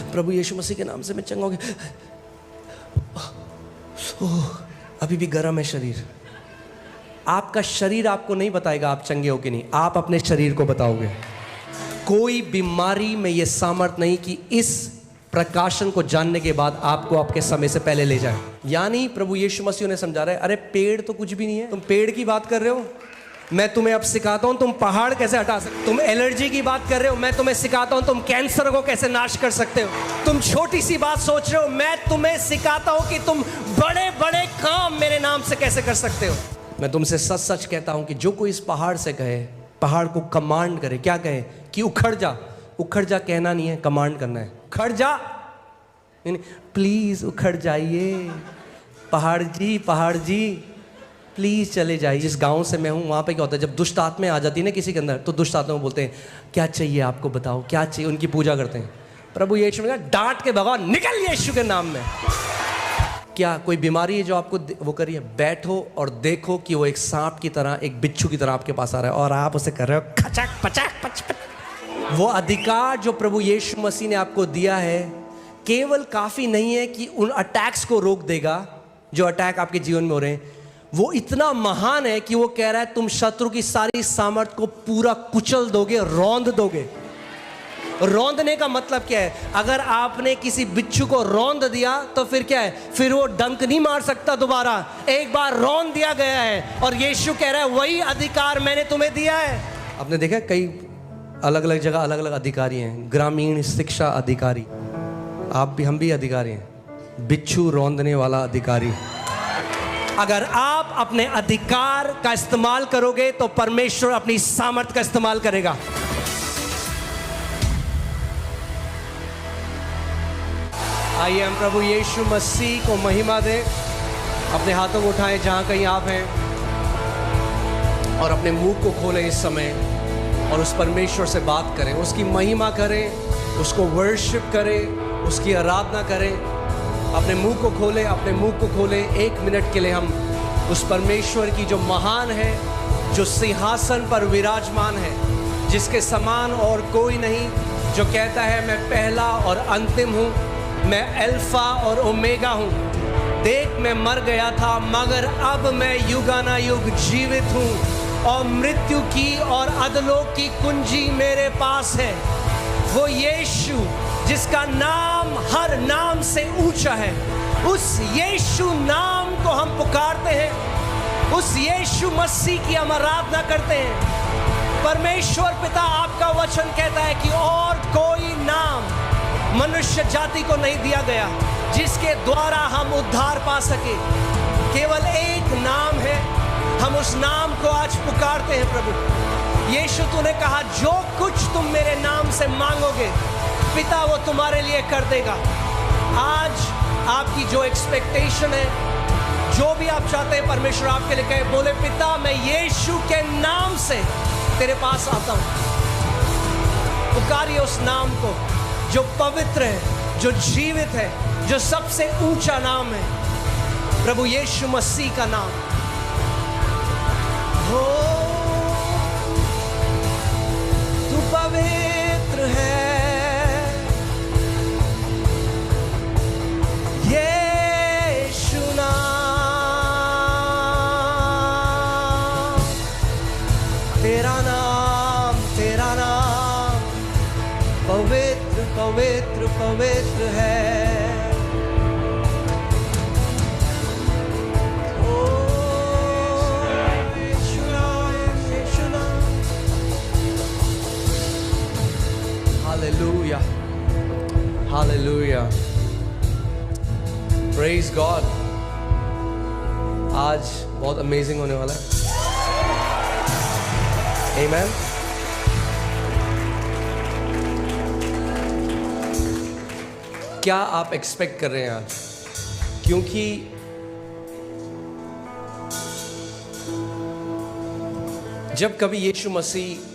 प्रभु यीशु मसीह के नाम से मैं चंगा हो गया। अभी भी गर्म है शरीर। आपका शरीर आपको नहीं बताएगा आप चंगे हो कि नहीं, आप अपने शरीर को बताओगे। कोई बीमारी में ये सामर्थ नहीं कि इस प्रकाशन को जानने के बाद आपको आपके समय से पहले ले जाए। यानी प्रभु यीशु मसीह ने समझा रहा है, अरे पेड़ तो कुछ भी नहीं है, तुम पेड़ की बात कर रहे हो, मैं तुम्हें अब सिखाता हूं तुम पहाड़ कैसे हटा सकते। तुम एलर्जी की बात कर रहे हो, मैं तुम्हें सिखाता हूं तुम कैंसर को कैसे नाश कर सकते हो। तुम छोटी सी बात सोच रहे हो, मैं तुम्हें सिखाता हूं कि तुम बड़े बड़े काम मेरे नाम से कैसे कर सकते हो। मैं तुमसे सच सच कहता हूं कि जो कोई इस पहाड़ से कहे, पहाड़ को कमांड करे, क्या कहे कि उखड़ जा। उखड़ जा कहना नहीं है, कमांड करना है। उखड़ जा, प्लीज उखड़ जाइए, पहाड़ जी प्लीज चले जाइए। जिस गांव से मैं हूं वहां पे क्या होता है, जब दुष्ट आत्माएं आ जाती है ना किसी के अंदर, तो दुष्ट आत्मा बोलते हैं क्या चाहिए आपको बताओ, क्या चाहिए, उनकी पूजा करते हैं। प्रभु यीशु ने कहा डांट के भगाओ, निकल यीशु के नाम में। क्या कोई बीमारी है जो आपको वो करिए, बैठो और देखो कि वो एक सांप की तरह, एक बिच्छू की तरह आपके पास आ रहा है और आप उसे कर रहे हो खचक पचक पच। वो अधिकार जो प्रभु यीशु मसीह ने आपको दिया है केवल काफी नहीं है कि उन अटैक्स को रोक देगा जो अटैक आपके जीवन में हो रहे हैं, वो इतना महान है कि वो कह रहा है तुम शत्रु की सारी सामर्थ को पूरा कुचल दोगे, रौंद दोगे। रौंदने का मतलब क्या है? अगर आपने किसी बिच्छू को रौंद दिया तो फिर क्या है, फिर वो डंक नहीं मार सकता दोबारा। एक बार रौंद दिया गया है और यीशु कह रहा है वही अधिकार मैंने तुम्हें दिया है। आपने देखा कई अलग अलग जगह अलग अलग अधिकारी हैं, ग्रामीण शिक्षा अधिकारी, आप भी हम भी अधिकारी हैं, बिच्छू रौंदने वाला अधिकारी। अगर आप अपने अधिकार का इस्तेमाल करोगे तो परमेश्वर अपनी सामर्थ का इस्तेमाल करेगा। आइए हम प्रभु यीशु मसीह को महिमा दें। अपने हाथों को उठाएं जहां कहीं आप हैं और अपने मुंह को खोलें इस समय और उस परमेश्वर से बात करें, उसकी महिमा करें, उसको वर्शिप करें, उसकी आराधना करें। अपने मुंह को खोलें, अपने मुंह को खोलें। 1 मिनट के लिए हम उस परमेश्वर की जो महान है, जो सिंहासन पर विराजमान है, जिसके समान और कोई नहीं, जो कहता है मैं पहला और अंतिम हूँ, मैं अल्फा और ओमेगा हूँ। देख मैं मर गया था मगर अब मैं युगानायुग जीवित हूँ और मृत्यु की और अधलोक की कुंजी मेरे पास है। वो यीशु जिसका नाम हर नाम से ऊंचा है, उस यीशु नाम को हम पुकारते हैं, उस यीशु मसीह की हम आराधना करते हैं। परमेश्वर पिता आपका वचन कहता है कि और कोई नाम मनुष्य जाति को नहीं दिया गया जिसके द्वारा हम उद्धार पा सके। केवल एक नाम है, हम उस नाम को आज पुकारते हैं। प्रभु यीशु तूने कहा जो कुछ तुम मेरे नाम से मांगोगे पिता वो तुम्हारे लिए कर देगा। आज आपकी जो एक्सपेक्टेशन है, जो भी आप चाहते हैं परमेश्वर आपके लिए कहे, बोले पिता मैं यीशु के नाम से तेरे पास आता हूं। पुकारिए उस नाम को जो पवित्र है, जो जीवित है, जो सबसे ऊंचा नाम है, प्रभु यीशु मसीह का नाम। हो तू पवित्र है, यीशु नाम, तेरा नाम, तेरा नाम पवित्र पवित्र पवित्र है। Hallelujah, Hallelujah, Praise God। आज बहुत अमेजिंग होने वाला है। Amen। क्या आप एक्सपेक्ट कर रहे हैं आज? क्योंकि जब कभी यीशु मसीह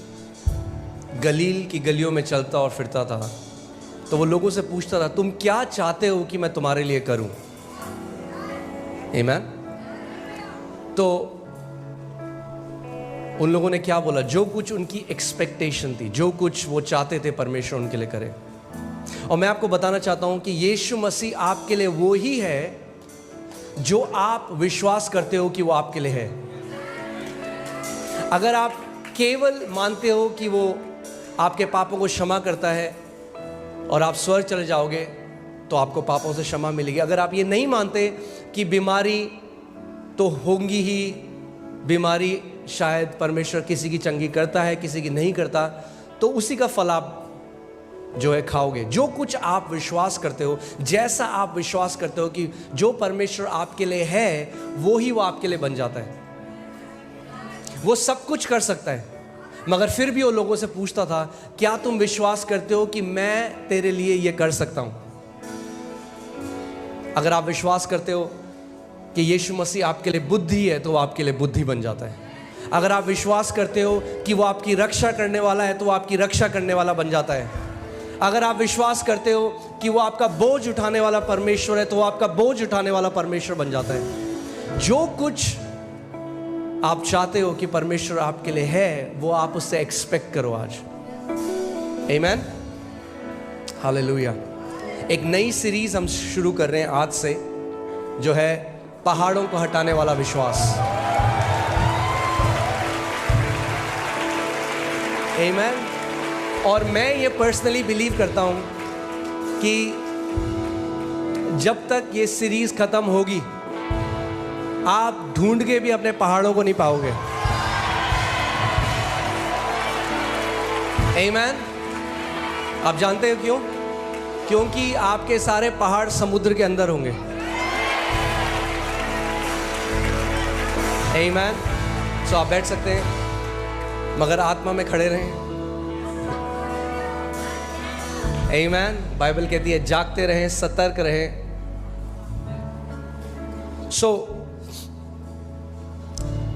गलील की गलियों में चलता और फिरता था तो वो लोगों से पूछता था तुम क्या चाहते हो कि मैं तुम्हारे लिए करूं? आमीन। तो उन लोगों ने क्या बोला? जो कुछ उनकी एक्सपेक्टेशन थी, जो कुछ वो चाहते थे परमेश्वर उनके लिए करे। और मैं आपको बताना चाहता हूं कि यीशु मसीह आपके लिए वो ही है जो आप विश्वास करते हो कि वो आपके लिए है। अगर आप केवल मानते हो कि वो आपके पापों को क्षमा करता है और आप स्वर्ग चले जाओगे तो आपको पापों से क्षमा मिलेगी। अगर आप ये नहीं मानते कि बीमारी तो होंगी ही, बीमारी शायद परमेश्वर किसी की चंगी करता है किसी की नहीं करता, तो उसी का फल आप जो है खाओगे। जो कुछ आप विश्वास करते हो, जैसा आप विश्वास करते हो कि जो परमेश्वर आपके लिए है वो ही वो आपके लिए बन जाता है। वो सब कुछ कर सकता है, मगर फिर भी वो लोगों से पूछता था, क्या तुम विश्वास करते हो कि मैं तेरे लिए ये कर सकता हूं? अगर आप विश्वास करते हो कि यीशु मसीह आपके लिए बुद्धि है तो वो आपके लिए बुद्धि बन जाता है। अगर आप विश्वास करते हो कि वो आपकी रक्षा करने वाला है तो वो आपकी रक्षा करने वाला बन जाता है। अगर आप विश्वास करते हो कि वो आपका बोझ उठाने वाला परमेश्वर है तो वो आपका बोझ उठाने वाला परमेश्वर बन जाता है। जो कुछ आप चाहते हो कि परमेश्वर आपके लिए है वो आप उससे एक्सपेक्ट करो आज। आमीन, हालेलुया। एक नई सीरीज हम शुरू कर रहे हैं आज से, जो है पहाड़ों को हटाने वाला विश्वास। आमीन। और मैं ये पर्सनली बिलीव करता हूं कि जब तक ये सीरीज खत्म होगी आप ढूंढ के भी अपने पहाड़ों को नहीं पाओगे। आमीन। आप जानते हो क्यों? क्योंकि आपके सारे पहाड़ समुद्र के अंदर होंगे। आमीन। सो आप बैठ सकते हैं मगर आत्मा में खड़े रहें। आमीन। बाइबल कहती है जागते रहें, सतर्क रहें।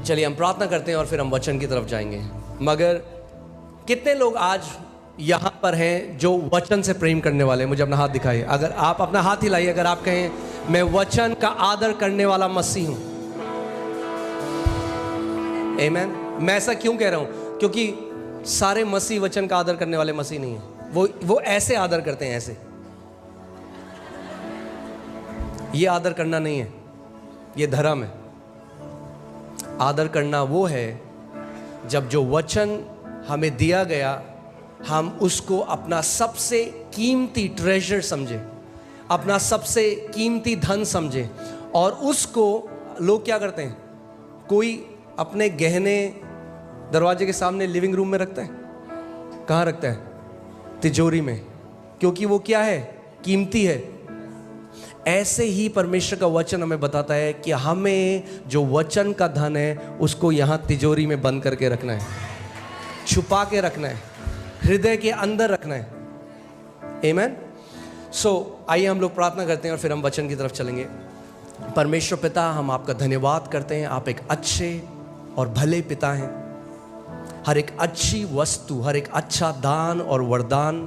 चलिए हम प्रार्थना करते हैं और फिर हम वचन की तरफ जाएंगे। मगर कितने लोग आज यहां पर हैं जो वचन से प्रेम करने वाले हैं? मुझे अपना हाथ दिखाइए। अगर आप अपना हाथ हिलाइए अगर आप कहें मैं वचन का आदर करने वाला मसीह हूं। आमीन। मैं ऐसा क्यों कह रहा हूं? क्योंकि सारे मसीह वचन का आदर करने वाले मसीह नहीं है। वो ऐसे आदर करते हैं, ऐसे। ये आदर करना नहीं है, ये धर्म है। आदर करना वो है जब जो वचन हमें दिया गया हम उसको अपना सबसे कीमती ट्रेजर समझे, अपना सबसे कीमती धन समझे। और उसको लोग क्या करते हैं? कोई अपने गहने दरवाजे के सामने लिविंग रूम में रखता है। कहाँ रखता है? तिजोरी में, क्योंकि वो क्या है? कीमती है। ऐसे ही परमेश्वर का वचन हमें बताता है कि हमें जो वचन का धन है उसको यहाँ तिजोरी में बंद करके रखना है, छुपा के रखना है, हृदय के अंदर रखना है। आमीन। आइए हम लोग प्रार्थना करते हैं और फिर हम वचन की तरफ चलेंगे। परमेश्वर पिता, हम आपका धन्यवाद करते हैं। आप एक अच्छे और भले पिता हैं। हर एक अच्छी वस्तु, हर एक अच्छा दान और वरदान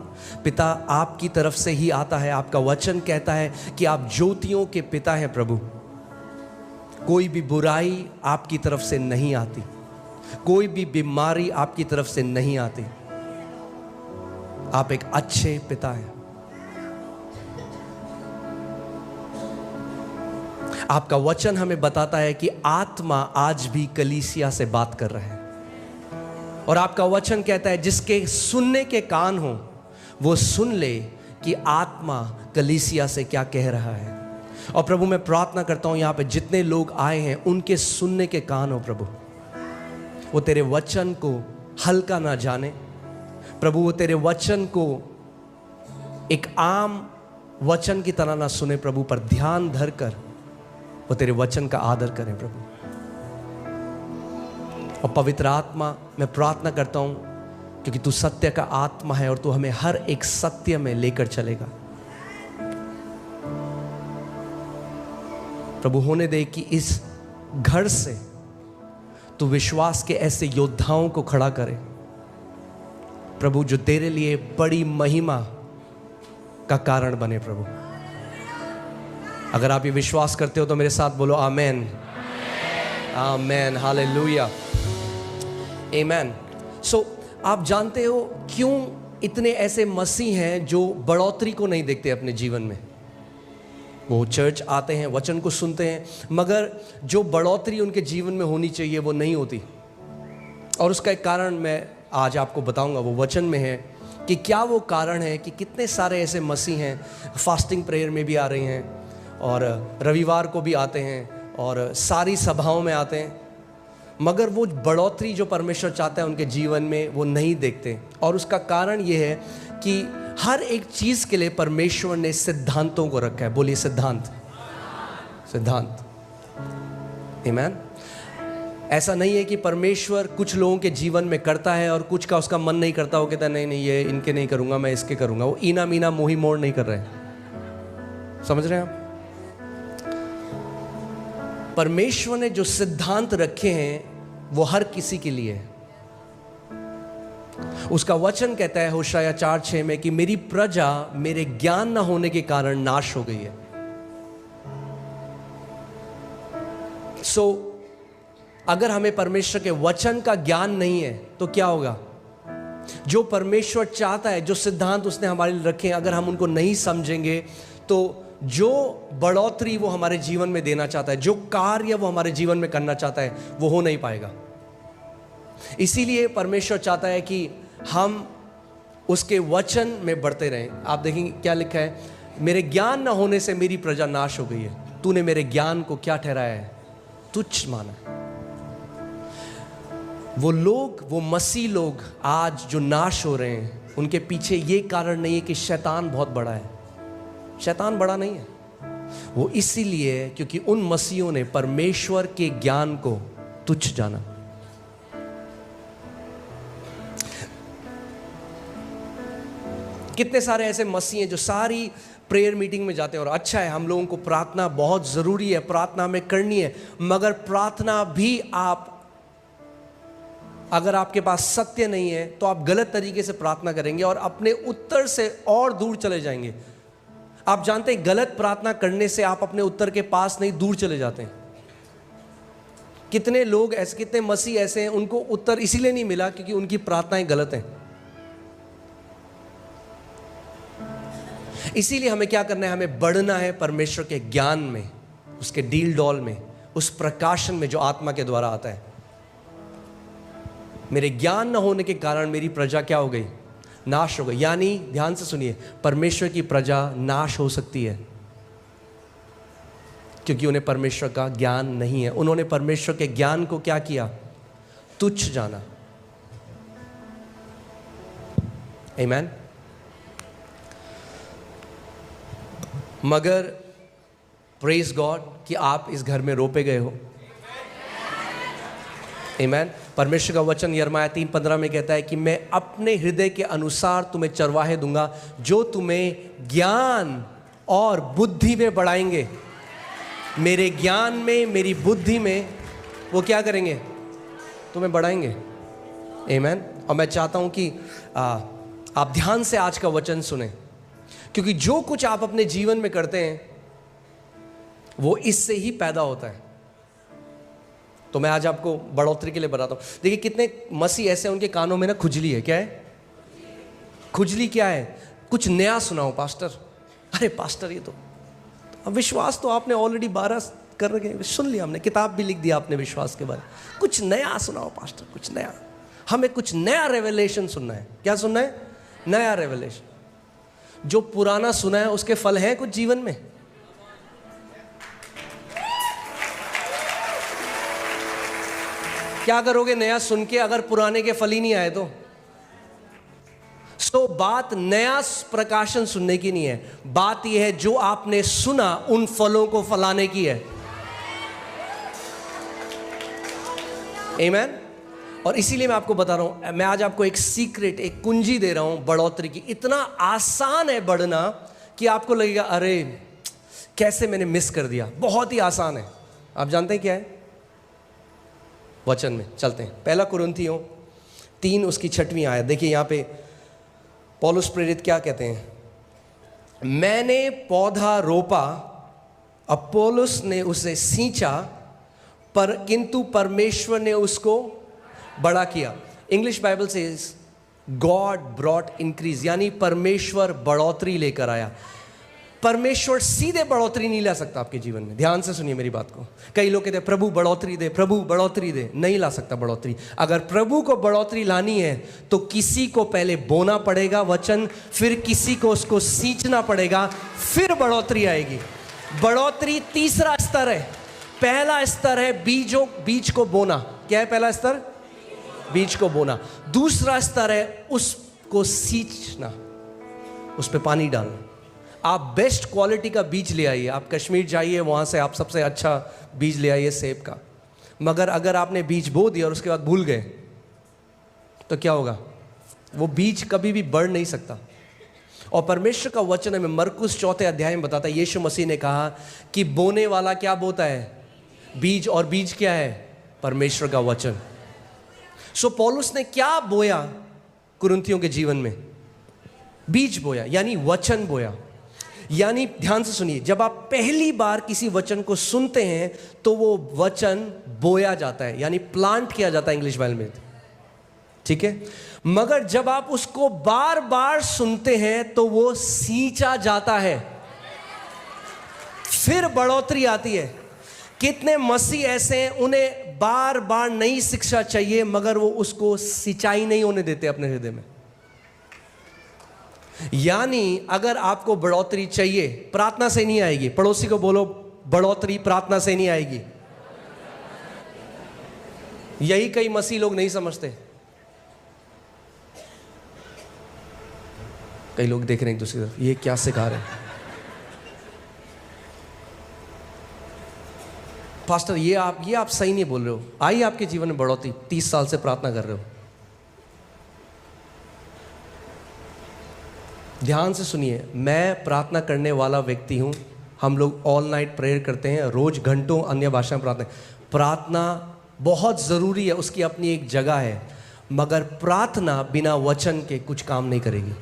पिता आपकी तरफ से ही आता है। आपका वचन कहता है कि आप ज्योतियों के पिता हैं प्रभु। कोई भी बुराई आपकी तरफ से नहीं आती, कोई भी बीमारी आपकी तरफ से नहीं आती। आप एक अच्छे पिता हैं। आपका वचन हमें बताता है कि आत्मा आज भी कलीसिया से बात कर रहा है। और आपका वचन कहता है जिसके सुनने के कान हो वो सुन ले कि आत्मा कलीसिया से क्या कह रहा है। और प्रभु मैं प्रार्थना करता हूं यहाँ पे जितने लोग आए हैं उनके सुनने के कान हो प्रभु, वो तेरे वचन को हल्का ना जाने प्रभु, वो तेरे वचन को एक आम वचन की तरह ना सुने प्रभु, पर ध्यान धर कर वो तेरे वचन का आदर करें प्रभु। और पवित्र आत्मा मैं प्रार्थना करता हूं क्योंकि तू सत्य का आत्मा है और तू हमें हर एक सत्य में लेकर चलेगा प्रभु। होने दे कि इस घर से तू विश्वास के ऐसे योद्धाओं को खड़ा करे प्रभु जो तेरे लिए बड़ी महिमा का कारण बने प्रभु। अगर आप ये विश्वास करते हो तो मेरे साथ बोलो आमेन, आमेन, हालेलुया, आमेन। आप जानते हो क्यों इतने ऐसे मसीह हैं जो बढ़ोतरी को नहीं देखते अपने जीवन में। वो चर्च आते हैं, वचन को सुनते हैं, मगर जो बढ़ोतरी उनके जीवन में होनी चाहिए वो नहीं होती। और उसका एक कारण मैं आज आपको बताऊंगा, वो वचन में है कि क्या वो कारण है कि कितने सारे ऐसे मसीह हैं, फास्टिंग प्रेयर में भी आ रहे हैं और रविवार को भी आते हैं और सारी सभाओं में आते हैं, मगर वो बढ़ोतरी जो परमेश्वर चाहता है उनके जीवन में वो नहीं देखते। और उसका कारण ये है कि हर एक चीज़ के लिए परमेश्वर ने सिद्धांतों को रखा है। बोलिए सिद्धांत, सिद्धांत। आमीन। ऐसा नहीं है कि परमेश्वर कुछ लोगों के जीवन में करता है और कुछ का उसका मन नहीं करता, वो कहता है नहीं नहीं ये इनके नहीं करूँगा, मैं इसके करूँगा। वो ईना मीना मोही मोड़ नहीं कर रहे हैं। समझ रहे हैं आप? परमेश्वर ने जो सिद्धांत रखे हैं वो हर किसी के लिए है। उसका वचन कहता है होशाया 4:6 में कि मेरी प्रजा मेरे ज्ञान न होने के कारण नाश हो गई है। अगर हमें परमेश्वर के वचन का ज्ञान नहीं है तो क्या होगा? जो परमेश्वर चाहता है, जो सिद्धांत उसने हमारे लिए रखे हैं, अगर हम उनको नहीं समझेंगे तो जो बढ़ोतरी वो हमारे जीवन में देना चाहता है, जो कार्य वो हमारे जीवन में करना चाहता है, वो हो नहीं पाएगा। इसीलिए परमेश्वर चाहता है कि हम उसके वचन में बढ़ते रहें। आप देखेंगे क्या लिखा है, मेरे ज्ञान न होने से मेरी प्रजा नाश हो गई है। तूने मेरे ज्ञान को क्या ठहराया है? तुच्छ माना। वो लोग, वो मसीह लोग आज जो नाश हो रहे हैं, उनके पीछे ये कारण नहीं है कि शैतान बहुत बड़ा है। शैतान बड़ा नहीं है, वो इसीलिए क्योंकि उन मसीहों ने परमेश्वर के ज्ञान को तुच्छ जाना। कितने सारे ऐसे मसीह हैं जो सारी प्रेयर मीटिंग में जाते हैं, और अच्छा है, हम लोगों को प्रार्थना बहुत ज़रूरी है, प्रार्थना हमें करनी है, मगर प्रार्थना भी आप, अगर आपके पास सत्य नहीं है तो आप गलत तरीके से प्रार्थना करेंगे और अपने उत्तर से और दूर चले जाएंगे। आप जानते हैं गलत प्रार्थना करने से आप अपने उत्तर के पास नहीं, दूर चले जाते हैं। कितने लोग ऐसे, कितने मसीह ऐसे हैं, उनको उत्तर इसीलिए नहीं मिला क्योंकि उनकी प्रार्थनाएं गलत हैं। इसीलिए हमें क्या करना है? हमें बढ़ना है परमेश्वर के ज्ञान में, उसके डील डॉल में, उस प्रकाशन में जो आत्मा के द्वारा आता है। मेरे ज्ञान न होने के कारण मेरी प्रजा क्या हो गई? नाश हो गई। यानी ध्यान से सुनिए, परमेश्वर की प्रजा नाश हो सकती है क्योंकि उन्हें परमेश्वर का ज्ञान नहीं है। उन्होंने परमेश्वर के ज्ञान को क्या किया? तुच्छ जाना। आमीन। मगर प्रेज गॉड कि आप इस घर में रोपे गए हो। आमीन। परमेश्वर का वचन यिर्मयाह 3:15 में कहता है कि मैं अपने हृदय के अनुसार तुम्हें चरवाहे दूंगा जो तुम्हें ज्ञान और बुद्धि में बढ़ाएंगे। मेरे ज्ञान में, मेरी बुद्धि में वो क्या करेंगे? तुम्हें बढ़ाएंगे। आमीन। और मैं चाहता हूं कि आप ध्यान से आज का वचन सुने, क्योंकि जो कुछ आप अपने जीवन में करते हैं वो इससे ही पैदा होता है। तो मैं आज आपको बढ़ोतरी के लिए बताता हूं। देखिए कितने मसीह ऐसे हैं, उनके कानों में ना खुजली है। क्या है खुजली? क्या है? कुछ नया सुनाओ पास्टर। अरे पास्टर, ये तो विश्वास तो आपने ऑलरेडी 12 कर रखे, सुन लिया हमने, किताब भी लिख दिया आपने विश्वास के बारे में। कुछ नया सुनाओ पास्टर, कुछ नया। हमें कुछ नया रेवलेशन सुनना है। क्या सुनना है? नया रेवलेशन। जो पुराना सुना है उसके फल हैं कुछ जीवन में? क्या करोगे नया सुन के अगर पुराने के फल ही नहीं आए तो? बात नया प्रकाशन सुनने की नहीं है, बात यह है जो आपने सुना उन फलों को फलाने की है। आमीन। और इसीलिए मैं आपको बता रहा हूं, मैं आज आपको एक सीक्रेट, एक कुंजी दे रहा हूं बढ़ोतरी की। इतना आसान है बढ़ना कि आपको लगेगा अरे कैसे मैंने मिस कर दिया। बहुत ही आसान है। आप जानते हैं क्या है? वचन में चलते हैं। 1 कुरिन्थियों 3 उसकी 6वीं आयत देखिए। यहां पे पौलुस प्रेरित क्या कहते हैं? मैंने पौधा रोपा, अपोलोस ने उसे सींचा, पर किंतु परमेश्वर ने उसको बड़ा किया। English Bible says God brought increase, यानी परमेश्वर बढ़ोतरी लेकर आया। परमेश्वर सीधे बढ़ोतरी नहीं ला सकता आपके जीवन में। ध्यान से सुनिए मेरी बात को। कई लोग कहते हैं प्रभु बढ़ोतरी दे, प्रभु बढ़ोतरी दे। नहीं ला सकता बढ़ोतरी। अगर प्रभु को बढ़ोतरी लानी है तो किसी को पहले बोना पड़ेगा वचन, फिर किसी को उसको सींचना पड़ेगा, फिर बढ़ोतरी आएगी। बढ़ोतरी तीसरा स्तर है। पहला स्तर है बीज को बोना। क्या है पहला स्तर? बीज को बोना। दूसरा स्तर है उसको सींचना, उस पर पानी डालना। आप बेस्ट क्वालिटी का बीज ले आइए, आप कश्मीर जाइए, वहाँ से आप सबसे अच्छा बीज ले आइए सेब का। मगर अगर आपने बीज बो दिया और उसके बाद भूल गए तो क्या होगा? वो बीज कभी भी बढ़ नहीं सकता। और परमेश्वर का वचन हमें मरकुस 4 अध्याय में बताता है, यीशु मसीह ने कहा कि बोने वाला क्या बोता है? बीज। और बीज क्या है? परमेश्वर का वचन। सो पौलुस ने क्या बोया कुरिन्थियों के जीवन में? बीज बोया, यानी वचन बोया। यानी ध्यान से सुनिए, जब आप पहली बार किसी वचन को सुनते हैं तो वो वचन बोया जाता है, यानी प्लांट किया जाता है इंग्लिश बाइबल में, ठीक है। मगर जब आप उसको बार बार सुनते हैं तो वो सींचा जाता है, फिर बढ़ोतरी आती है। कितने मसीह ऐसे हैं उन्हें बार बार नई शिक्षा चाहिए मगर वो उसको सिंचाई नहीं होने देते अपने हृदय में। यानी अगर आपको बढ़ोतरी चाहिए, प्रार्थना से नहीं आएगी। पड़ोसी को बोलो, बढ़ोतरी प्रार्थना से नहीं आएगी। यही कई मसीह लोग नहीं समझते। कई लोग देख रहे हैं एक दूसरी तरफ, ये क्या सिखा रहे हैं पास्टर, ये आप सही नहीं बोल रहे हो। आई आपके जीवन में बढ़ोतरी, 30 साल से प्रार्थना कर रहे हो। ध्यान से सुनिए, मैं प्रार्थना करने वाला व्यक्ति हूं। हम लोग ऑल नाइट प्रेयर करते हैं, रोज घंटों अन्य भाषा में प्रार्थना बहुत ज़रूरी है, उसकी अपनी एक जगह है। मगर प्रार्थना बिना वचन के कुछ काम नहीं करेगी।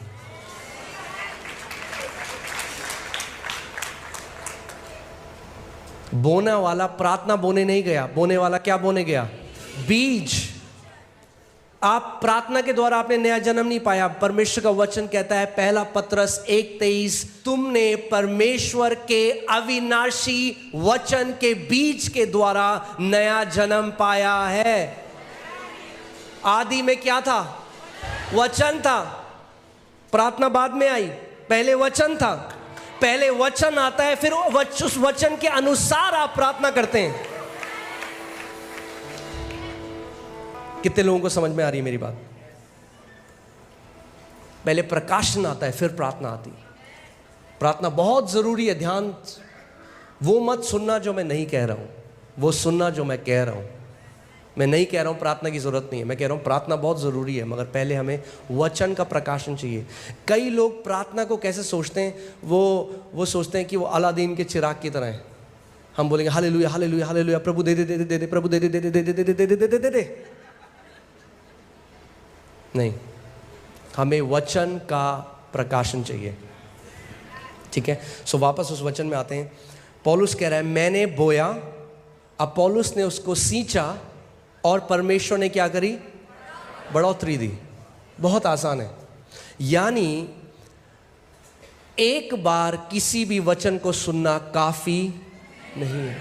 बोने वाला प्रार्थना बोने नहीं गया, बोने वाला क्या बोने गया? बीज। आप प्रार्थना के द्वारा आपने नया जन्म नहीं पाया। परमेश्वर का वचन कहता है, पहला पत्रस 1:23, तुमने परमेश्वर के अविनाशी वचन के बीज के द्वारा नया जन्म पाया है। आदि में क्या था? वचन था। प्रार्थना बाद में आई, पहले वचन था। पहले वचन आता है, फिर उस वचन के अनुसार आप प्रार्थना करते हैं। कितने लोगों को समझ में आ रही है मेरी बात? पहले प्रकाशन आता है, फिर प्रार्थना आती है। प्रार्थना बहुत जरूरी है। ध्यान, वो मत सुनना जो मैं नहीं कह रहा हूं, वो सुनना जो मैं कह रहा हूं। मैं नहीं कह रहा हूं प्रार्थना की जरूरत नहीं है, मैं कह रहा हूं प्रार्थना बहुत जरूरी है, मगर पहले हमें वचन का प्रकाशन चाहिए। कई लोग प्रार्थना को कैसे सोचते हैं, वो सोचते हैं कि वो अलादीन के चिराग की तरह है। हम बोलेंगे हालेलुया हालेलुया हालेलुया, प्रभु दे दे दे दे दे, प्रभु दे दे दे दे दे दे दे दे दे दे दे। नहीं, हमें वचन का प्रकाशन चाहिए, ठीक है। सो वापस उस वचन में आते हैं। पौलुस कह रहा है, मैंने बोया, अब पौलुस ने उसको सींचा और परमेश्वर ने क्या करी? बढ़ोतरी दी। बहुत आसान है। यानी एक बार किसी भी वचन को सुनना काफी नहीं है।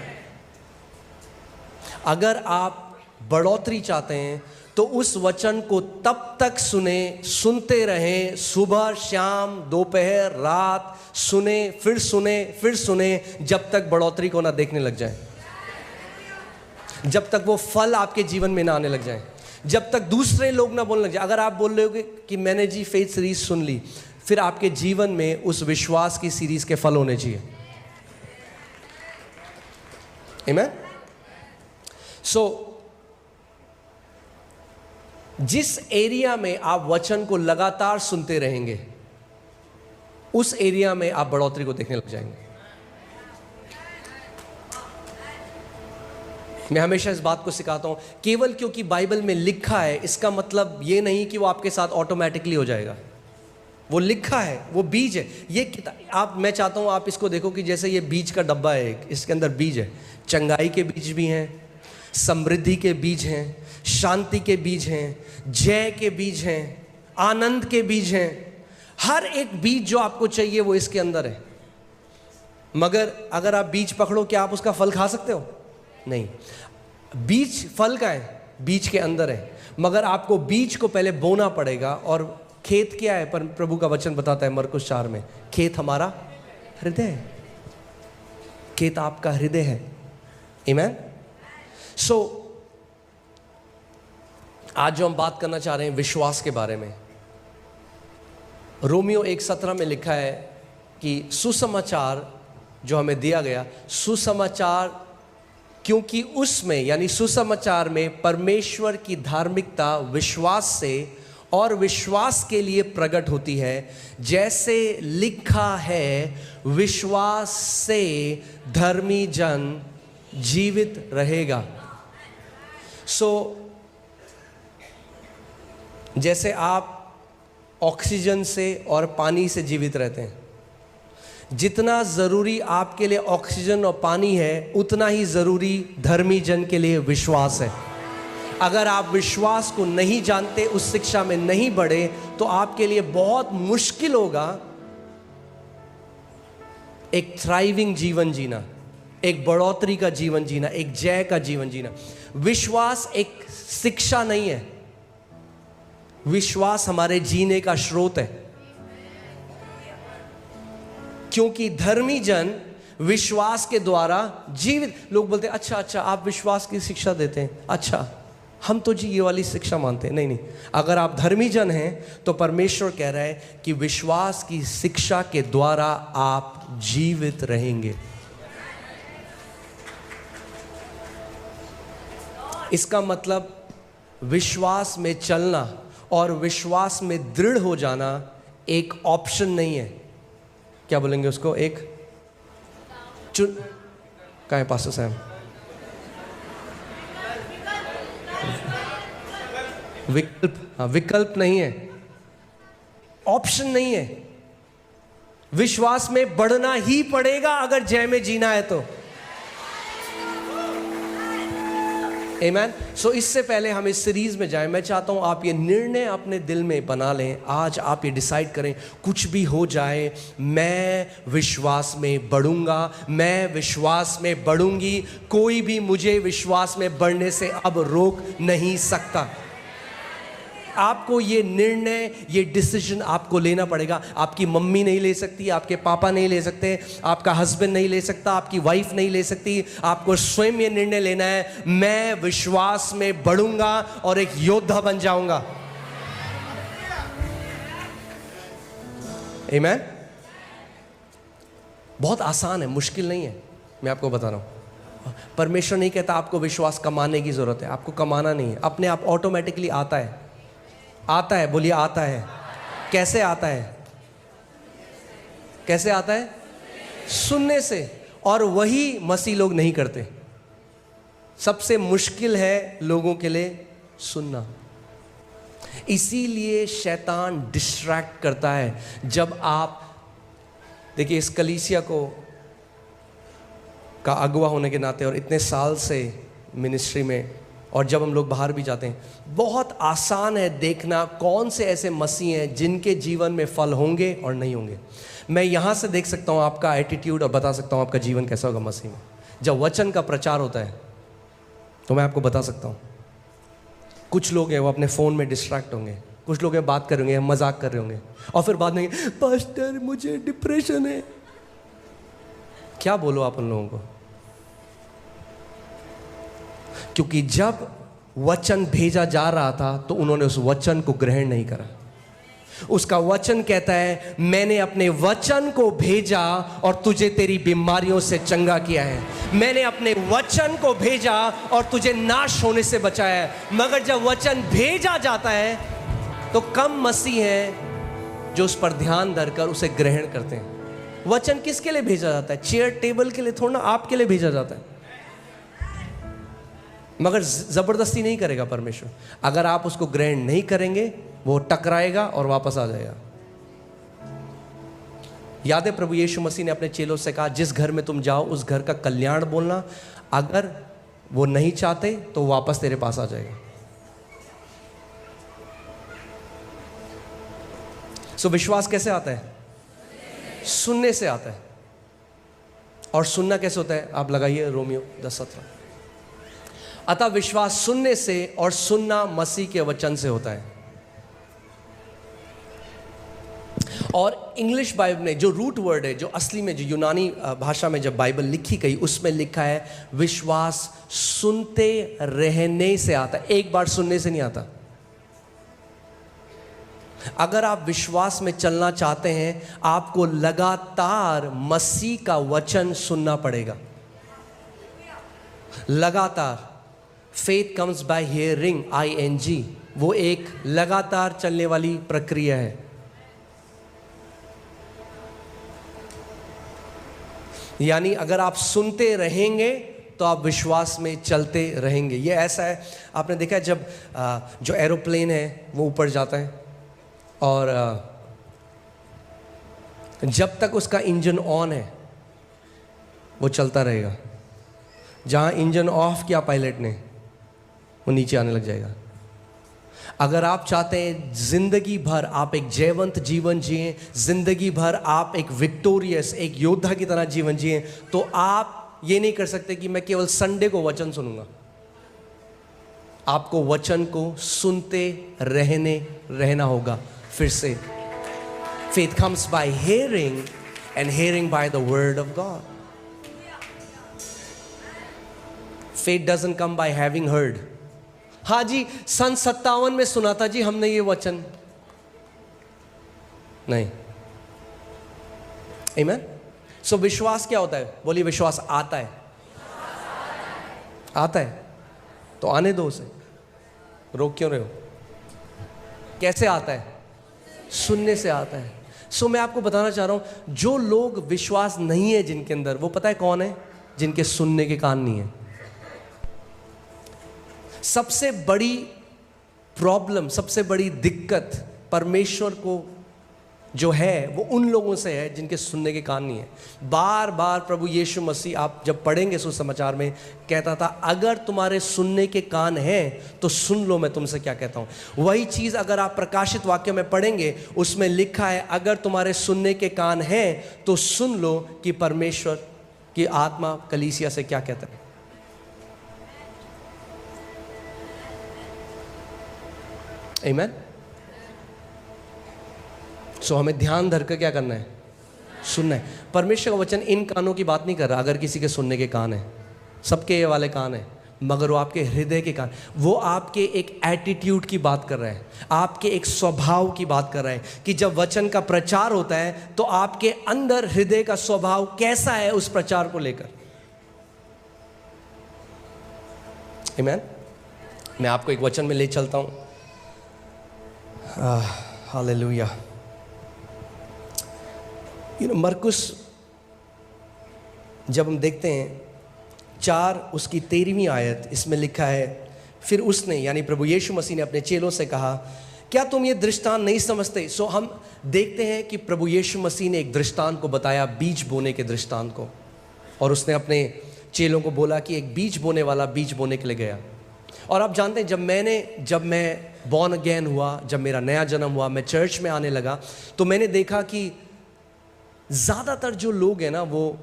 अगर आप बढ़ोतरी चाहते हैं तो उस वचन को तब तक सुनते रहें, सुबह शाम दोपहर रात सुने, फिर सुने, जब तक बढ़ोतरी को ना देखने लग जाए, जब तक वो फल आपके जीवन में ना आने लग जाए, जब तक दूसरे लोग ना बोलने लग जाए। अगर आप बोल रहे हो कि मैंने जी फेथ सीरीज सुन ली, फिर आपके जीवन में उस विश्वास की सीरीज के फल होने चाहिए। आमीन। सो जिस एरिया में आप वचन को लगातार सुनते रहेंगे, उस एरिया में आप बढ़ोतरी को देखने लग जाएंगे। मैं हमेशा इस बात को सिखाता हूं, केवल क्योंकि बाइबल में लिखा है इसका मतलब ये नहीं कि वो आपके साथ ऑटोमेटिकली हो जाएगा। वो लिखा है, वो बीज है। ये किताब, मैं चाहता हूं आप इसको देखो कि जैसे ये बीज का डब्बा है, इसके अंदर बीज है। चंगाई के बीज भी हैं, समृद्धि के बीज हैं, शांति के बीज हैं, जय के बीज हैं, आनंद के बीज हैं। हर एक बीज जो आपको चाहिए वो इसके अंदर है। मगर अगर आप बीज पकड़ो, क्या आप उसका फल खा सकते हो? नहीं। बीज फल का है, बीज के अंदर है, मगर आपको बीज को पहले बोना पड़ेगा। और खेत क्या है? पर प्रभु का वचन बताता है मरकुस 4 में, खेत हमारा हृदय है। खेत आपका हृदय है। आमीन। सो आज जो हम बात करना चाह रहे हैं विश्वास के बारे में, रोमियो 1:17 में लिखा है कि सुसमाचार जो हमें दिया गया, सुसमाचार, क्योंकि उसमें यानी सुसमाचार में परमेश्वर की धार्मिकता विश्वास से और विश्वास के लिए प्रकट होती है, जैसे लिखा है, विश्वास से धर्मी जन जीवित रहेगा। जैसे आप ऑक्सीजन से और पानी से जीवित रहते हैं, जितना ज़रूरी आपके लिए ऑक्सीजन और पानी है, उतना ही ज़रूरी धर्मी जन के लिए विश्वास है। अगर आप विश्वास को नहीं जानते, उस शिक्षा में नहीं बढ़े, तो आपके लिए बहुत मुश्किल होगा एक थ्राइविंग जीवन जीना, एक बढ़ोतरी का जीवन जीना, एक जय का जीवन जीना। विश्वास एक शिक्षा नहीं है, विश्वास हमारे जीने का स्रोत है। क्योंकि धर्मी जन विश्वास के द्वारा जीवित। लोग बोलते हैं अच्छा आप विश्वास की शिक्षा देते हैं, अच्छा हम तो जी ये वाली शिक्षा मानते हैं। नहीं, अगर आप धर्मी जन हैं तो परमेश्वर कह रहा है कि विश्वास की शिक्षा के द्वारा आप जीवित रहेंगे। इसका मतलब विश्वास में चलना और विश्वास में दृढ़ हो जाना एक ऑप्शन नहीं है। क्या बोलेंगे उसको? एक कहाँ है पास्टर साहब? विकल्प। हाँ, विकल्प नहीं है, ऑप्शन नहीं है। विश्वास में बढ़ना ही पड़ेगा अगर जय में जीना है तो। आमीन। सो इससे पहले हम इस सीरीज में जाएं, मैं चाहता हूं आप ये निर्णय अपने दिल में बना लें। आज आप ये डिसाइड करें, कुछ भी हो जाए मैं विश्वास में बढ़ूंगा, मैं विश्वास में बढ़ूंगी। कोई भी मुझे विश्वास में बढ़ने से अब रोक नहीं सकता। आपको ये निर्णय, ये डिसीजन आपको लेना पड़ेगा। आपकी मम्मी नहीं ले सकती, आपके पापा नहीं ले सकते, आपका हस्बैंड नहीं ले सकता, आपकी वाइफ नहीं ले सकती। आपको स्वयं ये निर्णय लेना है, मैं विश्वास में बढ़ूंगा और एक योद्धा बन जाऊंगा। आमीन। बहुत आसान है, मुश्किल नहीं है। मैं आपको बता रहा हूं, परमेश्वर नहीं कहता आपको विश्वास कमाने की जरूरत है। आपको कमाना नहीं है, अपने आप ऑटोमेटिकली आता है। आता है, बोलिए आता है। कैसे आता है? कैसे आता है? सुनने से। और वही मसीह लोग नहीं करते। सबसे मुश्किल है लोगों के लिए सुनना। इसीलिए शैतान डिस्ट्रैक्ट करता है। जब आप देखिए, इस कलीसिया को का अगुवा होने के नाते और इतने साल से मिनिस्ट्री में, और जब हम लोग बाहर भी जाते हैं, बहुत आसान है देखना कौन से ऐसे मसीह हैं जिनके जीवन में फल होंगे और नहीं होंगे। मैं यहाँ से देख सकता हूँ आपका एटीट्यूड और बता सकता हूँ आपका जीवन कैसा होगा मसीह में। जब वचन का प्रचार होता है तो मैं आपको बता सकता हूँ, कुछ लोग हैं वो अपने फ़ोन में डिस्ट्रैक्ट होंगे, कुछ लोग हैं बात कर रहे होंगे, मजाक कर रहे होंगे, और फिर बाद में पास्टर मुझे डिप्रेशन है। क्या बोलो आप उन लोगों को? क्योंकि जब वचन भेजा जा रहा था तो उन्होंने उस वचन को ग्रहण नहीं करा। उसका वचन कहता है, मैंने अपने वचन को भेजा और तुझे तेरी बीमारियों से चंगा किया है। मैंने अपने वचन को भेजा और तुझे नाश होने से बचाया है। मगर जब वचन भेजा जाता है तो कम मसीह हैं जो उस पर ध्यान धरकर उसे ग्रहण करते हैं। वचन किसके लिए भेजा जाता है? चेयर टेबल के लिए थोड़ा ना, आपके लिए भेजा जाता है। मगर ज़बरदस्ती नहीं करेगा परमेश्वर। अगर आप उसको ग्रहण नहीं करेंगे, वो टकराएगा और वापस आ जाएगा। याद है प्रभु यीशु मसीह ने अपने चेलों से कहा, जिस घर में तुम जाओ उस घर का कल्याण बोलना। अगर वो नहीं चाहते तो वापस तेरे पास आ जाएगा। सो विश्वास कैसे आता है? सुनने से आता है। और सुनना कैसे होता है? आप लगाइए रोमियो 10:17। अतः विश्वास सुनने से और सुनना मसीह के वचन से होता है। और इंग्लिश बाइबल में जो रूट वर्ड है, जो असली में जो यूनानी भाषा में जब बाइबल लिखी गई, उसमें लिखा है विश्वास सुनते रहने से आता है, एक बार सुनने से नहीं आता। अगर आप विश्वास में चलना चाहते हैं, आपको लगातार मसीह का वचन सुनना पड़ेगा, लगातार। Faith comes by hearing, ING, वो एक लगातार चलने वाली प्रक्रिया है। यानी अगर आप सुनते रहेंगे तो आप विश्वास में चलते रहेंगे। ये ऐसा है, आपने देखा है जब जो एरोप्लेन है वो ऊपर जाता है और जब तक उसका इंजन ऑन है वो चलता रहेगा। जहाँ इंजन ऑफ किया पायलट ने, वो नीचे आने लग जाएगा। अगर आप चाहते हैं जिंदगी भर आप एक जयवंत जीवन जिए, जिंदगी भर आप एक विक्टोरियस, एक योद्धा की तरह जीवन जिए, तो आप ये नहीं कर सकते कि मैं केवल संडे को वचन सुनूंगा। आपको वचन को सुनते रहना होगा। फिर से, faith comes by hearing and hearing by the word of God. Faith doesn't come by having heard. हाँ जी, सन 57 में सुना था जी हमने ये वचन, नहीं। Amen? So विश्वास क्या होता है? बोलिए, विश्वास आता है। आता है तो आने दो उसे, रोक क्यों रहे हो? कैसे आता है? सुनने से आता है। सो मैं आपको बताना चाह रहा हूं, जो लोग विश्वास नहीं है जिनके अंदर, वो पता है कौन है? जिनके सुनने के कान नहीं है। सबसे बड़ी प्रॉब्लम, सबसे बड़ी दिक्कत परमेश्वर को जो है वो उन लोगों से है जिनके सुनने के कान नहीं है। बार बार प्रभु यीशु मसीह, आप जब पढ़ेंगे सुसमाचार में, कहता था अगर तुम्हारे सुनने के कान हैं तो सुन लो मैं तुमसे क्या कहता हूं। वही चीज अगर आप प्रकाशित वाक्य में पढ़ेंगे, उसमें लिखा है अगर तुम्हारे सुनने के कान हैं तो सुन लो कि परमेश्वर की आत्मा कलीसिया से क्या कहता है। आमीन। सो हमें ध्यान धरकर क्या करना है? सुनना है। परमेश्वर का वचन इन कानों की बात नहीं कर रहा। अगर किसी के सुनने के कान है, सबके ये वाले कान है, मगर वो आपके हृदय के कान, वो आपके एक एटीट्यूड की बात कर रहे हैं, आपके एक स्वभाव की बात कर रहे हैं कि जब वचन का प्रचार होता है तो आपके अंदर हृदय का स्वभाव कैसा है उस प्रचार को लेकर। आमीन। मैं आपको एक वचन में ले चलता हूं। हालेलुया। मरकुस जब हम देखते हैं 4 उसकी 13वीं आयत, इसमें लिखा है, फिर उसने यानी प्रभु यीशु मसीह ने अपने चेलों से कहा क्या तुम ये दृष्टांत नहीं समझते? सो हम देखते हैं कि प्रभु यीशु मसीह ने एक दृष्टांत को बताया, बीज बोने के दृष्टांत को, और उसने अपने चेलों को बोला कि एक बीज बोने वाला बीज बोने के लिए गया। और आप जानते हैं जब मैं बॉर्न अगेन हुआ, जब मेरा नया जन्म हुआ, मैं चर्च में आने लगा, तो मैंने देखा कि ज़्यादातर जो लोग हैं ना वो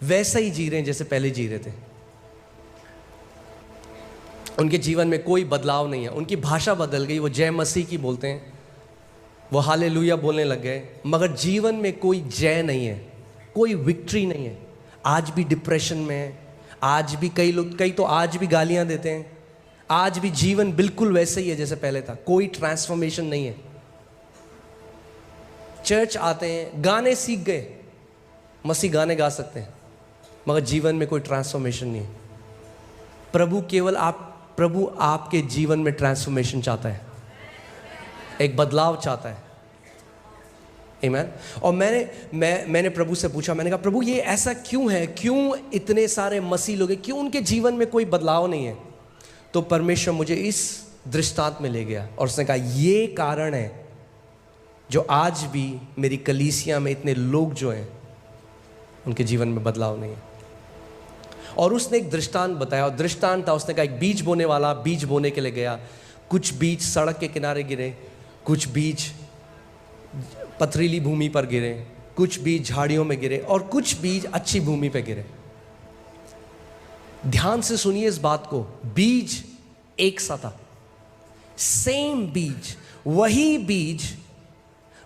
वैसा ही जी रहे हैं जैसे पहले जी रहे थे। उनके जीवन में कोई बदलाव नहीं है। उनकी भाषा बदल गई, वो जय मसीह की बोलते हैं, वो हालेलुया बोलने लग गए, मगर जीवन में कोई जय नहीं है, कोई विक्ट्री नहीं है। आज भी डिप्रेशन में है, आज भी कई तो आज भी गालियां देते हैं, आज भी जीवन बिल्कुल वैसे ही है जैसे पहले था, कोई ट्रांसफॉर्मेशन नहीं है। चर्च आते हैं, गाने सीख गए, मसीह गाने गा सकते हैं, मगर जीवन में कोई ट्रांसफॉर्मेशन नहीं है। प्रभु आपके जीवन में ट्रांसफॉर्मेशन चाहता है, एक बदलाव चाहता है। आमीन। और मैंने प्रभु से पूछा, मैंने कहा प्रभु ये ऐसा क्यों है, क्यों इतने सारे मसीह लोग हैं, क्यों उनके जीवन में कोई बदलाव नहीं है? तो परमेश्वर मुझे इस दृष्टांत में ले गया और उसने कहा ये कारण है जो आज भी मेरी कलीसिया में इतने लोग जो हैं उनके जीवन में बदलाव नहीं है। और उसने एक दृष्टांत बताया, और दृष्टांत था, उसने कहा एक बीज बोने वाला बीज बोने के लिए गया, कुछ बीज सड़क के किनारे गिरे, कुछ बीज पथरीली भूमि पर गिरे, कुछ बीज झाड़ियों में गिरे और कुछ बीज अच्छी भूमि पर गिरे। ध्यान से सुनिए इस बात को, बीज एक सा था, सेम बीज, वही बीज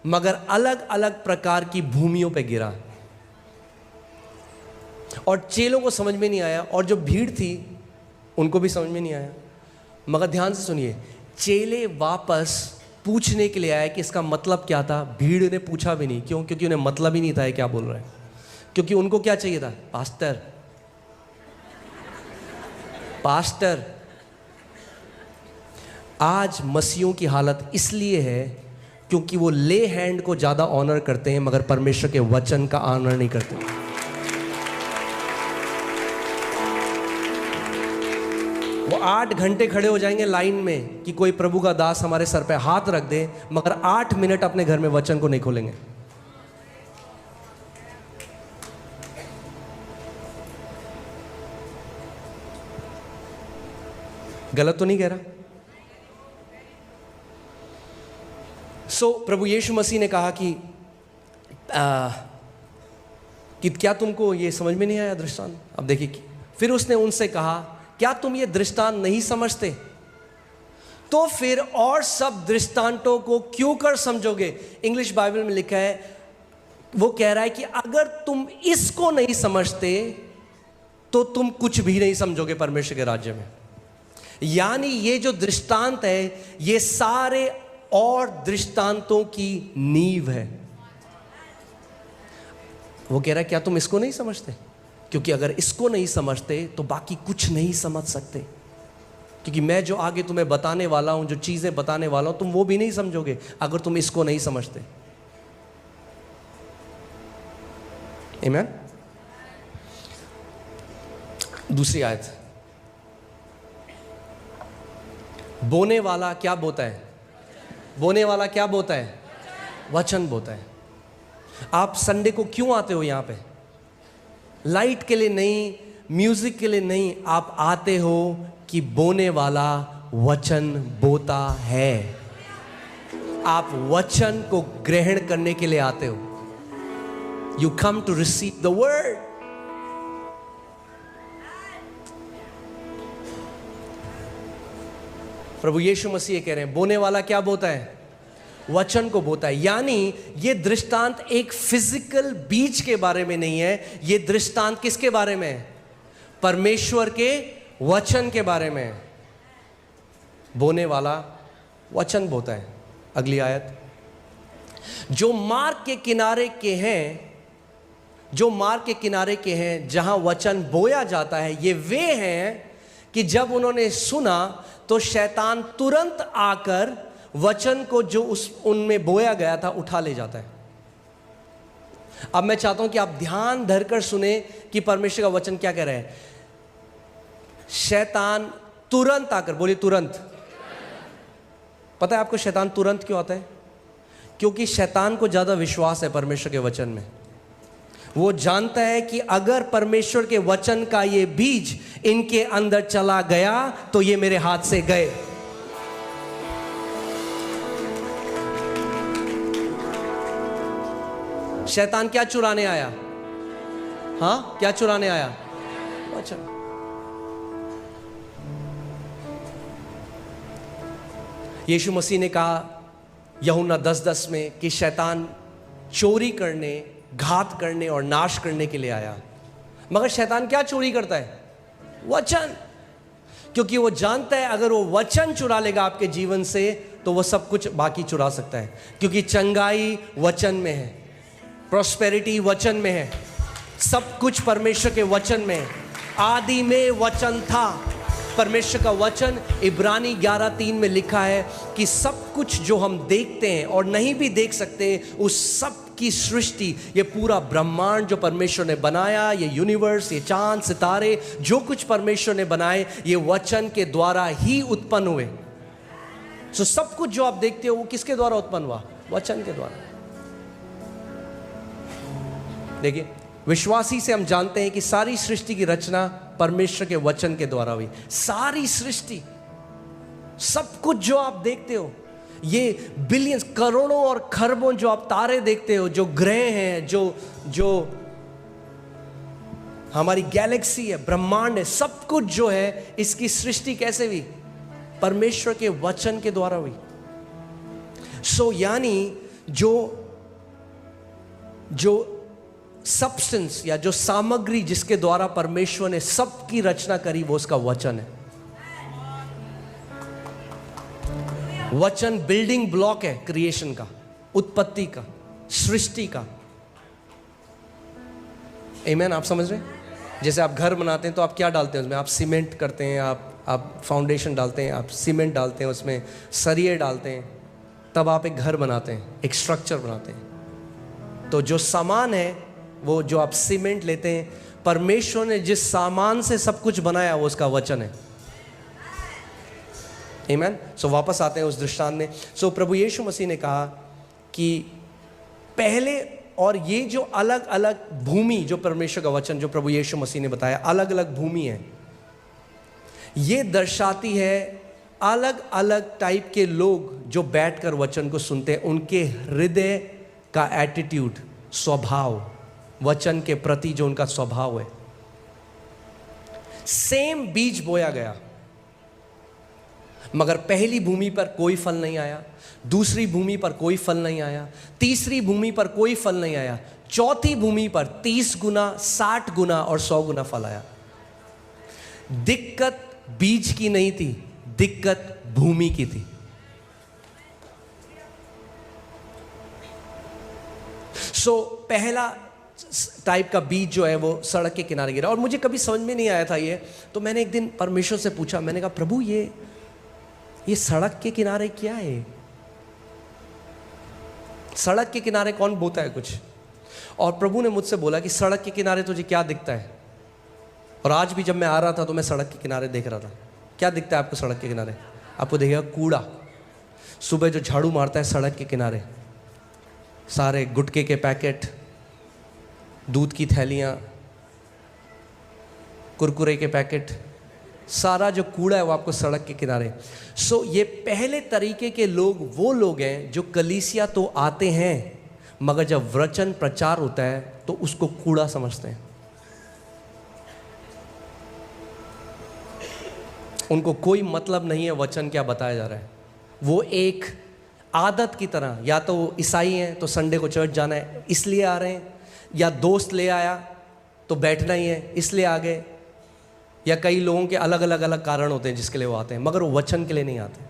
मगर अलग अलग प्रकार की भूमियों पे गिरा और चेलों को समझ में नहीं आया और जो भीड़ थी उनको भी समझ में नहीं आया। मगर ध्यान से सुनिए, चेले वापस पूछने के लिए आए कि इसका मतलब क्या था। भीड़ ने पूछा भी नहीं, क्यों? क्योंकि उन्हें मतलब ही नहीं था ये क्या बोल रहे हैं। क्योंकि उनको क्या चाहिए था? Pastor, pastor. आज मसीहों की हालत इसलिए है क्योंकि वो ले हैंड को ज़्यादा ऑनर करते हैं मगर परमेश्वर के वचन का ऑनर नहीं करते। वो 8 घंटे खड़े हो जाएंगे लाइन में कि कोई प्रभु का दास हमारे सर पे हाथ रख दे, मगर 8 मिनट अपने घर में वचन को नहीं खोलेंगे। गलत तो नहीं कह रहा? प्रभु यीशु मसीह ने कहा कि क्या तुमको ये समझ में नहीं आया दृष्टांत? अब देखिए, फिर उसने उनसे कहा, क्या तुम ये दृष्टांत नहीं समझते? तो फिर और सब दृष्टांतों को क्यों कर समझोगे? इंग्लिश बाइबल में लिखा है, वो कह रहा है कि अगर तुम इसको नहीं समझते तो तुम कुछ भी नहीं समझोगे परमेश्वर के राज्य में। यानी ये जो दृष्टांत है ये सारे और दृष्टांतों की नींव है। वो कह रहा है क्या तुम इसको नहीं समझते? क्योंकि अगर इसको नहीं समझते तो बाकी कुछ नहीं समझ सकते। क्योंकि मैं जो आगे तुम्हें बताने वाला हूं, जो चीजें बताने वाला हूं, तुम वो भी नहीं समझोगे अगर तुम इसको नहीं समझते। आमीन। दूसरी आयत, बोने वाला क्या बोता है? बोने वाला क्या बोता है? वचन बोता है। आप संडे को क्यों आते हो यहाँ पे? लाइट के लिए नहीं, म्यूजिक के लिए नहीं, आप आते हो कि बोने वाला वचन बोता है। आप वचन को ग्रहण करने के लिए आते हो। You come to receive the word. प्रभु यीशु मसीह कह रहे हैं बोने वाला क्या बोता है? वचन को बोता है। यानी ये दृष्टांत एक फिजिकल बीज के बारे में नहीं है, ये दृष्टांत किसके बारे में है? परमेश्वर के वचन के बारे में है। बोने वाला वचन बोता है। अगली आयत, जो मार्ग के किनारे के हैं, जो मार्ग के किनारे के हैं जहां वचन बोया जाता है, ये वे हैं कि जब उन्होंने सुना तो शैतान तुरंत आकर वचन को जो उनमें बोया गया था उठा ले जाता है। अब मैं चाहता हूं कि आप ध्यान धरकर सुने कि परमेश्वर का वचन क्या कह रहा है। शैतान तुरंत आकर, बोलिए तुरंत। पता है आपको शैतान तुरंत क्यों आता है? क्योंकि शैतान को ज्यादा विश्वास है परमेश्वर के वचन में। वो जानता है कि अगर परमेश्वर के वचन का ये बीज इनके अंदर चला गया तो ये मेरे हाथ से गए। शैतान क्या चुराने आया? हाँ, क्या चुराने आया? वचन। यीशु मसीह ने कहा यूहन्ना 10:10 में कि शैतान चोरी करने, घात करने और नाश करने के लिए आया। मगर शैतान क्या चोरी करता है? वचन। क्योंकि वो जानता है अगर वो वचन चुरा लेगा आपके जीवन से तो वो सब कुछ बाकी चुरा सकता है। क्योंकि चंगाई वचन में है, प्रॉस्पेरिटी वचन में है, सब कुछ परमेश्वर के वचन में है। आदि में वचन था। परमेश्वर का वचन इब्रानी 11:3 में लिखा है कि सब कुछ जो हम देखते हैं और नहीं भी देख सकते, उस सब की सृष्टि, ये पूरा ब्रह्मांड जो परमेश्वर ने बनाया, ये यूनिवर्स, ये चांद सितारे, जो कुछ परमेश्वर ने बनाए, ये वचन के द्वारा ही उत्पन्न हुए। सो सब कुछ जो आप देखते हो वो किसके द्वारा उत्पन्न हुआ? वचन के द्वारा। देखिए, विश्वासी से हम जानते हैं कि सारी सृष्टि की रचना परमेश्वर के वचन के द्वारा हुई। सारी सृष्टि, सब कुछ जो आप देखते हो, ये बिलियंस, करोड़ों और खरबों जो आप तारे देखते हो, जो ग्रह हैं, जो हमारी गैलेक्सी है, ब्रह्मांड है, सब कुछ जो है, इसकी सृष्टि कैसे हुई? परमेश्वर के वचन के द्वारा हुई। यानी जो सब्सटेंस या जो सामग्री जिसके द्वारा परमेश्वर ने सबकी रचना करी, वो उसका वचन है। वचन बिल्डिंग ब्लॉक है क्रिएशन का, उत्पत्ति का, सृष्टि का। आमीन। आप समझ रहे हैं? जैसे आप घर बनाते हैं तो आप क्या डालते हैं उसमें? आप सीमेंट करते हैं, आप फाउंडेशन डालते हैं, आप सीमेंट डालते हैं, उसमें सरिये डालते हैं, तब आप एक घर बनाते हैं, एक स्ट्रक्चर बनाते हैं। तो जो सामान है, वो जो आप सीमेंट लेते हैं, परमेश्वर ने जिस सामान से सब कुछ बनाया वो उसका वचन है। आमीन। वापस आते हैं उस दृष्टांत में। प्रभु यीशु मसीह ने कहा कि पहले, और ये जो अलग अलग भूमि, जो परमेश्वर का वचन जो प्रभु यीशु मसीह ने बताया, अलग अलग भूमि है, ये दर्शाती है अलग अलग टाइप के लोग जो बैठकर वचन को सुनते हैं, उनके हृदय का एटीट्यूड, स्वभाव, वचन के प्रति जो उनका स्वभाव है। सेम बीज बोया गया, मगर पहली भूमि पर कोई फल नहीं आया, दूसरी भूमि पर कोई फल नहीं आया, तीसरी भूमि पर कोई फल नहीं आया, चौथी भूमि पर 30 गुना, 60 गुना और 100 गुना फल आया। दिक्कत बीज की नहीं थी, दिक्कत भूमि की थी। पहला टाइप का बीज जो है वो सड़क के किनारे गिरा, और मुझे कभी समझ में नहीं आया था ये। तो मैंने एक दिन परमेश्वर से पूछा, मैंने कहा प्रभु ये सड़क के किनारे क्या है? सड़क के किनारे कौन बोता है कुछ? और प्रभु ने मुझसे बोला कि सड़क के किनारे तुझे क्या दिखता है? और आज भी जब मैं आ रहा था तो मैं सड़क के किनारे देख रहा था। क्या दिखता है आपको सड़क के किनारे? आपको दिखेगा कूड़ा। सुबह जो झाड़ू मारता है सड़क के किनारे, सारे गुटखे के पैकेट, दूध की थैलियाँ, कुरकुरे के पैकेट, सारा जो कूड़ा है वो आपको सड़क के किनारे। ये पहले तरीके के लोग वो लोग हैं जो कलीसिया तो आते हैं, मगर जब वचन प्रचार होता है तो उसको कूड़ा समझते हैं। उनको कोई मतलब नहीं है वचन क्या बताया जा रहा है। वो एक आदत की तरह, या तो वो ईसाई हैं तो संडे को चर्च जाना है इसलिए आ रहे हैं, या दोस्त ले आया तो बैठना ही है इसलिए आ गए, या कई लोगों के अलग अलग कारण होते हैं जिसके लिए वो आते हैं, मगर वो वचन के लिए नहीं आते।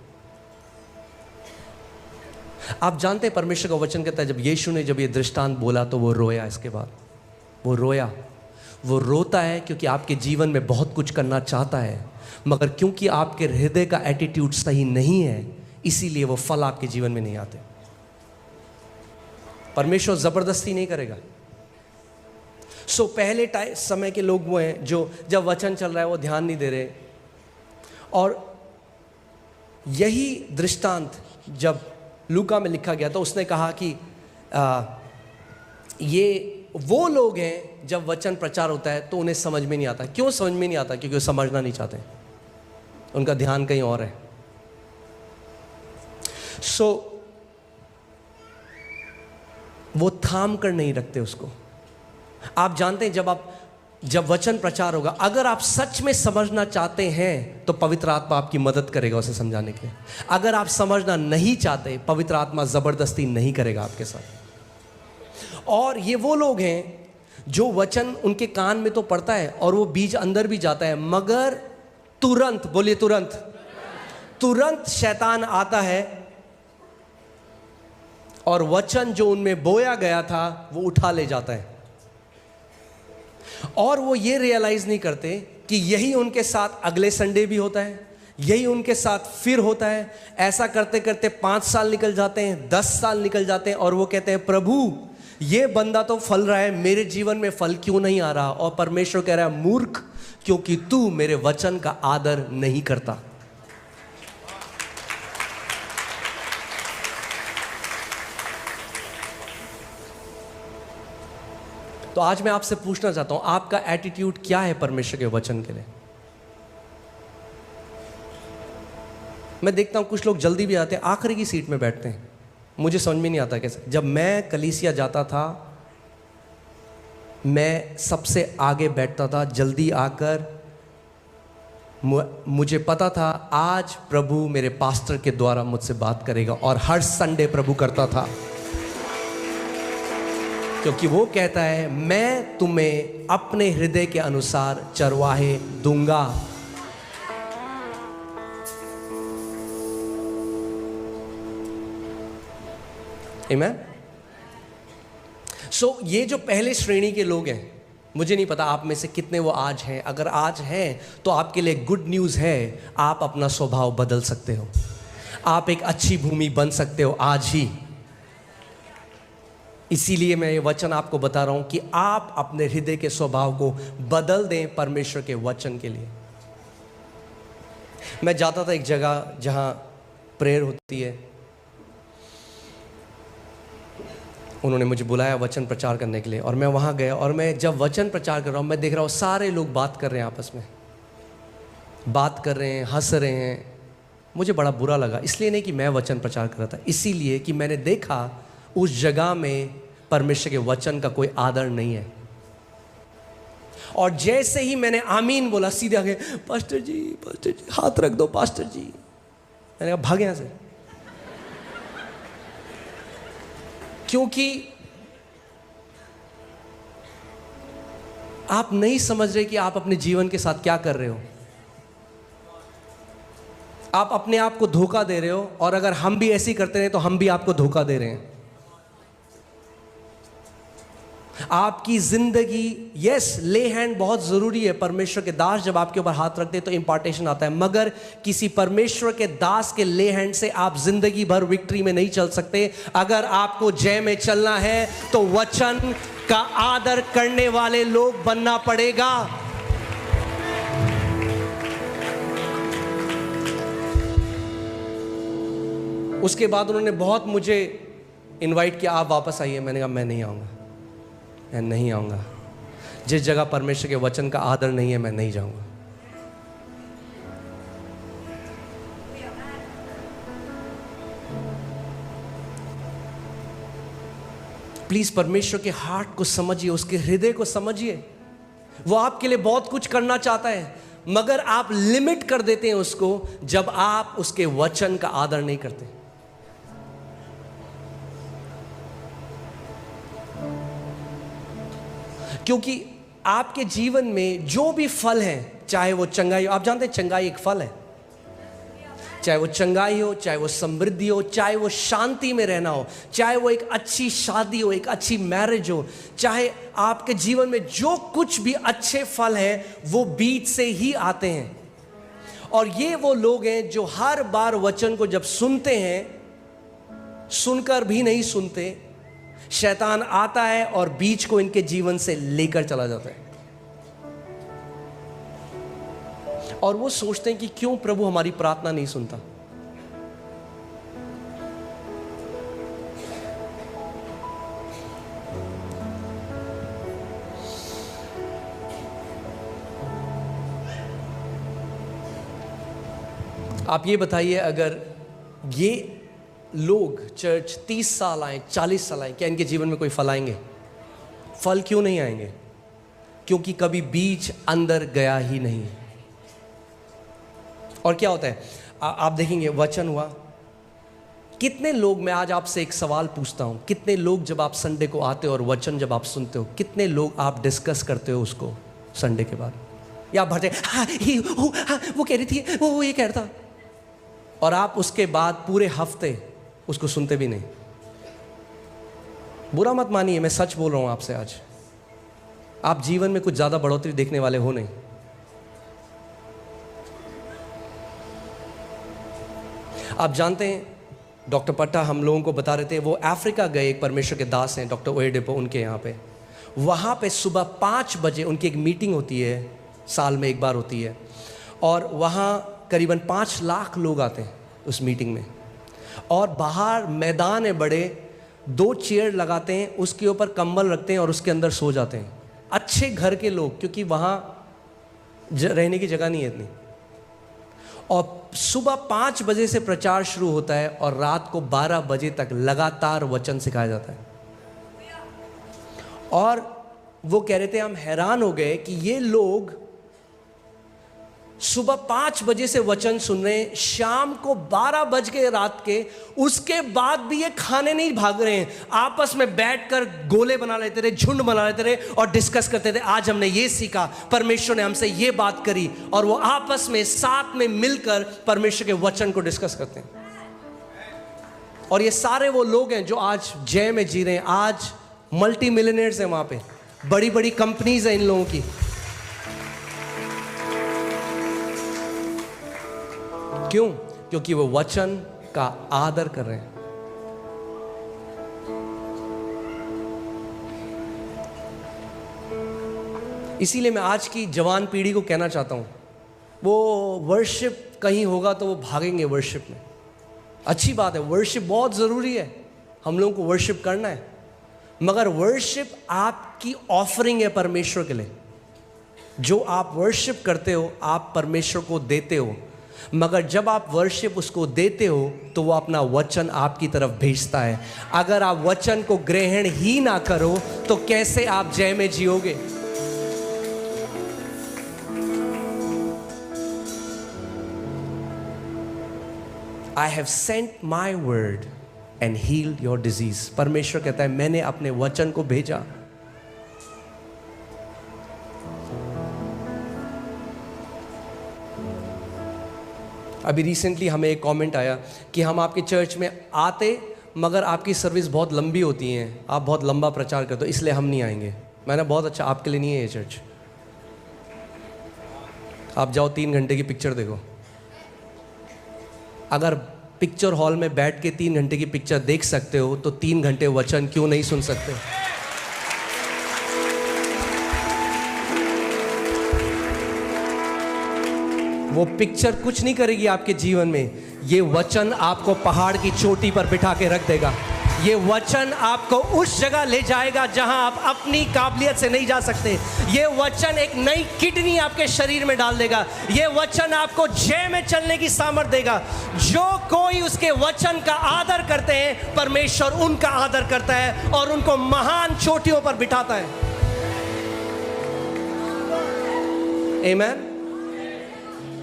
आप जानते हैं परमेश्वर का वचन कहता है, जब यीशु ने जब ये दृष्टांत बोला तो वो रोया। इसके बाद वो रोया। वो रोता है क्योंकि आपके जीवन में बहुत कुछ करना चाहता है, मगर क्योंकि आपके हृदय का एटीट्यूड सही नहीं है, इसीलिए वो फल आपके जीवन में नहीं आते। परमेश्वर जबरदस्ती नहीं करेगा। पहले समय के लोग वो हैं जो जब वचन चल रहा है वो ध्यान नहीं दे रहे। और यही दृष्टांत जब लूका में लिखा गया तो उसने कहा कि ये वो लोग हैं जब वचन प्रचार होता है तो उन्हें समझ में नहीं आता। क्यों समझ में नहीं आता? क्योंकि वो समझना नहीं चाहते, उनका ध्यान कहीं और है। वो थाम कर नहीं रखते उसको। आप जानते हैं जब वचन प्रचार होगा, अगर आप सच में समझना चाहते हैं तो पवित्र आत्मा आपकी मदद करेगा उसे समझाने के लिए। अगर आप समझना नहीं चाहते, पवित्र आत्मा जबरदस्ती नहीं करेगा आपके साथ। और ये वो लोग हैं जो वचन उनके कान में तो पड़ता है और वो बीज अंदर भी जाता है, मगर तुरंत, बोलिए तुरंत शैतान आता है और वचन जो उनमें बोया गया था वो उठा ले जाता है। और वो ये रियलाइज नहीं करते कि यही उनके साथ अगले संडे भी होता है, यही उनके साथ फिर होता है। ऐसा करते करते 5 साल निकल जाते हैं, 10 साल निकल जाते हैं, और वो कहते हैं प्रभु ये बंदा तो फल रहा है, मेरे जीवन में फल क्यों नहीं आ रहा? और परमेश्वर कह रहा है मूर्ख, क्योंकि तू मेरे वचन का आदर नहीं करता। तो आज मैं आपसे पूछना चाहता हूं, आपका एटीट्यूड क्या है परमेश्वर के वचन के लिए? मैं देखता हूँ कुछ लोग जल्दी भी आते हैं, आखिरी की सीट में बैठते हैं। मुझे समझ में नहीं आता कैसे। जब मैं कलीसिया जाता था, मैं सबसे आगे बैठता था, जल्दी आकर। मुझे पता था आज प्रभु मेरे पास्टर के द्वारा मुझसे बात करेगा, और हर संडे प्रभु करता था, क्योंकि वो कहता है मैं तुम्हें अपने हृदय के अनुसार चरवाहे दूंगा। आमीन। सो ये जो पहले श्रेणी के लोग हैं, मुझे नहीं पता आप में से कितने वो आज हैं। अगर आज हैं तो आपके लिए गुड न्यूज़ है, आप अपना स्वभाव बदल सकते हो, आप एक अच्छी भूमि बन सकते हो आज ही। इसीलिए मैं ये वचन आपको बता रहा हूं कि आप अपने हृदय के स्वभाव को बदल दें परमेश्वर के वचन के लिए। मैं जाता था एक जगह जहां प्रेयर होती है, उन्होंने मुझे बुलाया वचन प्रचार करने के लिए, और मैं वहाँ गया। और मैं जब वचन प्रचार कर रहा हूँ, मैं देख रहा हूँ सारे लोग बात कर रहे हैं, आपस में बात कर रहे हैं, हंस रहे हैं। मुझे बड़ा बुरा लगा, इसलिए नहीं कि मैं वचन प्रचार कर रहा था, इसीलिए कि मैंने देखा उस जगह में परमेश्वर के वचन का कोई आदर नहीं है। और जैसे ही मैंने आमीन बोला, सीधे आगे पास्टर जी हाथ रख दो पास्टर जी। मैंने कहा भाग यहाँ से, क्योंकि आप नहीं समझ रहे कि आप अपने जीवन के साथ क्या कर रहे हो। आप अपने आप को धोखा दे रहे हो, और अगर हम भी ऐसे ही करते रहे तो हम भी आपको धोखा दे रहे हैं। आपकी जिंदगी, यस, ले हैंड बहुत जरूरी है। परमेश्वर के दास जब आपके ऊपर हाथ रखते हैं तो इंपार्टेशन आता है, मगर किसी परमेश्वर के दास के ले हैंड से आप जिंदगी भर विक्ट्री में नहीं चल सकते। अगर आपको जय में चलना है तो वचन का आदर करने वाले लोग बनना पड़ेगा। उसके बाद उन्होंने बहुत मुझे इनवाइट किया, आप वापस आइए। मैंने कहा मैं नहीं आऊंगा, मैं नहीं आऊंगा। जिस जगह परमेश्वर के वचन का आदर नहीं है, मैं नहीं जाऊंगा। प्लीज परमेश्वर के हार्ट को समझिए, उसके हृदय को समझिए। वो आपके लिए बहुत कुछ करना चाहता है, मगर आप लिमिट कर देते हैं उसको जब आप उसके वचन का आदर नहीं करते। क्योंकि आपके जीवन में जो भी फल है, चाहे वो चंगाई हो, आप जानते हैं चंगाई एक फल है, चाहे वो चंगाई हो, चाहे वो समृद्धि हो, चाहे वो शांति में रहना हो, चाहे वो एक अच्छी शादी हो, एक अच्छी मैरिज हो, चाहे आपके जीवन में जो कुछ भी अच्छे फल हैं वो बीज से ही आते हैं। और ये वो लोग हैं जो हर बार वचन को जब सुनते हैं, सुनकर भी नहीं सुनते, शैतान आता है और बीज को इनके जीवन से लेकर चला जाता है, और वो सोचते हैं कि क्यों प्रभु हमारी प्रार्थना नहीं सुनता। आप ये बताइए, अगर ये लोग चर्च 30 साल आए, 40 साल आए, क्या इनके जीवन में कोई फल आएंगे? फल क्यों नहीं आएंगे? क्योंकि कभी बीज अंदर गया ही नहीं। और क्या होता है, आप देखेंगे वचन हुआ, कितने लोग, मैं आज आपसे एक सवाल पूछता हूं, कितने लोग जब आप संडे को आते हो और वचन जब आप सुनते हो, कितने लोग आप डिस्कस करते हो उसको संडे के बाद, या आप भरते वो कह रही थी, वो ये कह रहा था, और आप उसके बाद पूरे हफ्ते उसको सुनते भी नहीं। बुरा मत मानिए, मैं सच बोल रहा हूं आपसे। आज आप जीवन में कुछ ज्यादा बढ़ोतरी देखने वाले हो नहीं। आप जानते हैं, डॉक्टर पट्टा हम लोगों को बता रहे थे, वो अफ्रीका गए, एक परमेश्वर के दास हैं डॉक्टर ओएडेपो, उनके यहाँ पे, वहाँ पे सुबह 5 बजे उनकी एक मीटिंग होती है, साल में एक बार होती है, और वहाँ करीबन 5 लाख लोग आते हैं उस मीटिंग में। और बाहर मैदान है बड़े, 2 चेयर लगाते हैं, उसके ऊपर कंबल रखते हैं और उसके अंदर सो जाते हैं। अच्छे घर के लोग, क्योंकि वहाँ रहने की जगह नहीं है इतनी। और सुबह 5 बजे से प्रचार शुरू होता है और रात को 12 बजे तक लगातार वचन सिखाया जाता है। और वो कह रहे थे हम हैरान हो गए कि ये लोग सुबह 5 बजे से वचन सुन रहे हैं, शाम को 12 बज के रात के, उसके बाद भी ये खाने नहीं भाग रहे हैं, आपस में बैठकर गोले बना लेते रहे, झुंड बना लेते रहे और डिस्कस करते थे, आज हमने ये सीखा, परमेश्वर ने हमसे ये बात करी, और वो आपस में साथ में मिलकर परमेश्वर के वचन को डिस्कस करते हैं। और ये सारे वो लोग हैं जो आज जय में जी रहे हैं, आज मल्टी मिलियनेयर्स हैं, वहां पे बड़ी बड़ी कंपनीज हैं इन लोगों की। क्यों? क्योंकि वो वचन का आदर कर रहे हैं। इसीलिए मैं आज की जवान पीढ़ी को कहना चाहता हूं, वो वर्शिप कहीं होगा तो वो भागेंगे वर्शिप में। अच्छी बात है, वर्शिप बहुत ज़रूरी है, हम लोगों को वर्शिप करना है, मगर वर्शिप आपकी ऑफरिंग है परमेश्वर के लिए। जो आप वर्शिप करते हो आप परमेश्वर को देते हो, मगर जब आप वर्शिप उसको देते हो तो वो अपना वचन आपकी तरफ भेजता है। अगर आप वचन को ग्रहण ही ना करो तो कैसे आप जय में जियोगे? I have sent my word and healed your disease. परमेश्वर कहता है मैंने अपने वचन को भेजा। अभी रिसेंटली हमें एक कमेंट आया कि हम आपके चर्च में आते मगर आपकी सर्विस बहुत लंबी होती है, आप बहुत लंबा प्रचार करते हो, इसलिए हम नहीं आएंगे। मैंने बहुत अच्छा, आपके लिए नहीं है ये चर्च। आप जाओ 3 घंटे की पिक्चर देखो। अगर पिक्चर हॉल में बैठ के 3 घंटे की पिक्चर देख सकते हो तो 3 घंटे वचन क्यों नहीं सुन सकते? वो पिक्चर कुछ नहीं करेगी आपके जीवन में, ये वचन आपको पहाड़ की चोटी पर बिठा के रख देगा। ये वचन आपको उस जगह ले जाएगा जहां आप अपनी काबिलियत से नहीं जा सकते। ये वचन एक नई किडनी आपके शरीर में डाल देगा। ये वचन आपको जय में चलने की सामर्थ्य देगा। जो कोई उसके वचन का आदर करते हैं, परमेश्वर उनका आदर करता है और उनको महान चोटियों पर बिठाता है। आमीन।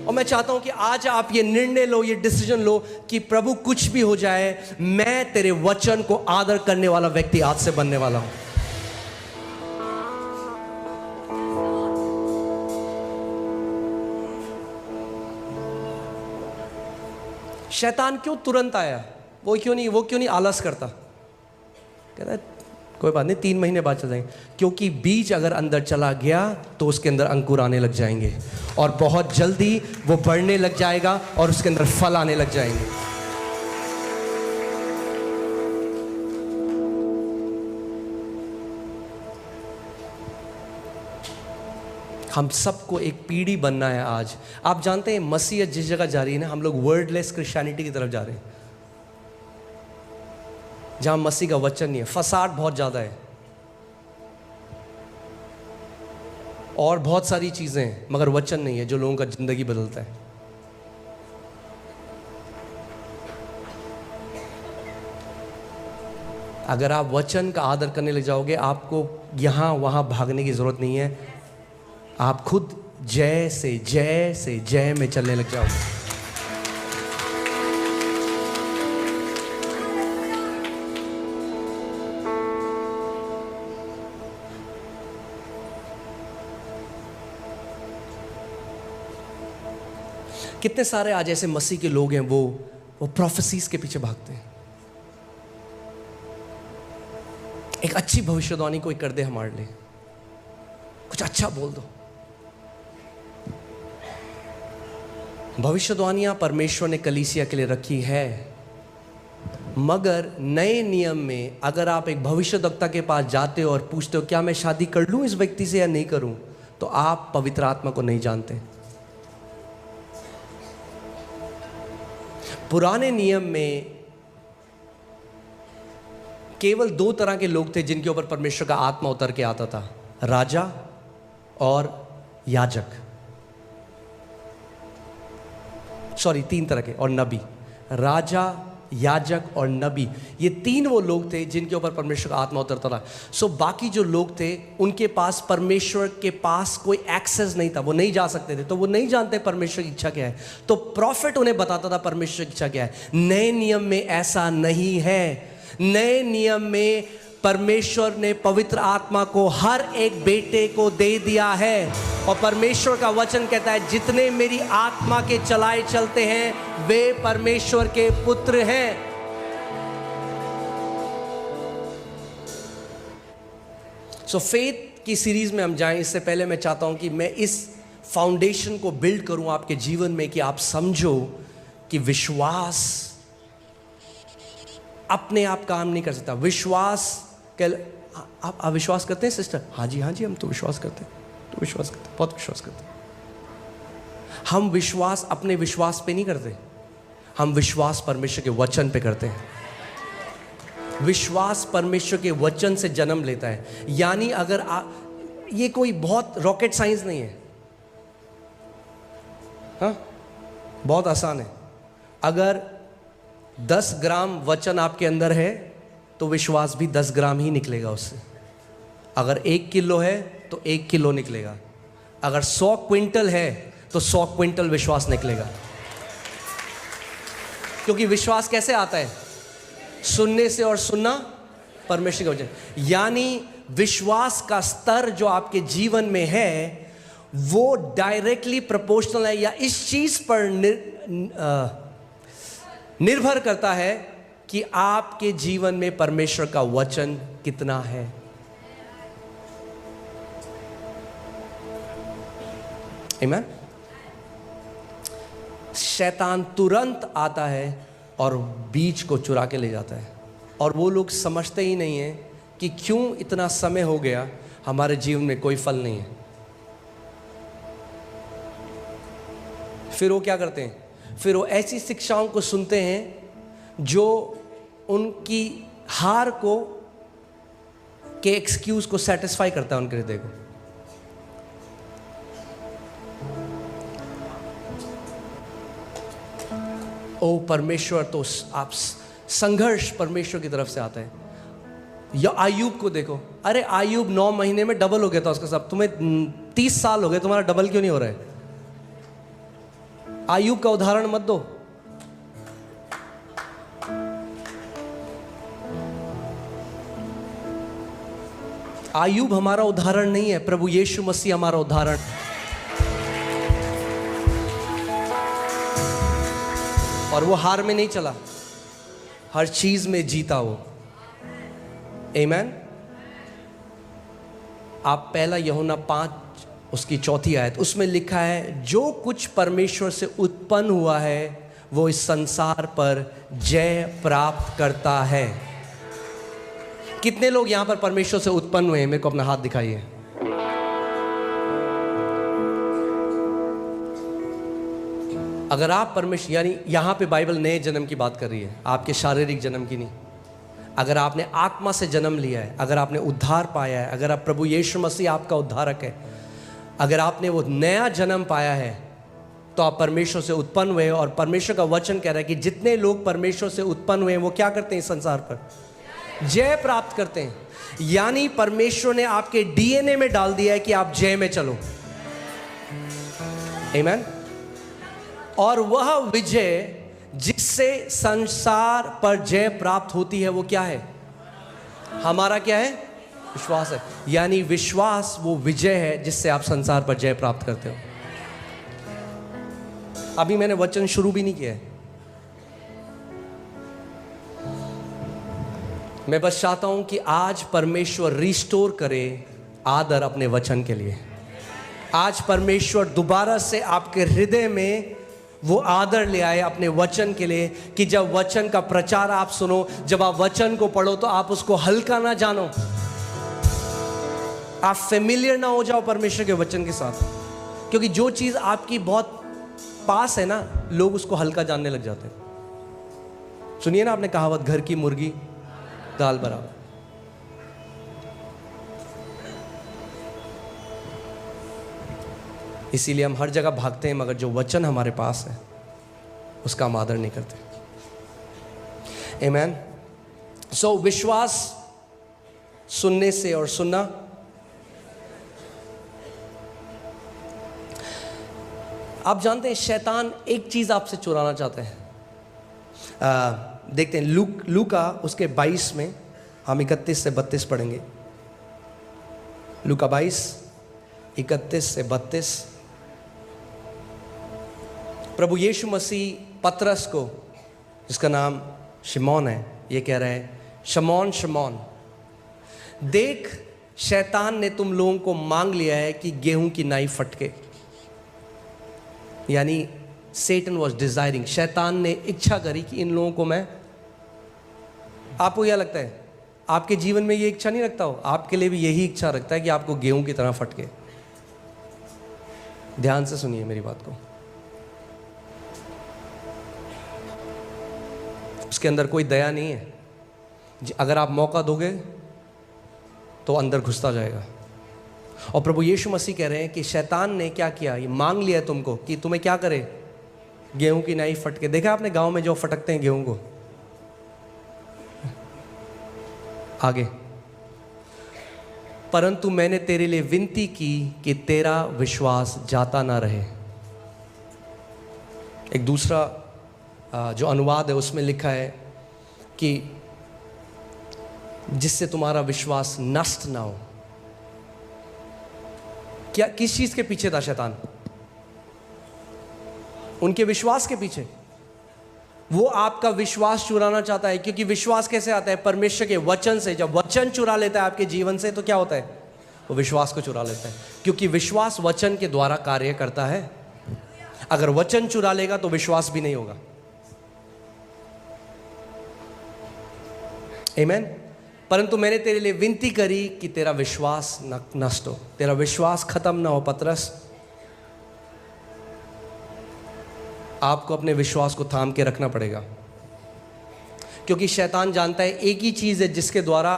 और मैं चाहता हूं कि आज आप ये निर्णय लो, ये डिसीजन लो कि प्रभु कुछ भी हो जाए, मैं तेरे वचन को आदर करने वाला व्यक्ति आज से बनने वाला हूं। शैतान क्यों तुरंत आया? वो क्यों नहीं आलस करता? कहता है कोई बात नहीं, 3 महीने बाद चल जाएंगे। क्योंकि बीज अगर अंदर चला गया तो उसके अंदर अंकुर आने लग जाएंगे और बहुत जल्दी वो बढ़ने लग जाएगा और उसके अंदर फल आने लग जाएंगे। हम सबको एक पीढ़ी बनना है आज। आप जानते हैं मसीहत जिस जगह जा रही है ना, हम लोग वर्डलेस क्रिश्चियनिटी की तरफ जा रहे हैं, जहां मसीह का वचन नहीं है। फसाद बहुत ज़्यादा है और बहुत सारी चीज़ें हैं, मगर वचन नहीं है जो लोगों का ज़िंदगी बदलता है। अगर आप वचन का आदर करने लग जाओगे, आपको यहाँ वहाँ भागने की ज़रूरत नहीं है। आप खुद जय से जय में चलने लग जाओगे। कितने सारे आज ऐसे मसीह के लोग हैं वो प्रोफेसीज के पीछे भागते हैं। एक अच्छी भविष्यवाणी कोई कर दे हमारे लिए, कुछ अच्छा बोल दो। भविष्यवाणियां परमेश्वर ने कलीसिया के लिए रखी है, मगर नए नियम में अगर आप एक भविष्यवक्ता के पास जाते हो और पूछते हो क्या मैं शादी कर लूं इस व्यक्ति से या नहीं करूं, तो आप पवित्र आत्मा को नहीं जानते। पुराने नियम में केवल 2 तरह के लोग थे जिनके ऊपर परमेश्वर का आत्मा उतर के आता था, राजा और याजक। सॉरी 3 तरह के, और नबी, राजा, याजक और नबी, ये 3 वो लोग थे जिनके ऊपर परमेश्वर का आत्मा उतरता था। सो बाकी जो लोग थे उनके पास परमेश्वर के पास कोई एक्सेस नहीं था, वो नहीं जा सकते थे, तो वो नहीं जानते परमेश्वर की इच्छा क्या है। तो प्रॉफिट उन्हें बताता था परमेश्वर की इच्छा क्या है। नए नियम में ऐसा नहीं है। नए नियम में परमेश्वर ने पवित्र आत्मा को हर एक बेटे को दे दिया है, और परमेश्वर का वचन कहता है जितने मेरी आत्मा के चलाए चलते हैं वे परमेश्वर के पुत्र हैं। सो फेथ की सीरीज में हम जाएं, इससे पहले मैं चाहता हूं कि मैं इस फाउंडेशन को बिल्ड करूं आपके जीवन में, कि आप समझो कि विश्वास अपने आप काम नहीं कर सकता। विश्वास आप अविश्वास करते हैं सिस्टर? हाँ जी हम तो विश्वास करते हैं, तो विश्वास करते हैं, बहुत विश्वास करते हैं। हम विश्वास अपने विश्वास पे नहीं करते, हम विश्वास परमेश्वर के वचन पे करते हैं। विश्वास परमेश्वर के वचन से जन्म लेता है। यानी अगर ये कोई बहुत रॉकेट साइंस नहीं है, हाँ, बहुत आसान है। अगर 10 ग्राम वचन आपके अंदर है तो विश्वास भी 10 ग्राम ही निकलेगा उससे। अगर 1 किलो है तो 1 किलो निकलेगा। अगर 100 क्विंटल है तो 100 क्विंटल विश्वास निकलेगा। क्योंकि विश्वास कैसे आता है? सुनने से, और सुनना परमेश्वर के वचन। यानी विश्वास का स्तर जो आपके जीवन में है वो डायरेक्टली प्रोपोर्शनल है, या इस चीज पर निर्भर करता है कि आपके जीवन में परमेश्वर का वचन कितना है। आमीन। शैतान तुरंत आता है और बीज को चुरा के ले जाता है, और वो लोग समझते ही नहीं है कि क्यों इतना समय हो गया हमारे जीवन में कोई फल नहीं है। फिर वो क्या करते हैं? फिर वो ऐसी शिक्षाओं को सुनते हैं जो उनकी हार को के एक्सक्यूज को सेटिस्फाई करता है उनके हृदय को। ओ परमेश्वर, तो आप संघर्ष परमेश्वर की तरफ से आता है। या आयुब को देखो, अरे आयुब 9 महीने में डबल हो गया था उसका सब। तुम्हें 30 साल हो गए, तुम्हारा डबल क्यों नहीं हो रहा है? आयुब का उदाहरण मत दो। आयुब हमारा उदाहरण नहीं है, प्रभु यीशु मसीह हमारा उदाहरण। और वो हार में नहीं चला, हर चीज में जीता वो। आमीन। आप पहला यूहन्ना 5 उसकी 4 आयत, उसमें लिखा है जो कुछ परमेश्वर से उत्पन्न हुआ है वो इस संसार पर जय प्राप्त करता है। कितने लोग यहां पर परमेश्वर से उत्पन्न हुए हैं? मेरे को अपना हाथ दिखाइए। अगर आप परमेश्वर, यानी यहां पे बाइबल नए जन्म की बात कर रही है, आपके शारीरिक जन्म की नहीं। अगर आपने आत्मा से जन्म लिया है, अगर आपने उद्धार पाया है, अगर आप प्रभु यीशु मसीह आपका उद्धारक है, अगर आपने वो नया जन्म पाया है, तो आप परमेश्वर से उत्पन्न हुए। और परमेश्वर का वचन कह रहा है कि जितने लोग परमेश्वर से उत्पन्न हुए हैं वो क्या करते हैं? इस संसार पर जय प्राप्त करते हैं। यानी परमेश्वर ने आपके डीएनए में डाल दिया है कि आप जय में चलो। आमीन। और वह विजय जिससे संसार पर जय प्राप्त होती है वो क्या है? हमारा क्या है? विश्वास है। यानी विश्वास वो विजय है जिससे आप संसार पर जय प्राप्त करते हो। अभी मैंने वचन शुरू भी नहीं किया है, मैं बस चाहता हूं कि आज परमेश्वर रिस्टोर करे आदर अपने वचन के लिए। आज परमेश्वर दोबारा से आपके हृदय में वो आदर ले आए अपने वचन के लिए, कि जब वचन का प्रचार आप सुनो, जब आप वचन को पढ़ो तो आप उसको हल्का ना जानो, आप फेमिलियर ना हो जाओ परमेश्वर के वचन के साथ। क्योंकि जो चीज आपकी बहुत पास है ना, लोग उसको हल्का जानने लग जाते हैं। सुनिए ना आपने कहावत, घर की मुर्गी दाल बराबर। इसीलिए हम हर जगह भागते हैं, मगर जो वचन हमारे पास है उसका हम आदर नहीं करते। आमीन। सो विश्वास सुनने से और सुनना, आप जानते हैं शैतान एक चीज आपसे चुराना चाहते हैं। देखते हैं लूका उसके 22 में हम 31 से 32 पढ़ेंगे। लूका 22 31 से 32। प्रभु यीशु मसीह पतरस को, जिसका नाम शिमोन है, ये कह रहे हैं, शमौन शमौन, देख शैतान ने तुम लोगों को मांग लिया है कि गेहूं की नाई फटके। यानी सेटन वॉज डिजायरिंग, शैतान ने इच्छा करी कि इन लोगों को मैं, आपको क्या लगता है आपके जीवन में ये इच्छा नहीं रखता हो? आपके लिए भी यही इच्छा रखता है कि आपको गेहूं की तरह फटके। ध्यान से सुनिए मेरी बात को। उसके अंदर कोई दया नहीं है। अगर आप मौका दोगे तो अंदर घुसता जाएगा। और प्रभु यीशु मसीह कह रहे हैं कि शैतान ने क्या किया, ये मांग लिया है तुमको कि तुम्हें क्या करे, गेहूं की नाई फटके। देखा आपने गांव में जो फटकते हैं गेहूं को? आगे, परंतु मैंने तेरे लिए विनती की कि तेरा विश्वास जाता ना रहे। एक दूसरा जो अनुवाद है उसमें लिखा है कि जिससे तुम्हारा विश्वास नष्ट ना हो। क्या, किस चीज के पीछे था शैतान? उनके विश्वास के पीछे। वो आपका विश्वास चुराना चाहता है, क्योंकि विश्वास कैसे आता है? परमेश्वर के वचन से। जब वचन चुरा लेता है आपके जीवन से तो क्या होता है? वो विश्वास को चुरा लेता है, क्योंकि विश्वास वचन के द्वारा कार्य करता है। अगर वचन चुरा लेगा तो विश्वास भी नहीं होगा। आमीन। परंतु मैंने तेरे लिए विनती करी कि तेरा विश्वास न नष्ट हो, तेरा विश्वास खत्म ना हो। पतरस, आपको अपने विश्वास को थाम के रखना पड़ेगा, क्योंकि शैतान जानता है एक ही चीज है जिसके द्वारा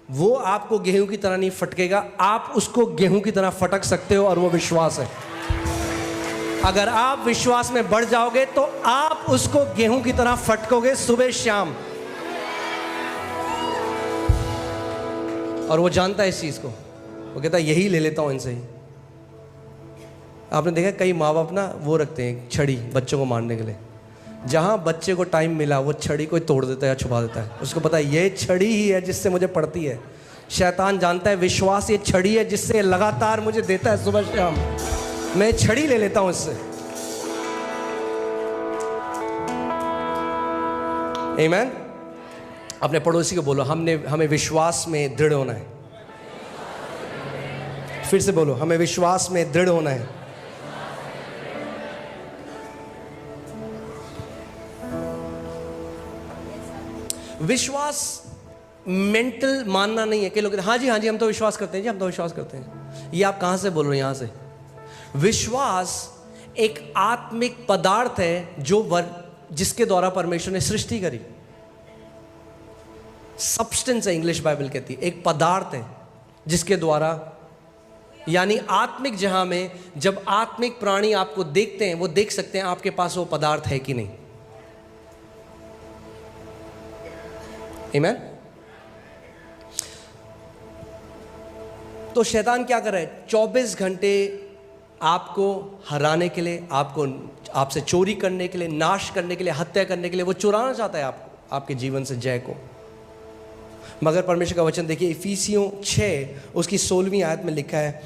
वो आपको गेहूं की तरह नहीं फटकेगा, आप उसको गेहूं की तरह फटक सकते हो, और वो विश्वास है। अगर आप विश्वास में बढ़ जाओगे तो आप उसको गेहूं की तरह फटकोगे सुबह शाम। और वो जानता है इस चीज को। वो कहता है यही ले लेता हूं इनसे ही। आपने देखा कई माँ बाप ना वो रखते हैं छड़ी बच्चों को मारने के लिए। जहां बच्चे को टाइम मिला वो छड़ी को तोड़ देता है या छुपा देता है। उसको पता है ये छड़ी ही है जिससे मुझे पड़ती है। शैतान जानता है विश्वास ये छड़ी है जिससे लगातार मुझे देता है सुबह शाम। मैं छड़ी ले लेता हूं इससे। आमीन। अपने पड़ोसी को बोलो, हमें विश्वास में दृढ़ होना है। फिर से बोलो, हमें विश्वास में दृढ़ होना है। विश्वास मेंटल मानना नहीं है। कई लोग कहते हैं हाँ जी हम तो विश्वास करते हैं जी, हम तो विश्वास करते हैं। ये आप कहां से बोल रहे हो? यहां से। विश्वास एक आत्मिक पदार्थ है जिसके द्वारा परमेश्वर ने सृष्टि करी। सब्सटेंस है, इंग्लिश बाइबल कहती है। एक पदार्थ है जिसके द्वारा, यानी आत्मिक जहां में जब आत्मिक प्राणी आपको देखते हैं वो देख सकते हैं आपके पास वो पदार्थ है कि नहीं। आमीन। तो शैतान क्या कर रहा है? 24 घंटे आपको हराने के लिए, आपसे चोरी करने के लिए, नाश करने के लिए, हत्या करने के लिए वो चुराना चाहता है आपके जीवन से जय को। मगर परमेश्वर का वचन देखिए, इफिसियों 6 उसकी 16वीं आयत में लिखा है,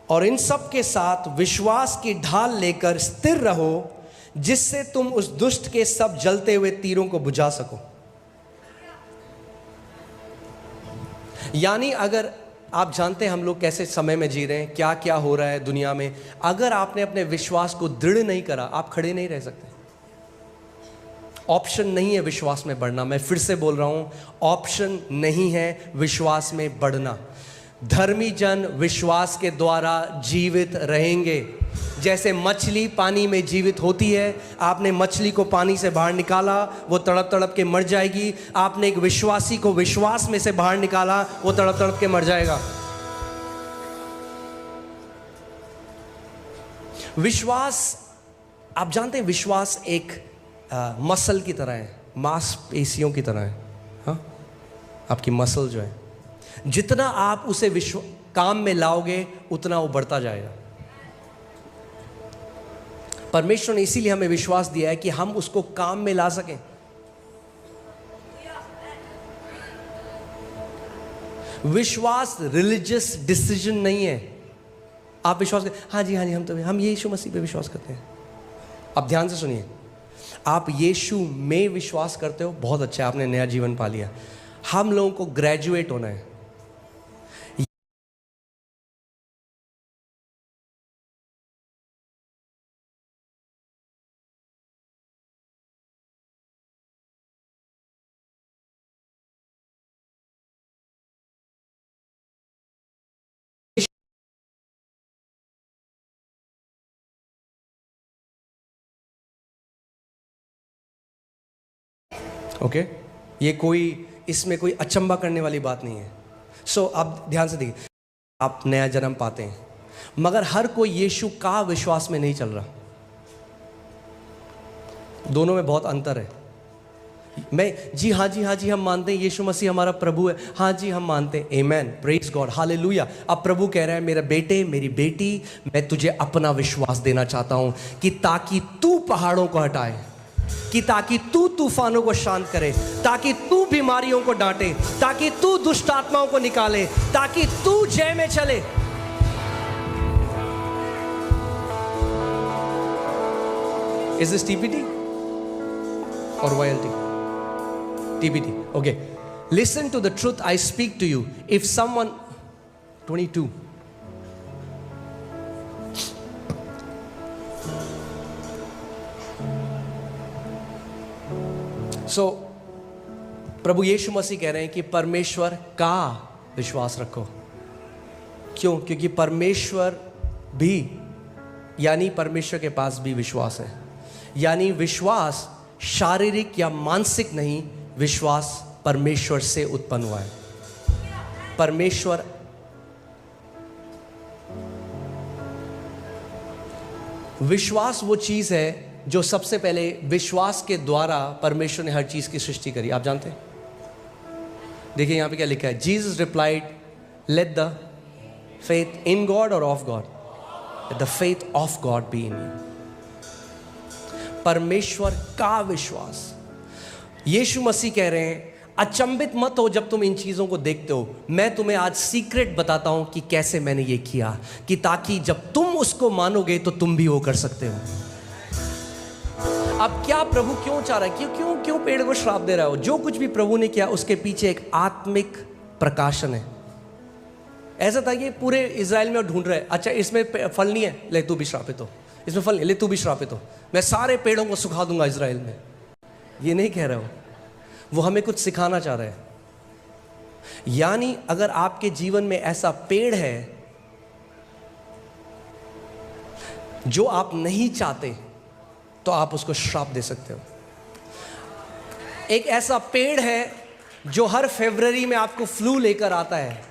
और इन सब के साथ विश्वास की ढाल लेकर स्थिर रहो, जिससे तुम उस दुष्ट के सब जलते हुए तीरों को बुझा सको। यानी अगर आप जानते हैं हम लोग कैसे समय में जी रहे हैं, क्या क्या हो रहा है दुनिया में, अगर आपने अपने विश्वास को दृढ़ नहीं करा आप खड़े नहीं रह सकते। ऑप्शन नहीं है विश्वास में बढ़ना। मैं फिर से बोल रहा हूं, ऑप्शन नहीं है विश्वास में बढ़ना। धर्मी जन विश्वास के द्वारा जीवित रहेंगे। जैसे मछली पानी में जीवित होती है, आपने मछली को पानी से बाहर निकाला, वो तड़प तड़प के मर जाएगी। आपने एक विश्वासी को विश्वास में से बाहर निकाला, वो तड़प तड़प के मर जाएगा। विश्वास, आप जानते हैं विश्वास एक मसल की तरह है, मांसपेशियों की तरह है। हाँ, आपकी मसल जो है, जितना आप उसे काम में लाओगे उतना वो बढ़ता जाएगा। परमेश्वर ने इसीलिए हमें विश्वास दिया है कि हम उसको काम में ला सकें। विश्वास रिलीजियस डिसीजन नहीं है। आप विश्वास करें, हाँ जी हम यीशु मसीह पे विश्वास करते हैं। अब ध्यान से सुनिए, आप यीशु में विश्वास करते हो, बहुत अच्छा, आपने नया जीवन पा लिया। हम लोगों को ग्रेजुएट होना है। ओके, ये कोई इसमें कोई अचंभा करने वाली बात नहीं है। सो आप ध्यान से देखिए, आप नया जन्म पाते हैं, मगर हर कोई यीशु का विश्वास में नहीं चल रहा। दोनों में बहुत अंतर है। जी हाँ जी हम मानते हैं यीशु मसीह हमारा प्रभु है, हाँ जी हम मानते हैं, आमेन, प्रेज गॉड, हालेलुया। अब प्रभु कह रहा है, मेरे बेटे मेरी बेटी, मैं तुझे अपना विश्वास देना चाहता हूं कि ताकि तू पहाड़ों को हटाए, कि ताकि तू तूफानों को शांत करे, ताकि तू बीमारियों को डांटे, ताकि तू दुष्ट आत्माओं को निकाले, ताकि तू जय में चले। इज दिस टीपीटी और YLT? TPT, okay. Listen to the truth I speak to you, if someone 22 प्रभु यीशु मसीह कह रहे हैं कि परमेश्वर का विश्वास रखो। क्यों? क्योंकि परमेश्वर भी, यानी परमेश्वर के पास भी विश्वास है। यानी विश्वास शारीरिक या मानसिक नहीं, विश्वास परमेश्वर से उत्पन्न हुआ है। परमेश्वर विश्वास वो चीज है जो सबसे पहले विश्वास के द्वारा परमेश्वर ने हर चीज की सृष्टि करी। आप जानते हैं? देखिए यहां पे क्या लिखा है, Jesus replied, let the faith in God और of God, let the faith of God be in you. परमेश्वर का विश्वास। यीशु मसीह कह रहे हैं, अचंभित मत हो जब तुम इन चीजों को देखते हो। मैं तुम्हें आज सीक्रेट बताता हूं कि कैसे मैंने ये किया, कि ताकि जब तुम उसको मानोगे तो तुम भी वो कर सकते हो। अब क्या प्रभु क्यों चाह रहा है, क्यों पेड़ को श्राप दे रहा हो? जो कुछ भी प्रभु ने किया उसके पीछे एक आत्मिक प्रकाशन है। ऐसा था कि पूरे इजराइल में ढूंढ रहे, अच्छा इसमें फल नहीं है, ले तू भी श्रापित हो, इसमें फल नहीं, ले तू भी श्रापित हो, मैं सारे पेड़ों को सुखा दूंगा इजराइल में। ये नहीं कह रहे हो, वो हमें कुछ सिखाना चाह रहे हैं। यानी अगर आपके जीवन में ऐसा पेड़ है जो आप नहीं चाहते, तो आप उसको श्राप दे सकते हो। एक ऐसा पेड़ है जो हर फरवरी में आपको फ्लू लेकर आता है,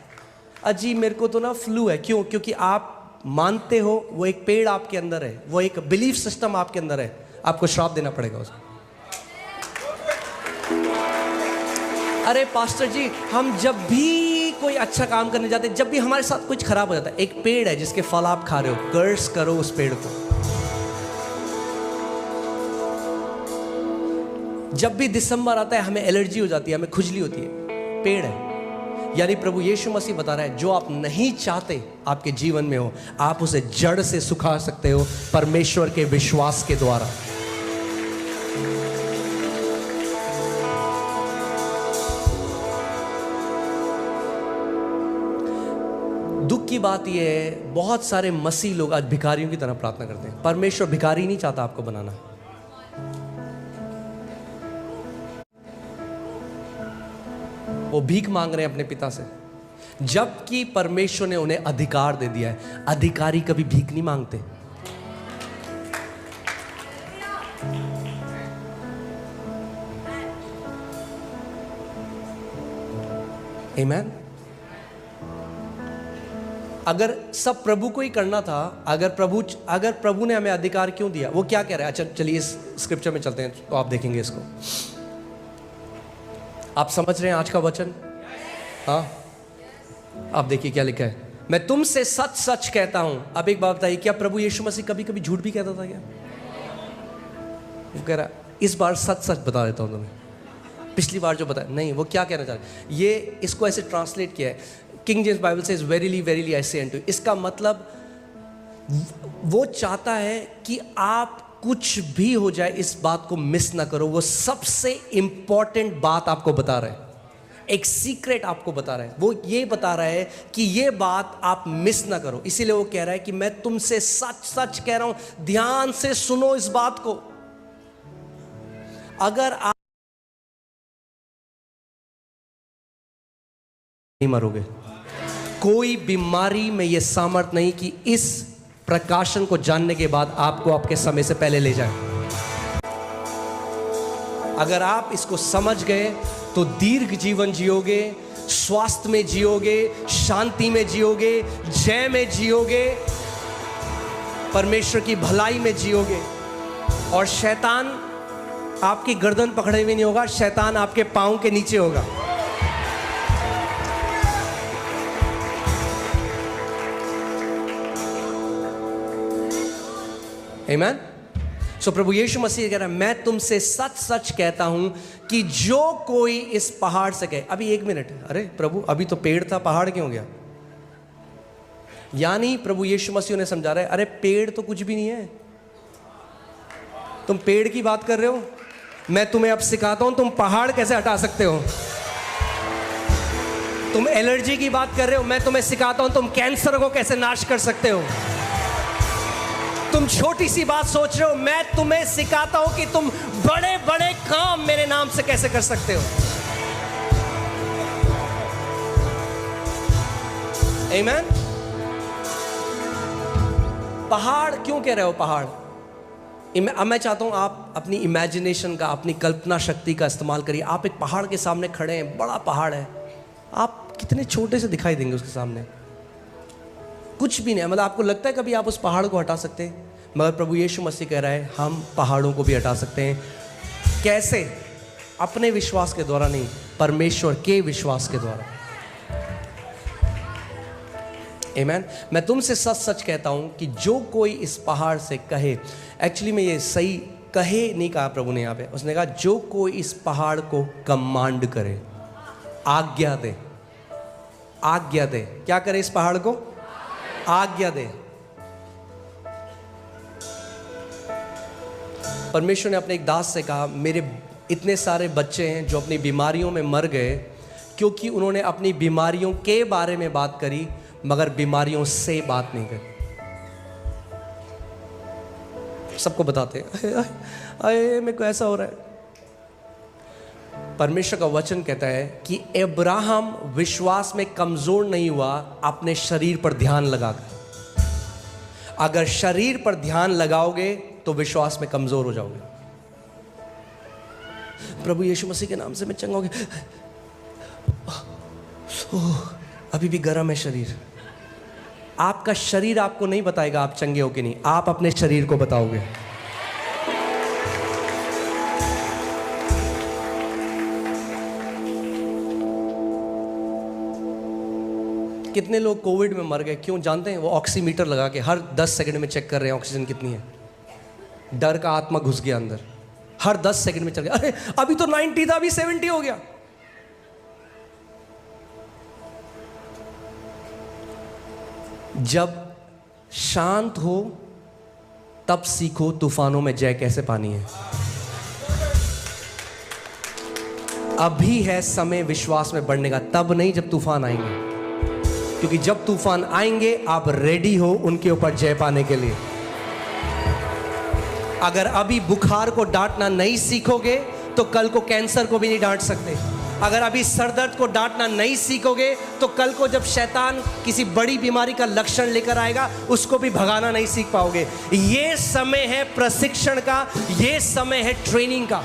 अजी मेरे को तो ना फ्लू है। क्यों? क्योंकि आप मानते हो वो एक पेड़ आपके अंदर है, वो एक बिलीफ सिस्टम आपके अंदर है, आपको श्राप देना पड़ेगा उसको। अरे पास्टर जी, हम जब भी कोई अच्छा काम करने जाते हैं, जब भी हमारे साथ कुछ खराब हो जाता है, एक पेड़ है जिसके फल आप खा रहे हो, कर्स करो उस पेड़ को। जब भी दिसंबर आता है हमें एलर्जी हो जाती है, हमें खुजली होती है, पेड़ है। यानी प्रभु यीशु मसीह बता रहा है, जो आप नहीं चाहते आपके जीवन में हो, आप उसे जड़ से सुखा सकते हो परमेश्वर के विश्वास के द्वारा। दुख की बात यह है, बहुत सारे मसीह लोग आज भिखारियों की तरह प्रार्थना करते हैं। परमेश्वर भिखारी नहीं चाहता आपको बनाना। वो भीख मांग रहे हैं अपने पिता से, जबकि परमेश्वर ने उन्हें अधिकार दे दिया है। अधिकारी कभी भीख नहीं मांगते। आमीन। अगर सब प्रभु को ही करना था, अगर प्रभु ने हमें अधिकार क्यों दिया? वो क्या कह रहा है? अच्छा चलिए इस स्क्रिप्चर में चलते हैं तो आप देखेंगे इसको। आप समझ रहे हैं आज का वचन? हाँ, आप देखिए क्या लिखा है। मैं तुमसे सच सच कहता हूं। अब एक बात बताइए, क्या प्रभु यीशु मसीह कभी कभी झूठ भी कहता था क्या? वो कह रहा इस बार सच सच बता देता हूं तुम्हें, पिछली बार जो बताया नहीं। वो क्या कहना चाह रहा है? ये इसको ऐसे ट्रांसलेट किया है, किंग जेम्स बाइबल से, वेरीली वेरीली आई से अनटू यू। इसका मतलब वो चाहता है कि आप कुछ भी हो जाए इस बात को मिस ना करो। वो सबसे इंपॉर्टेंट बात आपको बता रहे हैं, एक सीक्रेट आपको बता रहा है। वो ये बता रहा है कि ये बात आप मिस ना करो। इसीलिए वो कह रहा है कि मैं तुमसे सच सच कह रहा हूं, ध्यान से सुनो इस बात को। अगर आप नहीं मरोगे, कोई बीमारी में यह सामर्थ नहीं कि इस प्रकाशन को जानने के बाद आपको आपके समय से पहले ले जाए। अगर आप इसको समझ गए तो दीर्घ जीवन जियोगे, स्वास्थ्य में जियोगे, शांति में जियोगे, जय में जियोगे, परमेश्वर की भलाई में जियोगे। और शैतान आपकी गर्दन पकड़े हुए नहीं होगा, शैतान आपके पांव के नीचे होगा। आमीन। सो प्रभु यीशु मसीह कह रहा है, मैं तुमसे सच सच कहता हूं कि जो कोई इस पहाड़ से कहे। अभी एक मिनट, अरे प्रभु अभी तो पेड़ था, पहाड़ क्यों हो गया? यानी प्रभु यीशु मसीह ने समझा रहा है, अरे पेड़ तो कुछ भी नहीं है, तुम पेड़ की बात कर रहे हो, मैं तुम्हें अब सिखाता हूं तुम पहाड़ कैसे हटा सकते हो। तुम एलर्जी की बात कर रहे हो, मैं तुम्हें सिखाता हूं तुम कैंसर को कैसे नाश कर सकते हो। तुम छोटी सी बात सोच रहे हो, मैं तुम्हें सिखाता हूं कि तुम बड़े बड़े काम मेरे नाम से कैसे कर सकते हो। आमीन। पहाड़ क्यों कह रहे हो? पहाड़, अब मैं चाहता हूं आप अपनी इमेजिनेशन का, अपनी कल्पना शक्ति का इस्तेमाल करिए। आप एक पहाड़ के सामने खड़े हैं, बड़ा पहाड़ है, आप कितने छोटे से दिखाई देंगे उसके सामने? कुछ भी नहीं। मतलब आपको लगता है कभी आप उस पहाड़ को हटा सकते हैं? मगर प्रभु यीशु मसीह कह रहा है हम पहाड़ों को भी हटा सकते हैं। कैसे? अपने विश्वास के द्वारा नहीं, परमेश्वर के विश्वास के द्वारा। आमीन। मैं तुमसे सच सच कहता हूं कि जो कोई इस पहाड़ से कहे, एक्चुअली में ये सही कहे नहीं कहा प्रभु ने यहाँ पे, उसने कहा जो कोई इस पहाड़ को कमांड करे, आज्ञा दे। आज्ञा दे, क्या करे? इस पहाड़ को आज्ञा दे। परमेश्वर ने अपने एक दास से कहा, मेरे इतने सारे बच्चे हैं जो अपनी बीमारियों में मर गए क्योंकि उन्होंने अपनी बीमारियों के बारे में बात करी मगर बीमारियों से बात नहीं करी। सबको बताते अरे मेरे को ऐसा हो रहा है। परमेश्वर का वचन कहता है कि अब्राहम विश्वास में कमजोर नहीं हुआ अपने शरीर पर ध्यान लगाकर। अगर शरीर पर ध्यान लगाओगे तो विश्वास में कमजोर हो जाओगे। प्रभु यीशु मसीह के नाम से मैं चंगा हो गया, अभी भी गर्म है शरीर। आपका शरीर आपको नहीं बताएगा आप चंगे हो कि नहीं, आप अपने शरीर को बताओगे। कितने लोग कोविड में मर गए? क्यों जानते हैं? वो ऑक्सीमीटर लगा के हर 10 सेकंड में चेक कर रहे हैं ऑक्सीजन कितनी है। डर का आत्मा घुस गया अंदर, हर 10 सेकंड में चल गया, अरे अभी तो 90 था, अभी 70 हो गया। जब शांत हो तब सीखो तूफानों में जय कैसे पानी है। अभी है समय विश्वास में बढ़ने का, तब नहीं जब तूफान आएंगे। क्योंकि जब तूफान आएंगे आप रेडी हो उनके ऊपर जय पाने के लिए। अगर अभी बुखार को डांटना नहीं सीखोगे तो कल को कैंसर को भी नहीं डांट सकते। अगर अभी सरदर्द को डांटना नहीं सीखोगे तो कल को जब शैतान किसी बड़ी बीमारी का लक्षण लेकर आएगा उसको भी भगाना नहीं सीख पाओगे। ये समय है प्रशिक्षण का, ये समय है ट्रेनिंग का।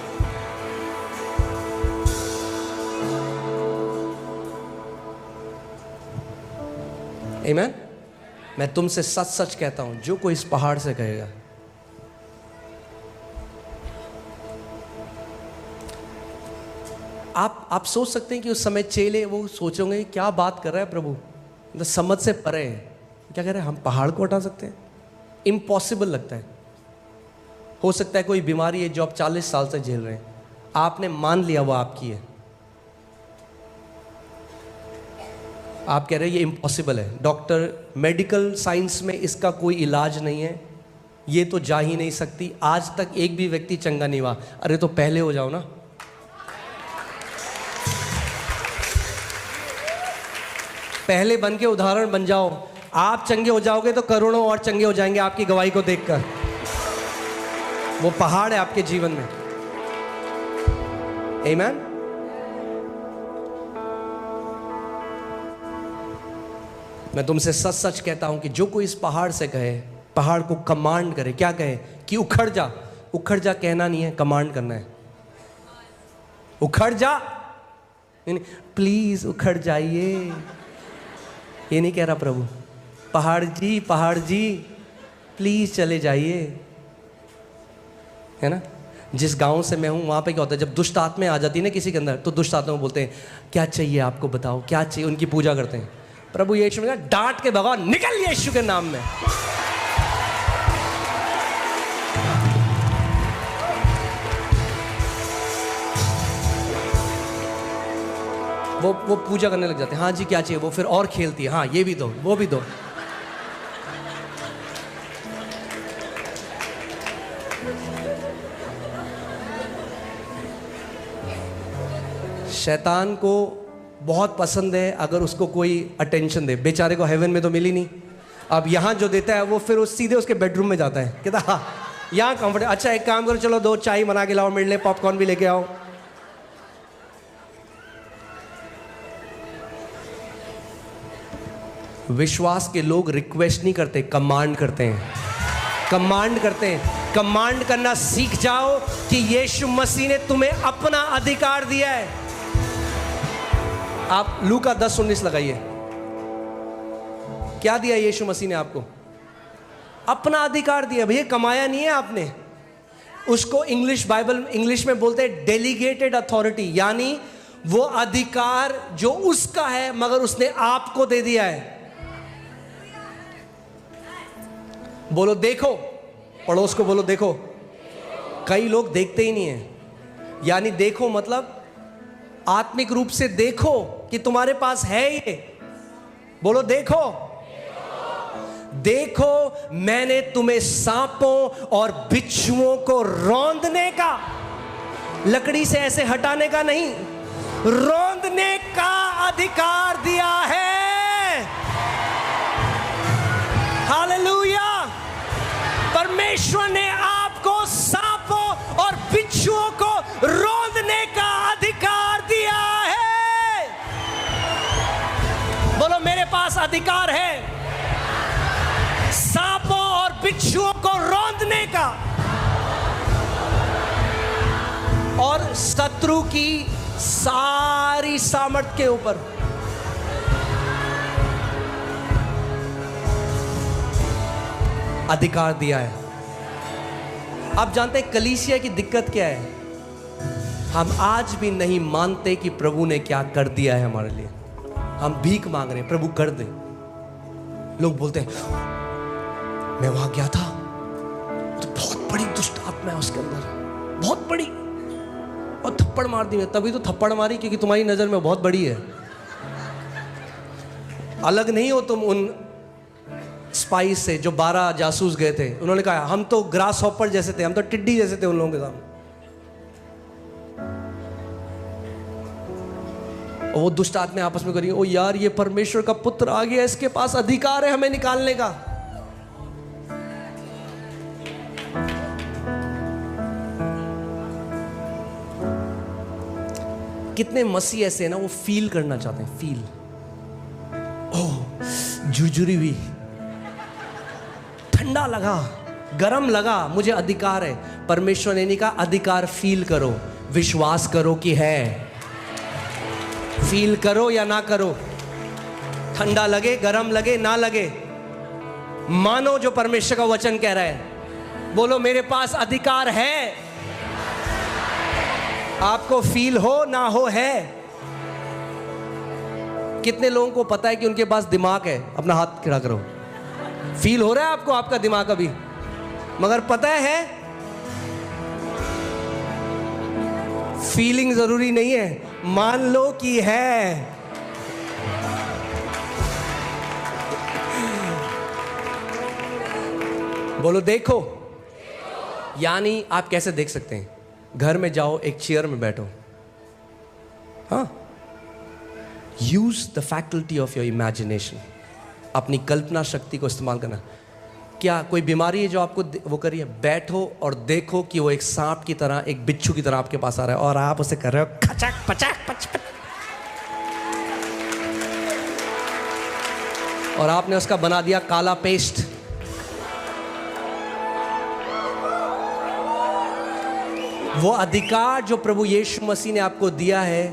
आमीन। मैं तुमसे सच सच कहता हूं, जो कोई इस पहाड़ से कहेगा, आप सोच सकते हैं कि उस समय चेले वो सोचोगे क्या बात कर रहा है प्रभु, मतलब समझ से परे है, क्या कह रहे हैं, हम पहाड़ को हटा सकते हैं? इम्पॉसिबल लगता है। हो सकता है कोई बीमारी है जो आप 40 साल से झेल रहे हैं, आपने मान लिया वो आपकी है, आप कह रहे हैं ये इम्पॉसिबल है, डॉक्टर मेडिकल साइंस में इसका कोई इलाज नहीं है, ये तो जा ही नहीं सकती, आज तक एक भी व्यक्ति चंगा नहीं हुआ। अरे तो पहले हो जाओ ना। पहले बन के उदाहरण बन जाओ। आप चंगे हो जाओगे तो करोड़ों और चंगे हो जाएंगे आपकी गवाही को देखकर। वो पहाड़ है आपके जीवन में। आमीन। मैं तुमसे सच सच कहता हूं कि जो कोई इस पहाड़ से कहे, पहाड़ को कमांड करे, क्या कहे कि उखड़ जा। उखड़ जा कहना नहीं है, कमांड करना है। उखड़ जा, नहीं प्लीज उखड़ जाइए, ये नहीं कह रहा प्रभु। पहाड़ जी प्लीज चले जाइए, है ना। जिस गांव से मैं हूं वहां पे क्या होता है, जब दुष्ट आत्माएं आ जाती है ना किसी के अंदर, तो दुष्ट आत्मा बोलते हैं क्या चाहिए आपको, बताओ क्या चाहिए। उनकी पूजा करते हैं। प्रभु यीशु ने कहा डांट के भगाओ, निकल यीशु के नाम में। वो पूजा करने लग जाते हैं। हाँ जी क्या चाहिए, वो फिर और खेलती है, हाँ ये भी दो वो भी दो। शैतान को बहुत पसंद है अगर उसको कोई अटेंशन दे। बेचारे को हेवन में तो मिली नहीं, अब यहाँ जो देता है वो फिर उस सीधे उसके बेडरूम में जाता है, कहता हाँ यहाँ कंफर्टेबल। अच्छा एक काम करो, चलो 2 चाय बना के लाओ मेरे लिए, पॉपकॉर्न भी लेके आओ। विश्वास के लोग रिक्वेस्ट नहीं करते, कमांड करते हैं। कमांड करते हैं। कमांड करना सीख जाओ कि यीशु मसीह ने तुम्हें अपना अधिकार दिया है। आप लूका 10:19 लगाइए। क्या दिया यीशु मसीह ने आपको? अपना अधिकार दिया। भैया कमाया नहीं है आपने उसको। इंग्लिश में बोलते हैं डेलीगेटेड अथॉरिटी, यानी वो अधिकार जो उसका है मगर उसने आपको दे दिया है। बोलो देखो, पड़ोस को बोलो देखो। कई लोग देखते ही नहीं है, यानी देखो मतलब आत्मिक रूप से देखो कि तुम्हारे पास है ये। बोलो देखो, देखो मैंने तुम्हें सांपों और बिच्छुओं को रौंदने का, लकड़ी से ऐसे हटाने का नहीं, रौंदने का अधिकार दिया है। हालेलुया। परमेश्वर ने आपको सांपों और बिच्छुओं को रौंदने का अधिकार दिया है। बोलो मेरे पास अधिकार है सांपों और बिच्छुओं को रौंदने का, और शत्रु की सारी सामर्थ के ऊपर। अधिकार दिया है। आप जानते हैं कलीसिया की दिक्कत क्या है? हम आज भी नहीं मानते कि प्रभु ने क्या कर दिया है हमारे लिए। हम भीख मांग रहे हैं, प्रभु कर दे। लोग बोलते हैं मैं वहां गया था तो बहुत बड़ी दुष्ट आत्मा है उसके अंदर, बहुत बड़ी, और थप्पड़ मार दी। तभी तो थप्पड़ मारी क्योंकि तुम्हारी नजर में बहुत बड़ी है। अलग नहीं हो तुम उन स्पाइस से जो 12 जासूस गए थे। उन्होंने कहा हम तो ग्रास हॉपर जैसे थे, हम तो टिड्डी जैसे थे उन लोगों के सामने। और वो दुष्ट आत्मा आपस में करेंगे ओ यार ये परमेश्वर का पुत्र आ गया, इसके पास अधिकार है हमें निकालने का। कितने मसीह ऐसे हैं ना, वो फील करना चाहते हैं, फील। ओह झुरझुरी हुई, ठंडा लगा, गरम लगा, मुझे अधिकार है। परमेश्वर ने नहीं कहा अधिकार फील करो, विश्वास करो कि है। फील करो या ना करो, ठंडा लगे, गरम लगे, ना लगे, मानो जो परमेश्वर का वचन कह रहा है। बोलो मेरे पास अधिकार है। आपको फील हो ना हो है। कितने लोगों को पता है कि उनके पास दिमाग है? अपना हाथ खड़ा करो। फील हो रहा है आपको आपका दिमाग अभी, मगर पता है फीलिंग जरूरी नहीं है, मान लो कि है। बोलो देखो। यानी आप कैसे देख सकते हैं? घर में जाओ, एक चेयर में बैठो, हाँ, use the faculty of your imagination, अपनी कल्पना शक्ति को इस्तेमाल करना। क्या कोई बीमारी है जो आपको वो करी है? बैठो और देखो कि वो एक सांप की तरह, एक बिच्छू की तरह आपके पास आ रहा है और आप उसे कर रहे हो खचक पचक पच पच, और आपने उसका बना दिया काला पेस्ट। वो अधिकार जो प्रभु यीशु मसीह ने आपको दिया है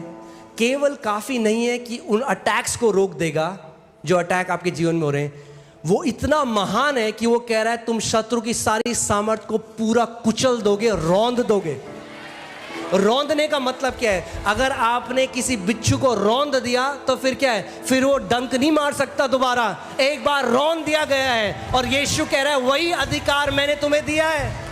केवल काफी नहीं है कि उन अटैक्स को रोक देगा जो अटैक आपके जीवन में हो रहे हैं। वो इतना महान है कि वो कह रहा है तुम शत्रु की सारी सामर्थ को पूरा कुचल दोगे, रौंद दोगे। रौंदने का मतलब क्या है? अगर आपने किसी बिच्छू को रौंद दिया तो फिर क्या है? फिर वो डंक नहीं मार सकता दोबारा। एक बार रौंद दिया गया है और यीशु कह रहा है वही अधिकार मैंने तुम्हें दिया है।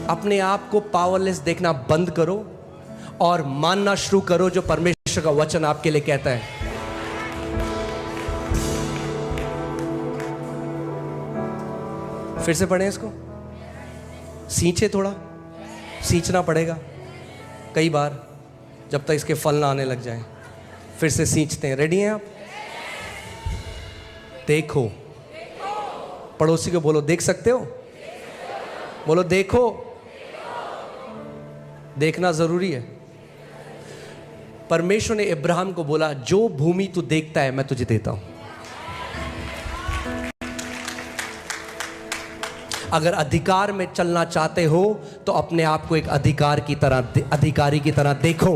अपने आप को पावरलेस देखना बंद करो और मानना शुरू करो जो परमेश्वर का वचन आपके लिए कहता है। फिर से पढ़ें इसको, सींचे, थोड़ा सींचना पड़ेगा कई बार जब तक इसके फल ना आने लग जाएं। फिर से सींचते हैं। रेडी हैं आप? देखो। पड़ोसी को बोलो देख सकते हो। बोलो देखो। देखना जरूरी है। परमेश्वर ने इब्राहिम को बोला जो भूमि तू देखता है मैं तुझे देता हूं। अगर अधिकार में चलना चाहते हो तो अपने आप को एक अधिकारी की तरह देखो।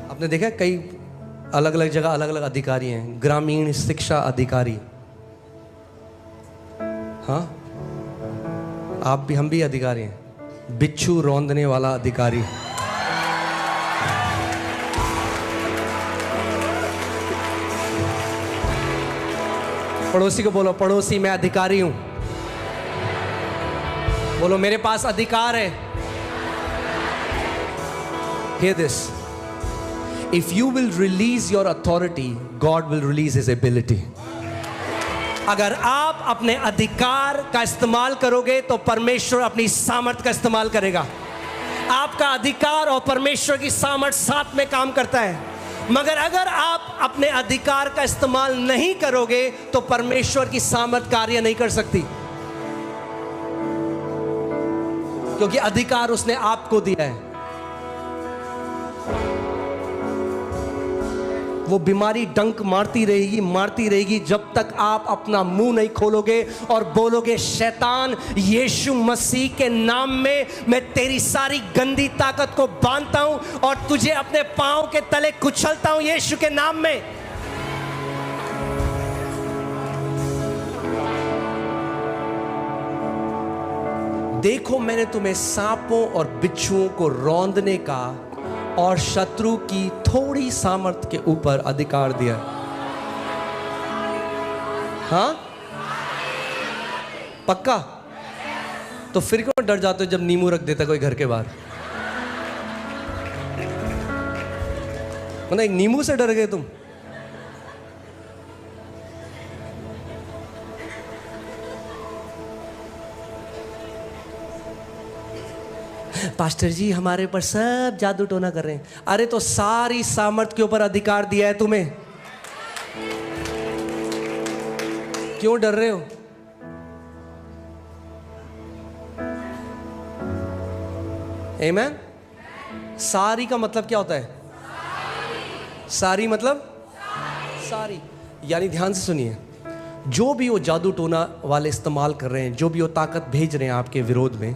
आपने देखा कई अलग अलग जगह अलग अलग अधिकारी हैं। ग्रामीण शिक्षा अधिकारी, हाँ, आप भी, हम भी अधिकारी हैं। बिच्छू रौंदने वाला अधिकारी, पड़ोसी को बोलो पड़ोसी मैं अधिकारी हूं। बोलो मेरे पास अधिकार है। Hear this. If you will release your authority, God will release His ability. अगर आप अपने अधिकार का इस्तेमाल करोगे तो परमेश्वर अपनी सामर्थ का इस्तेमाल करेगा। आपका अधिकार और परमेश्वर की सामर्थ साथ में काम करता है। मगर अगर आप अपने अधिकार का इस्तेमाल नहीं करोगे तो परमेश्वर की सामर्थ कार्य नहीं कर सकती, क्योंकि अधिकार उसने आपको दिया है। वो बीमारी डंक मारती रहेगी जब तक आप अपना मुंह नहीं खोलोगे और बोलोगे शैतान यीशु मसीह के नाम में मैं तेरी सारी गंदी ताकत को बांधता हूं और तुझे अपने पांव के तले कुचलता हूं यीशु के नाम में। देखो मैंने तुम्हें सांपों और बिच्छुओं को रौंदने का और शत्रु की थोड़ी सामर्थ के ऊपर अधिकार दिया। हाँ, पक्का? तो फिर क्यों डर जाते हो जब नींबू रख देता कोई घर के बाहर? मतलब एक नींबू से डर गए तुम? पास्टर जी हमारे पर सब जादू टोना कर रहे हैं। अरे तो सारी सामर्थ के ऊपर अधिकार दिया है तुम्हें, क्यों डर रहे हो? आमीन। सारी का मतलब क्या होता है? सारी मतलब सारी, यानी ध्यान से सुनिए, जो भी वो जादू टोना वाले इस्तेमाल कर रहे हैं, जो भी वो ताकत भेज रहे हैं आपके विरोध में,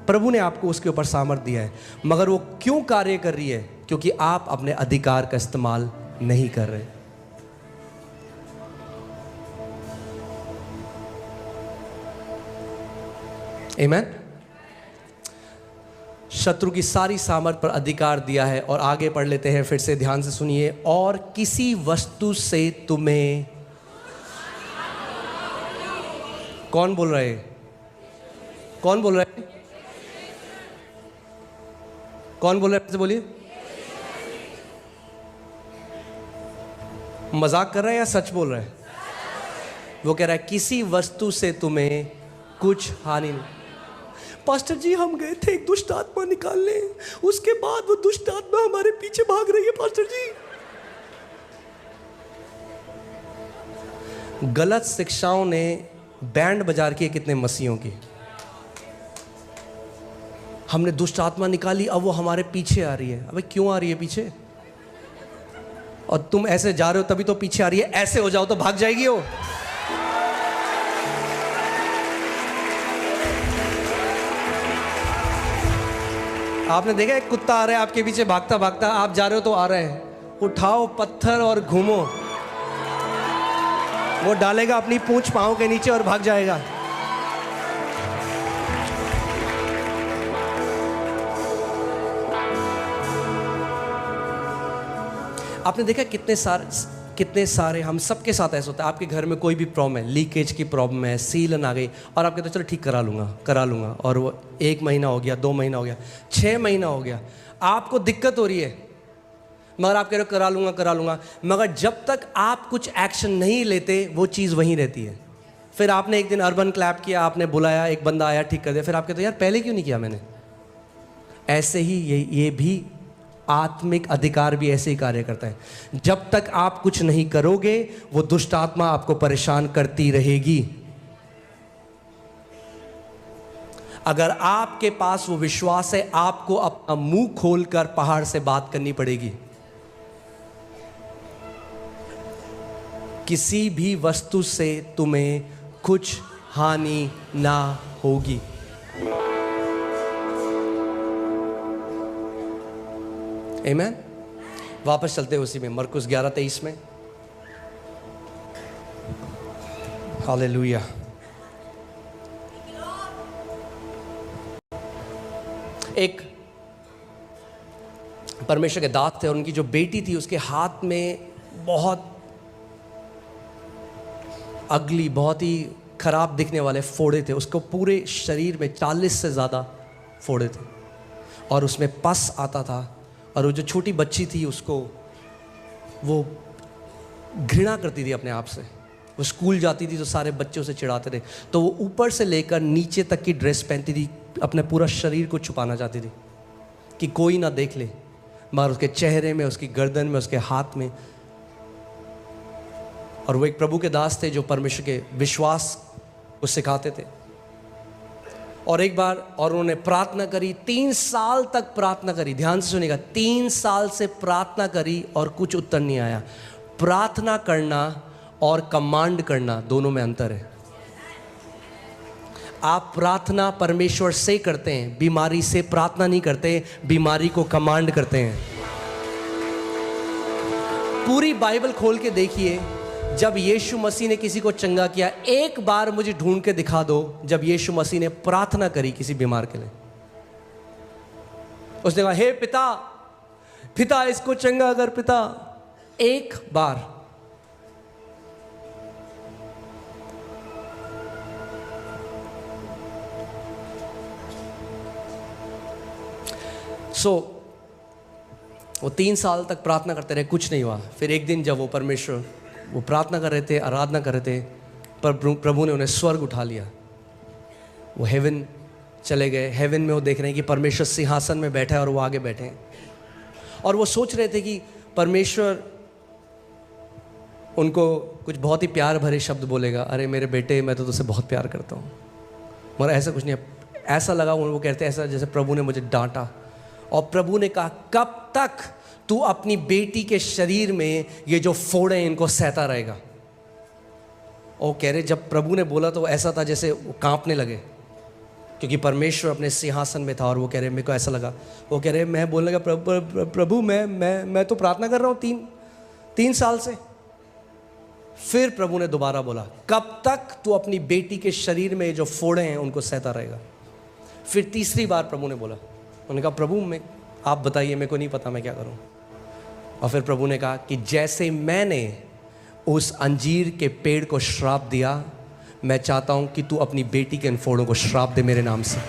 प्रभु ने आपको उसके ऊपर सामर्थ दिया है। मगर वो क्यों कार्य कर रही है? क्योंकि आप अपने अधिकार का इस्तेमाल नहीं कर रहे। आमीन। शत्रु की सारी सामर्थ पर अधिकार दिया है। और आगे पढ़ लेते हैं, फिर से ध्यान से सुनिए। और किसी वस्तु से तुम्हें, कौन बोल रहे हैं? कौन बोल रहे हैं? कौन बोल रहे हैं? बोलिए। मजाक कर रहे हैं या सच बोल रहे हैं? वो कह रहा है किसी वस्तु से तुम्हें कुछ हानि नहीं। पास्टर जी, हम गए थे एक दुष्ट आत्मा निकालने, उसके बाद वो दुष्ट आत्मा हमारे पीछे भाग रही है पास्टर जी। गलत शिक्षाओं ने बैंड बजा रखी है कितने मसीहों की। हमने दुष्ट आत्मा निकाली, अब वो हमारे पीछे आ रही है। अबे क्यों आ रही है पीछे? और तुम ऐसे जा रहे हो तभी तो पीछे आ रही है। ऐसे हो जाओ तो भाग जाएगी वो। आपने देखा एक कुत्ता आ रहा है आपके पीछे भागता भागता, आप जा रहे हो तो आ रहे हैं। उठाओ पत्थर और घूमो, वो डालेगा अपनी पूंछ पांव के नीचे और भाग जाएगा। आपने देखा कितने सारे हम सबके साथ ऐसा होता है। आपके घर में कोई भी प्रॉब्लम है, लीकेज की प्रॉब्लम है, सीलन आ गई, और आप कहते हो चलो ठीक करा लूँगा, और वो 1 महीना हो गया, 2 महीना हो गया, 6 महीना हो गया, आपको दिक्कत हो रही है, मगर आप कह रहे हो करा लूँगा, मगर जब तक आप कुछ एक्शन नहीं लेते वो चीज़ वहीं रहती है। फिर आपने एक दिन अर्बन क्लैप किया, आपने बुलाया, एक बंदा आया, ठीक कर दिया, फिर आप कहते हो यार पहले क्यों नहीं किया मैंने। ऐसे ही ये भी आत्मिक अधिकार भी ऐसे ही कार्य करता है। जब तक आप कुछ नहीं करोगे वो दुष्ट आत्मा आपको परेशान करती रहेगी। अगर आपके पास वो विश्वास है, आपको अपना मुंह खोलकर पहाड़ से बात करनी पड़ेगी। किसी भी वस्तु से तुम्हें कुछ हानि ना होगी। आमीन। वापस चलते हैं उसी में, मरकुस 11:23 में। हालेलुया। एक परमेश्वर के दास थे और उनकी जो बेटी थी उसके हाथ में बहुत अगली, बहुत ही खराब दिखने वाले फोड़े थे। उसको पूरे शरीर में 40 से ज़्यादा फोड़े थे और उसमें पस आता था। और वो जो छोटी बच्ची थी उसको वो घृणा करती थी अपने आप से। वो स्कूल जाती थी तो सारे बच्चे उसे चिढ़ाते थे, तो वो ऊपर से लेकर नीचे तक की ड्रेस पहनती थी, अपने पूरा शरीर को छुपाना चाहती थी कि कोई ना देख ले, मगर उसके चेहरे में, उसकी गर्दन में, उसके हाथ में। और वो एक प्रभु के दास थे जो परमेश्वर के विश्वास को सिखाते थे। और एक बार और उन्होंने प्रार्थना करी, 3 साल तक प्रार्थना करी। ध्यान से सुनिएगा, 3 साल से प्रार्थना करी और कुछ उत्तर नहीं आया। प्रार्थना करना और कमांड करना दोनों में अंतर है। आप प्रार्थना परमेश्वर से करते हैं, बीमारी से प्रार्थना नहीं करते, बीमारी को कमांड करते हैं। पूरी बाइबल खोल के देखिए, जब यीशु मसीह ने किसी को चंगा किया, एक बार मुझे ढूंढ के दिखा दो जब यीशु मसीह ने प्रार्थना करी किसी बीमार के लिए। उसने कहा हे पिता इसको चंगा कर पिता, एक बार। वो 3 साल तक प्रार्थना करते रहे, कुछ नहीं हुआ। फिर एक दिन जब वो प्रार्थना कर रहे थे, आराधना कर रहे थे, पर प्रभु ने उन्हें स्वर्ग उठा लिया। वो हेवन चले गए। हेवन में वो देख रहे हैं कि परमेश्वर सिंहासन में बैठा है और वो आगे बैठे हैं। और वो सोच रहे थे कि परमेश्वर उनको कुछ बहुत ही प्यार भरे शब्द बोलेगा, अरे मेरे बेटे मैं तो तुझसे बहुत प्यार करता हूँ। मगर ऐसा कुछ नहीं है। ऐसा लगा उनको, कहते ऐसा जैसे प्रभु ने मुझे डांटा। और प्रभु ने कहा कब तक तू अपनी बेटी के शरीर में ये जो फोड़े इनको सहता रहेगा। और कह रहे जब प्रभु ने बोला तो ऐसा था जैसे वो कांपने लगे, क्योंकि परमेश्वर अपने सिंहासन में था। और वो कह रहे मेरे को ऐसा लगा, वो कह रहे मैं बोलने लगा प्रभु मैं तो प्रार्थना कर रहा हूँ तीन साल से। फिर प्रभु ने दोबारा बोला, कब तक तू अपनी बेटी के शरीर में जो फोड़े हैं उनको सहता रहेगा। फिर तीसरी बार प्रभु ने बोला, उन्होंने कहा प्रभु मैं आप बताइए, मेरे को नहीं पता मैं क्या करूं। और फिर प्रभु ने कहा कि जैसे मैंने उस अंजीर के पेड़ को श्राप दिया, मैं चाहता हूं कि तू अपनी बेटी के इन फोड़ों को श्राप दे मेरे नाम से।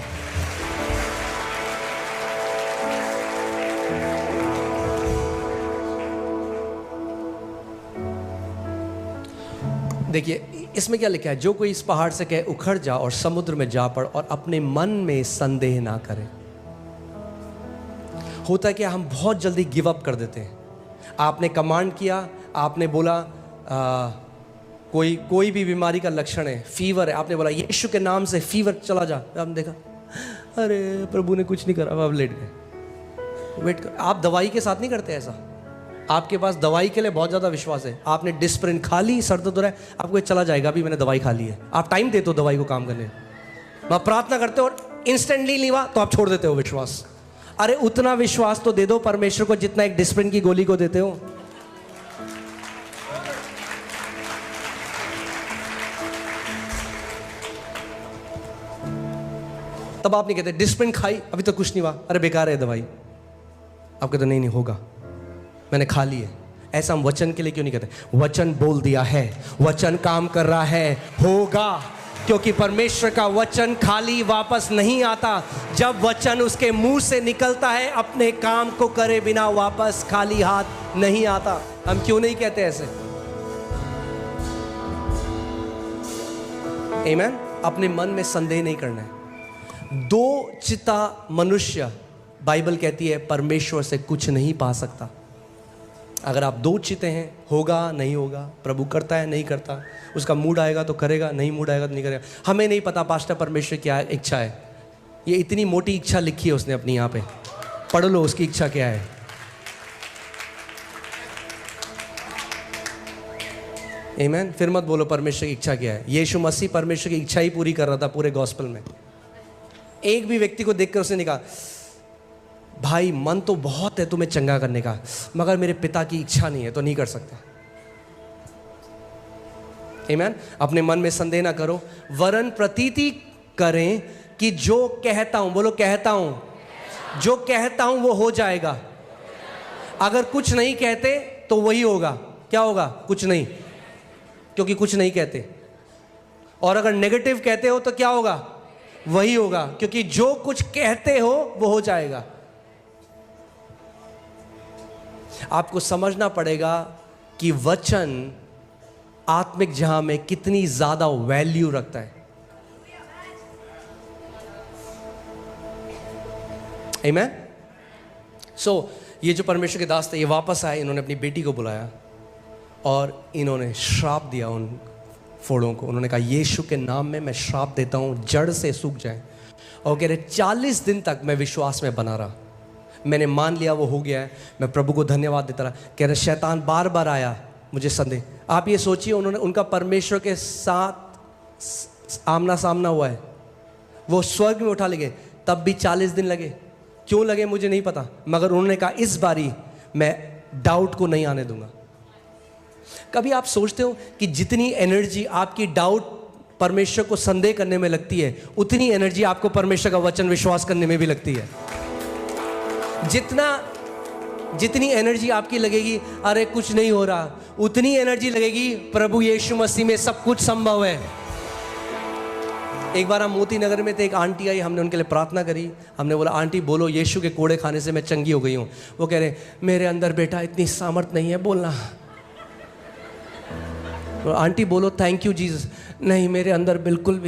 देखिए इसमें क्या लिखा है, जो कोई इस पहाड़ से कहे उखड़ जा और समुद्र में जा पड़ और अपने मन में संदेह ना करे। होता है कि हम बहुत जल्दी गिव अप कर देते हैं। आपने कमांड किया, आपने बोला कोई भी बीमारी का लक्षण है, फीवर है, आपने बोला यीशु के नाम से फीवर चला जा। आपने देखा अरे प्रभु ने कुछ नहीं करा, अब लेट गए। वेट कर, आप दवाई के साथ नहीं करते ऐसा। आपके पास दवाई के लिए बहुत ज़्यादा विश्वास है, आपने डिस्प्रिन खा ली, सर दर्द हो रहा है, आपको ये चला जाएगा, अभी मैंने दवाई खा ली है। आप टाइम देते हो दवाई को काम करने, आप प्रार्थना करते हो और इंस्टेंटली नहीं हुआ तो आप छोड़ देते हो विश्वास। अरे उतना विश्वास तो दे दो परमेश्वर को जितना एक डिस्प्रिन की गोली को देते हो। तब आप नहीं कहते डिस्प्रिन खाई अभी तो कुछ नहीं हुआ, अरे बेकार है दवाई। आप कहते नहीं होगा, मैंने खा ली है। ऐसा हम वचन के लिए क्यों नहीं कहते? वचन बोल दिया है, वचन काम कर रहा है, होगा। क्योंकि परमेश्वर का वचन खाली वापस नहीं आता। जब वचन उसके मुंह से निकलता है, अपने काम को करे बिना वापस खाली हाथ नहीं आता। हम क्यों नहीं कहते ऐसे? आमीन। अपने मन में संदेह नहीं करना है। दो चिता मनुष्य, बाइबल कहती है, परमेश्वर से कुछ नहीं पा सकता। अगर आप दो चिते हैं, होगा नहीं होगा, प्रभु करता है नहीं करता, उसका मूड आएगा तो करेगा, नहीं मूड आएगा तो नहीं करेगा। हमें नहीं पता पास्टर परमेश्वर क्या इच्छा है। ये इतनी मोटी इच्छा लिखी है उसने अपनी, यहाँ पे पढ़ लो उसकी इच्छा क्या है। आमीन। फिर मत बोलो परमेश्वर की इच्छा क्या है। यीशु मसीह परमेश्वर की इच्छा ही पूरी कर रहा था पूरे गॉस्पेल में। एक भी व्यक्ति को देखकर उसने नहीं कहा भाई मन तो बहुत है तुम्हें चंगा करने का, मगर मेरे पिता की इच्छा नहीं है तो नहीं कर सकते। आमीन। अपने मन में संदेह ना करो, वरन प्रतीति करें कि जो कहता हूं, बोलो कहता हूं, जो कहता हूं वो हो जाएगा। अगर कुछ नहीं कहते तो वही होगा। क्या होगा? कुछ नहीं, क्योंकि कुछ नहीं कहते। और अगर नेगेटिव कहते हो तो क्या होगा? वही होगा, क्योंकि जो कुछ कहते हो वो हो जाएगा। आपको समझना पड़ेगा कि वचन आत्मिक जहां में कितनी ज्यादा वैल्यू रखता है। आमीन। सो ये जो परमेश्वर के दास थे, ये वापस आए, इन्होंने अपनी बेटी को बुलाया और इन्होंने श्राप दिया उन फोड़ों को। उन्होंने कहा यीशु के नाम में मैं श्राप देता हूं, जड़ से सूख जाए। और कह रहे 40 दिन तक मैं विश्वास में बना रहा, मैंने मान लिया वो हो गया है, मैं प्रभु को धन्यवाद देता रहा। कह रहे शैतान बार बार आया, मुझे संदेह। आप ये सोचिए, उन्होंने उनका परमेश्वर के साथ आमना सामना हुआ है, वो स्वर्ग में उठा ले गए, तब भी 40 दिन लगे। क्यों लगे मुझे नहीं पता, मगर उन्होंने कहा इस बारी मैं डाउट को नहीं आने दूंगा। कभी आप सोचते हो कि जितनी एनर्जी आपकी डाउट परमेश्वर को संदेह करने में लगती है, उतनी एनर्जी आपको परमेश्वर का वचन विश्वास करने में भी लगती है। जितनी एनर्जी आपकी लगेगी अरे कुछ नहीं हो रहा, उतनी एनर्जी लगेगी प्रभु यीशु मसीह में सब कुछ संभव है। एक बार हम मोती नगर में थे, एक आंटी आई, हमने उनके लिए प्रार्थना करी। हमने बोला आंटी बोलो यीशु के कोड़े खाने से मैं चंगी हो गई हूँ। वो कह रहे मेरे अंदर बेटा इतनी सामर्थ नहीं है बोलना। तो आंटी बोलो थैंक यू जीसस। नहीं मेरे अंदर बिल्कुल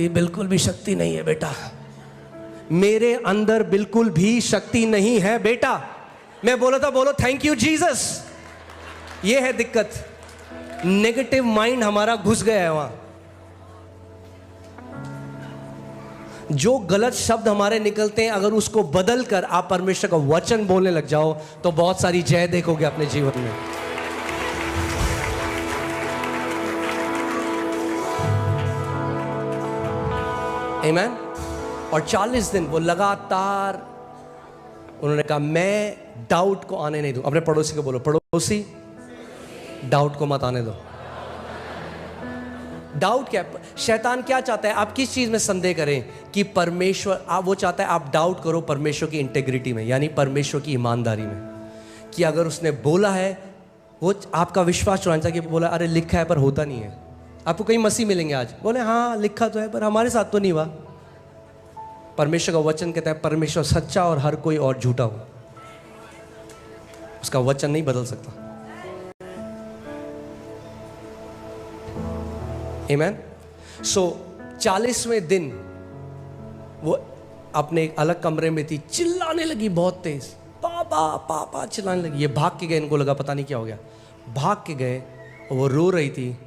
भी शक्ति नहीं है बेटा, मेरे अंदर बिल्कुल भी शक्ति नहीं है बेटा। मैं बोला था बोलो थैंक यू जीसस। ये है दिक्कत, नेगेटिव माइंड हमारा घुस गया है वहां। जो गलत शब्द हमारे निकलते हैं, अगर उसको बदल कर आप परमेश्वर का वचन बोलने लग जाओ तो बहुत सारी जय देखोगे अपने जीवन में। आमीन। और 40 दिन वो लगातार उन्होंने कहा मैं डाउट को आने नहीं दूं। अपने पड़ोसी को बोलो, पड़ोसी डाउट को मत आने दो। डाउट क्या, शैतान क्या चाहता है? आप किस चीज में संदेह करें कि परमेश्वर, आप वो चाहता है आप डाउट करो परमेश्वर की इंटेग्रिटी में, यानी परमेश्वर की ईमानदारी में, कि अगर उसने बोला है, वो आपका विश्वास चुराना चाहिए कि बोला अरे लिखा है पर होता नहीं है। आपको कई मसीह मिलेंगे आज, बोले हाँ लिखा तो है पर हमारे साथ तो नहीं हुआ। परमेश्वर का वचन कहता है परमेश्वर सच्चा और हर कोई और झूठा हो, उसका वचन नहीं बदल सकता। आमीन। सो 40वें दिन वो अपने एक अलग कमरे में थी, चिल्लाने लगी बहुत तेज, पापा पापा चिल्लाने लगी। ये भाग के गए, इनको लगा पता नहीं क्या हो गया, भाग के गए और वो रो रही थी।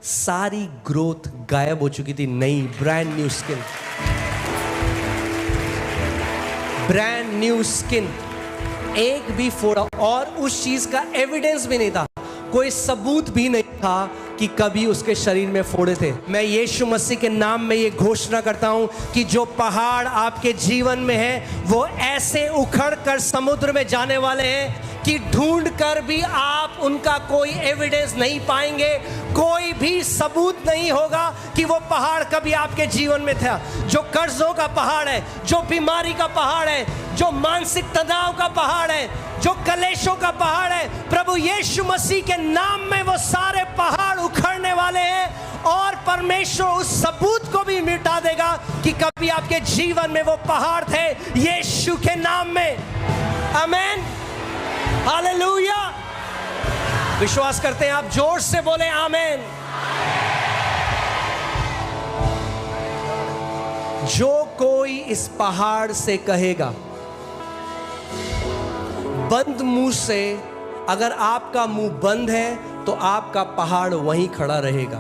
सारी ग्रोथ गायब हो चुकी थी, नई brand new skin, brand new skin, एक भी फोड़ा, और उस चीज का एविडेंस भी नहीं था, कोई सबूत भी नहीं था कि कभी उसके शरीर में फोड़े थे। मैं यीशु मसीह के नाम में ये घोषणा करता हूं कि जो पहाड़ आपके जीवन में है वो ऐसे उखड़ कर समुद्र में जाने वाले हैं कि ढूंढ कर भी आप उनका कोई एविडेंस नहीं पाएंगे, कोई भी सबूत नहीं होगा कि वो पहाड़ कभी आपके जीवन में था। जो कर्जों का पहाड़ है, जो बीमारी का पहाड़ है, जो मानसिक तनाव का पहाड़ है, जो कलेशों का पहाड़ है, प्रभु यीशु मसीह के नाम में वो सारे पहाड़ उखड़ने वाले हैं और परमेश्वर उस सबूत को भी मिटा देगा कि कभी आपके जीवन में वो पहाड़ थे, यीशु के नाम में। आमीन, हालेलुया। विश्वास करते हैं आप? जोर से बोले आमीन। जो कोई इस पहाड़ से कहेगा, बंद मुंह से, अगर आपका मुंह बंद है तो आपका पहाड़ वहीं खड़ा रहेगा।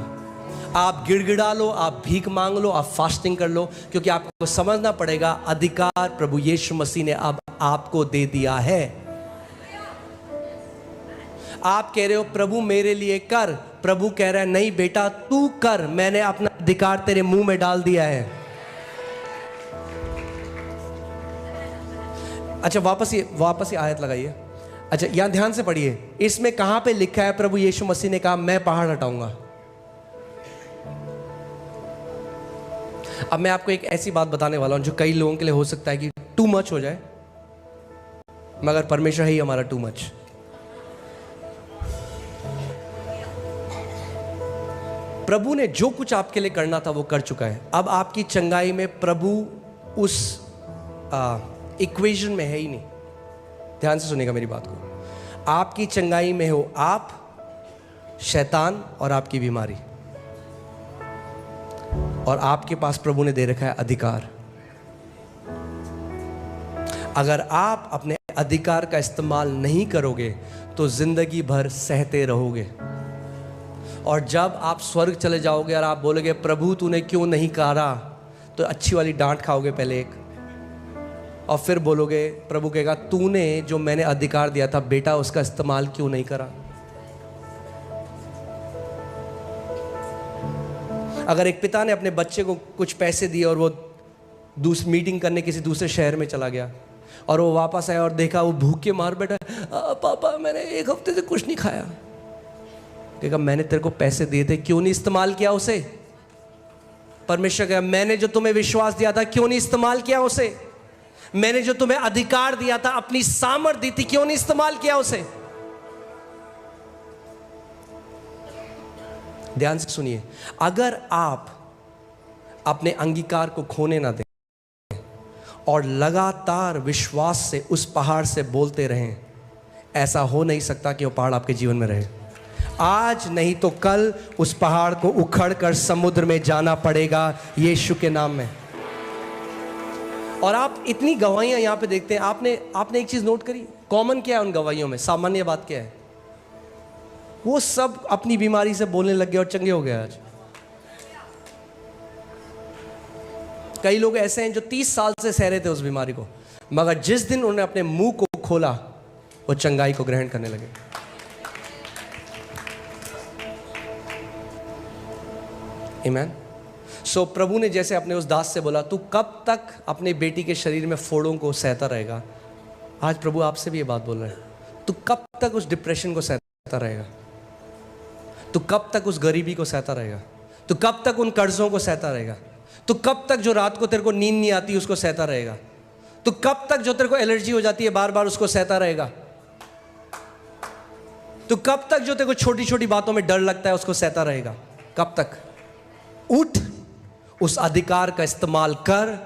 आप गिड़गिड़ा लो, आप भीख मांग लो, आप फास्टिंग कर लो, क्योंकि आपको समझना पड़ेगा अधिकार प्रभु यीशु मसीह ने अब आपको दे दिया है। आप कह रहे हो प्रभु मेरे लिए कर, प्रभु कह रहा है नहीं बेटा तू कर, मैंने अपना अधिकार तेरे मुंह में डाल दिया है। अच्छा वापस ये आयत लगाइए। अच्छा यहां ध्यान से पढ़िए, इसमें कहां पे लिखा है प्रभु यीशु मसीह ने कहा मैं पहाड़ हटाऊंगा। अब मैं आपको एक ऐसी बात बताने वाला हूं जो कई लोगों के लिए हो सकता है कि टू मच हो जाए, मगर परमेश्वर है ही हमारा टू मच। प्रभु ने जो कुछ आपके लिए करना था वो कर चुका है। अब आपकी चंगाई में प्रभु उस इक्वेशन में है ही नहीं। ध्यान से सुनिएगा मेरी बात को। आपकी चंगाई में हो आप, शैतान और आपकी बीमारी, और आपके पास प्रभु ने दे रखा है अधिकार। अगर आप अपने अधिकार का इस्तेमाल नहीं करोगे तो जिंदगी भर सहते रहोगे, और जब आप स्वर्ग चले जाओगे और आप बोलोगे प्रभु तूने क्यों नहीं करा, तो अच्छी वाली डांट खाओगे पहले एक, और फिर बोलोगे, प्रभु कहेगा तूने जो मैंने अधिकार दिया था बेटा उसका इस्तेमाल क्यों नहीं करा। अगर एक पिता ने अपने बच्चे को कुछ पैसे दिए और वो मीटिंग करने किसी दूसरे शहर में चला गया और वो वापस आया और देखा वो भूखे मार बैठा, पापा मैंने एक हफ्ते से कुछ नहीं खाया। कहेगा मैंने तेरे को पैसे दिए थे, क्यों नहीं इस्तेमाल किया उसे। परमेश्वर कहेगा मैंने जो तुम्हें विश्वास दिया था क्यों नहीं इस्तेमाल किया उसे। मैंने जो तुम्हें अधिकार दिया था, अपनी सामर्थ दी थी, क्यों नहीं इस्तेमाल किया उसे। ध्यान से सुनिए, अगर आप अपने अंगीकार को खोने ना दें और लगातार विश्वास से उस पहाड़ से बोलते रहें, ऐसा हो नहीं सकता कि वो पहाड़ आपके जीवन में रहे। आज नहीं तो कल उस पहाड़ को उखड़ कर समुद्र में जाना पड़ेगा यीशु के नाम में। और आप इतनी गवाहियां यहां पे देखते हैं, आपने एक चीज नोट करी, कॉमन क्या है उन गवाहियों में, सामान्य बात क्या है, वो सब अपनी बीमारी से बोलने लग गए और चंगे हो गए। आज कई लोग ऐसे हैं जो 30 साल से सह रहे थे उस बीमारी को, मगर जिस दिन उन्होंने अपने मुंह को खोला वो चंगाई को ग्रहण करने लगे। आमीन। सो प्रभु ने जैसे अपने उस दास से बोला, तू कब तक अपने बेटी के शरीर में फोड़ों को सहता रहेगा? आज प्रभु आपसे भी ये बात बोल रहे हैं, तू कब तक उस डिप्रेशन को सहता रहेगा? तू कब तक उस गरीबी को सहता रहेगा? तू कब तक उन कर्जों को सहता रहेगा? तू कब तक जो रात को तेरे को नींद नहीं आती उसको सहता रहेगा? तू कब तक जो तेरे को एलर्जी हो जाती है बार बार उसको सहता रहेगा? तू कब तक जो तेरे को छोटी छोटी बातों में डर लगता है उसको सहता रहेगा? कब तक? उठ, उस अधिकार का इस्तेमाल कर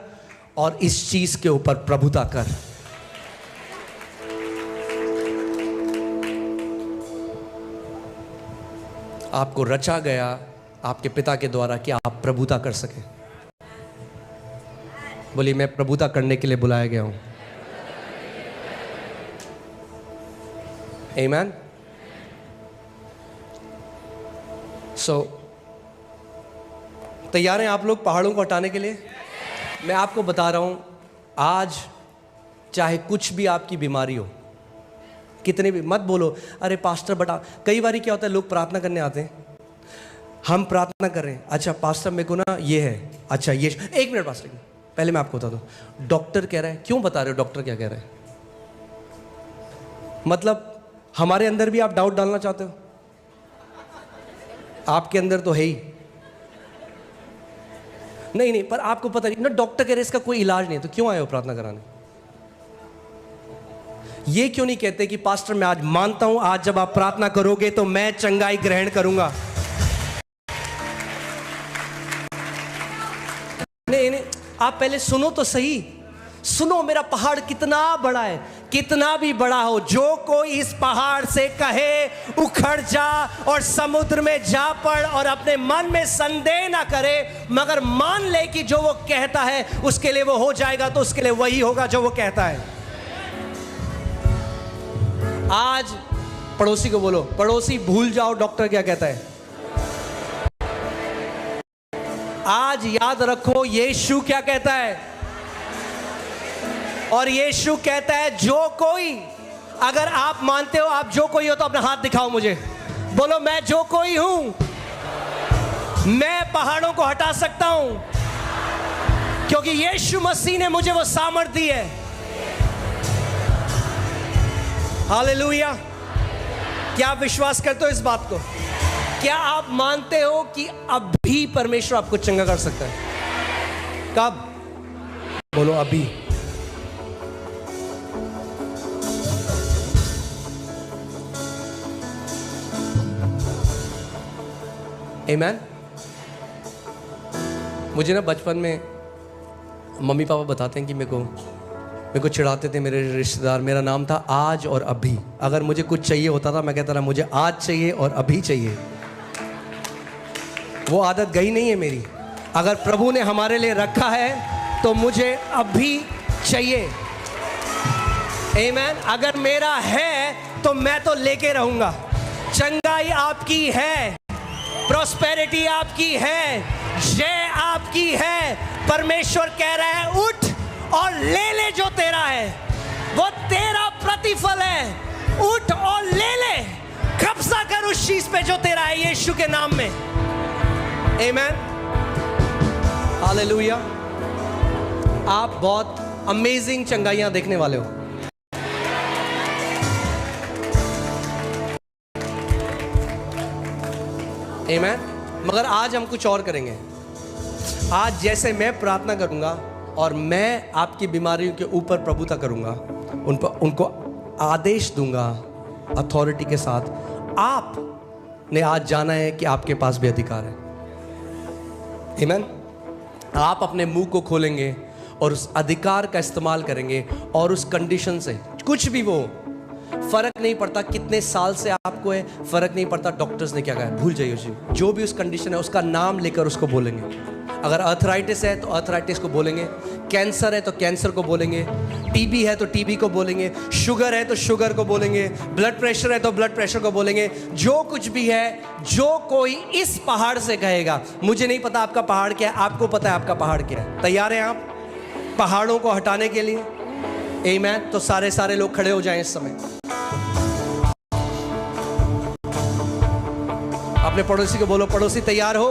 और इस चीज के ऊपर प्रभुता कर। आपको रचा गया आपके पिता के द्वारा कि आप प्रभुता कर सकें। बोलिए, मैं प्रभुता करने के लिए बुलाया गया हूं। आमीन। सो तैयार हैं आप लोग पहाड़ों को हटाने के लिए? मैं आपको बता रहा हूं, आज चाहे कुछ भी आपकी बीमारी हो, कितने भी, मत बोलो अरे पास्टर बता। कई बार क्या होता है, लोग प्रार्थना करने आते हैं, हम प्रार्थना कर रहे हैं, अच्छा पास्टर मेरे को ना ये है, अच्छा ये, एक मिनट पास्टर पहले मैं आपको बता दूं, डॉक्टर कह रहा है। क्यों बता रहे हो डॉक्टर क्या कह रहा है? मतलब हमारे अंदर भी आप डाउट डालना चाहते हो? आपके अंदर तो है ही नहीं, पर आपको पता नहीं ना, डॉक्टर कह रहे इसका कोई इलाज नहीं है, तो क्यों आए हो प्रार्थना कराने? ये क्यों नहीं कहते कि पास्टर मैं आज मानता हूं, आज जब आप प्रार्थना करोगे तो मैं चंगाई ग्रहण करूंगा? नहीं, आप पहले सुनो तो सही, सुनो मेरा पहाड़ कितना बड़ा है। कितना भी बड़ा हो, जो कोई इस पहाड़ से कहे उखड़ जा और समुद्र में जा पड़, और अपने मन में संदेह ना करे मगर मान ले कि जो वो कहता है उसके लिए वो हो जाएगा, तो उसके लिए वही होगा जो वो कहता है। आज पड़ोसी को बोलो, पड़ोसी भूल जाओ डॉक्टर क्या कहता है। आज याद रखो यीशु क्या कहता है, और यीशु कहता है जो कोई, अगर आप मानते हो आप जो कोई हो तो अपना हाथ दिखाओ मुझे, बोलो मैं जो कोई हूं, मैं पहाड़ों को हटा सकता हूं क्योंकि यीशु मसीह ने मुझे वो सामर्थ्य दी है। हालेलुया। क्या आप विश्वास करते हो इस बात को? क्या आप मानते हो कि अभी परमेश्वर आपको चंगा कर सकता है? कब? बोलो अभी। आमीन। मुझे ना बचपन में मम्मी पापा बताते हैं कि मेरे को चिढ़ाते थे मेरे रिश्तेदार, मेरा नाम था आज और अभी। अगर मुझे कुछ चाहिए होता था मैं कहता था मुझे आज चाहिए और अभी चाहिए। वो आदत गई नहीं है मेरी। अगर प्रभु ने हमारे लिए रखा है तो मुझे अभी चाहिए। आमीन। अगर मेरा है तो मैं तो लेके रहूंगा। चंगाई आपकी है, प्रॉस्पेरिटी आपकी है, जय आपकी है। परमेश्वर कह रहा है उठ और ले ले जो तेरा है, वो तेरा प्रतिफल है। उठ और ले ले, कब्जा कर उस चीज पे जो तेरा है यीशु के नाम में। आमीन। हालेलुया। आप बहुत अमेजिंग चंगाइयां देखने वाले हो। आमीन। मगर आज हम कुछ और करेंगे। आज जैसे मैं प्रार्थना करूंगा और मैं आपकी बीमारियों के ऊपर प्रभुता करूंगा, उनको आदेश दूंगा अथॉरिटी के साथ। आपने आज जाना है कि आपके पास भी अधिकार है। आमीन। आप अपने मुंह को खोलेंगे और उस अधिकार का इस्तेमाल करेंगे, और उस कंडीशन से कुछ भी वो, फर्क नहीं पड़ता कितने साल से आपको है, फर्क नहीं पड़ता डॉक्टर्स ने क्या कहा, भूल जाइए उसी, जो भी उस कंडीशन है उसका नाम लेकर उसको बोलेंगे। अगर अर्थराइटिस है तो अर्थराइटिस को बोलेंगे, कैंसर है तो कैंसर को बोलेंगे, टीबी है तो टीबी को बोलेंगे, शुगर है तो शुगर को बोलेंगे, ब्लड प्रेशर है तो ब्लड प्रेशर को बोलेंगे। जो कुछ भी है, जो कोई इस पहाड़ से कहेगा, मुझे नहीं पता आपका पहाड़ क्या है, आपको पता है आपका पहाड़ क्या है। तैयार हैं आप पहाड़ों को हटाने के लिए? आमीन। तो सारे लोग खड़े हो जाएं इस समय। अपने पड़ोसी को बोलो, पड़ोसी तैयार हो?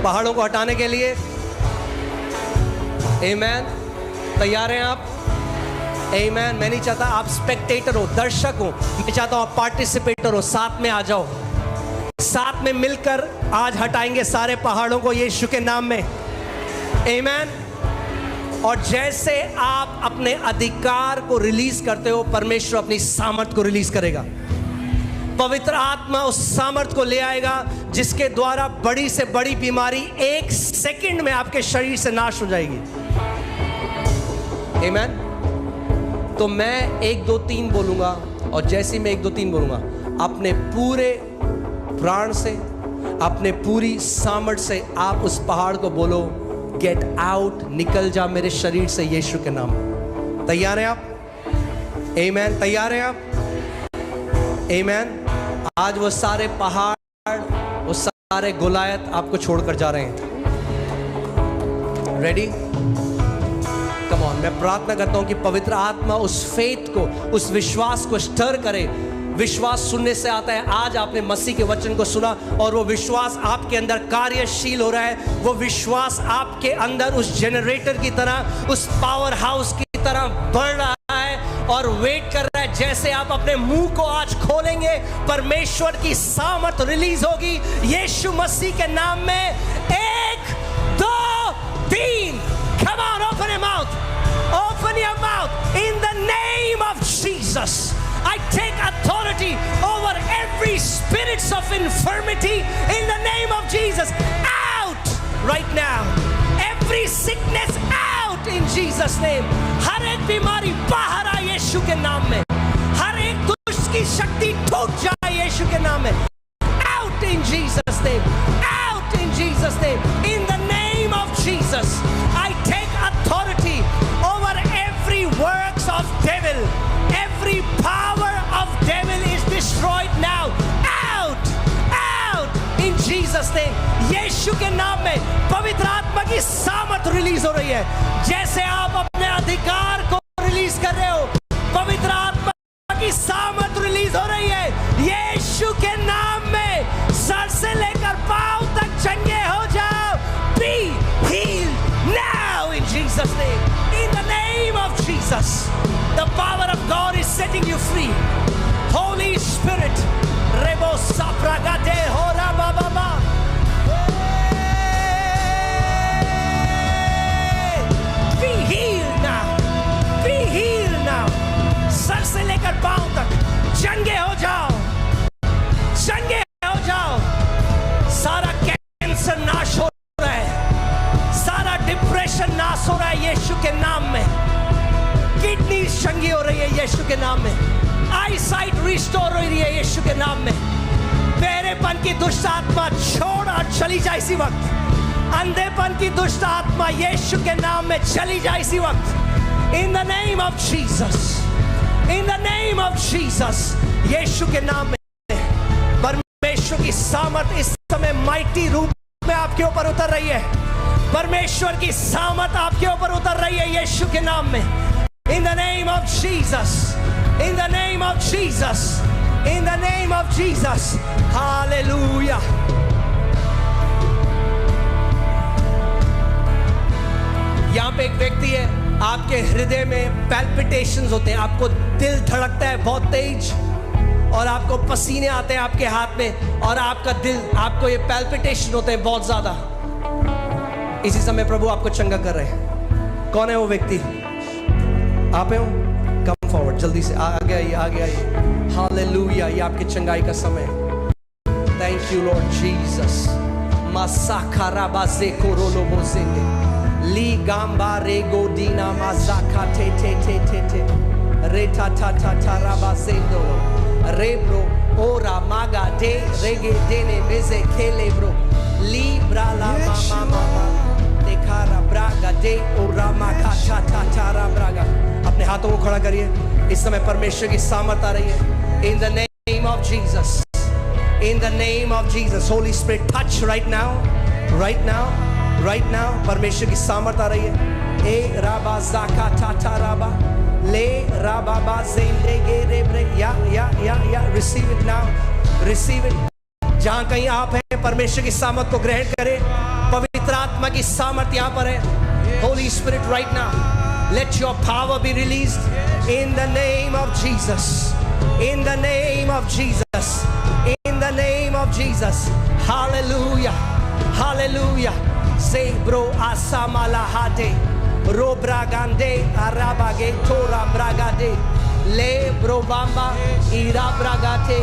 पहाड़ों को हटाने के लिए। आमेन। तैयार हैं आप? आमेन। मैं नहीं चाहता आप स्पेक्टेटर हो, दर्शक हो, मैं चाहता हूं आप पार्टिसिपेटर हो। साथ में आ जाओ, साथ में मिलकर आज हटाएंगे सारे पहाड़ों को यीशु के नाम में। आमेन। और जैसे आप अपने अधिकार को रिलीज करते हो, परमेश्वर अपनी सामर्थ को रिलीज करेगा। पवित्र आत्मा उस सामर्थ को ले आएगा जिसके द्वारा बड़ी से बड़ी बीमारी 1 सेकंड में आपके शरीर से नाश हो जाएगी। आमेन। तो मैं 1 2 3 बोलूंगा, और जैसे मैं 1 2 3 बोलूंगा, अपने पूरे प्राण से, अपने पूरी सामर्थ से आप उस पहाड़ को बोलो, गेट आउट, निकल जा मेरे शरीर से यीशु के नाम। तैयार हैं आप? आमेन। तैयार हैं आप? आमेन। आज वो सारे पहाड़, वो सारे गोलायत आपको छोड़कर जा रहे हैं। रेडी? Come on. मैं प्रार्थना करता हूं कि पवित्र आत्मा उस फेथ को, उस विश्वास को स्टर करे। विश्वास सुनने से आता है। आज आपने मसीह के वचन को सुना और वो विश्वास आपके अंदर कार्यशील हो रहा है। वो विश्वास आपके अंदर उस जनरेटर की तरह, उस पावर हाउस की तरह बढ़ रहा है और वेट कर रहा है। जैसे आप अपने मुंह को आज खोलेंगे, परमेश्वर की सामर्थ रिलीज होगी यीशु मसीह के नाम में। 1 2 3। Come on, open your mouth. Open your mouth. In the name of Jesus, I take authority over every spirits of infirmity in the name of Jesus. Out right now. Every sickness out in Jesus name. हर एक बीमारी बाहर आ यीशु के नाम में। हर एक दुष्ट की शक्ति टूट जाए यीशु के नाम में। Out in Jesus name. Out in Jesus name. In the name of Jesus, I take authority over every works of devil. Every power of devil is destroyed now. Out, out in Jesus name. यीशु के नाम में पवित्र आत्मा की सामर्थ release हो रही है। जैसे आप अपने अधिकार को रिलीज कर रहे हो, पवित्र आत्मा की सामर्थ रिलीज हो रही है यीशु के नाम में। सर से लेकर पांव तक चंगे हो जाओ। Be healed now in Jesus name. In the name of Jesus. The power of God is setting you free. Holy Spirit, Rebo Sapragade Hora Baba. Be healed now. Be healed now. Sir से लेकर पांव तक चंगे हो जाओ, चंगे हो जाओ। सारा cancer नाश हो रहा है, सारा डिप्रेशन नाश हो रहा है यीशु के नाम में। किडनी चंगी हो रही है यीशु के नाम में। आई साइट रिस्टोर हो रही है यीशु के नाम में। बेरेपन की दुष्ट आत्मा छोड़ और चली जाए इसी वक्त। अंधेपन की दुष्ट आत्मा यीशु के नाम में चली जाए इसी वक्त। In the name of Jesus, in the name of Jesus, Yeshu के नाम में परमेश्वर की सामर्थ इस समय माइटी रूप में आपके ऊपर उतर रही है। परमेश्वर की सामर्थ आपके ऊपर उतर रही है यीशु के नाम में। In the name of Jesus, in the name of Jesus, in the name of Jesus, hallelujah. यहाँ पे एक व्यक्ति है, आपके हृदय में पैल्पिटेशंस होते हैं, आपको दिल धड़कता है बहुत तेज और आपको पसीने आते हैं आपके हाथ में और आपका दिल, आपको ये पैल्पिटेशन होते हैं बहुत ज्यादा। इसी समय प्रभु आपको चंगा कर रहे हैं। कौन है वो व्यक्ति? आप हो? कम फॉरवर्ड, जल्दी से आगे आइए, आगे आइए। हालेलुया, ये आपकी चंगाई का समय। Thank you Lord Jesus. मासाखारा बाजे कोरोलो बोसेंगे ली गांबा रेगो दीना माजाका टे टे टे टे टे रेटा टा टा टा राबासेंदो रेब्रो ओरा मागा दे रेगे देने मेजे खेले ब्रो ली ब्राला मामा मामा देखारा ब्रागा दे ओरा मागा टा टा टा रा ब्रागा। अपने हाथों को खड़ा करिए। इस समय परमेश्वर की सामर्थ आ रही है। In the name of Jesus, in the name of Jesus, Holy Spirit, touch right now, right now, right now. परमेश्वर की सामर्थ आ रही है। ए राबा जाका टाटा राबा ले राबा बाजेंडे गेरे ब्रे या receive it now, receive it। जहाँ कहीं आप हैं परमेश्वर की सामर्थ को ग्रहण करें। पवित्र आत्मा की सामर्थ यहाँ पर है। Holy Spirit, right now, let your power be released in the name of Jesus. In the name of Jesus. In the name of Jesus. Hallelujah. Hallelujah. Say bro asamala hate. Ro bragande arabage tora bragade. Le bro bamba ira bragate.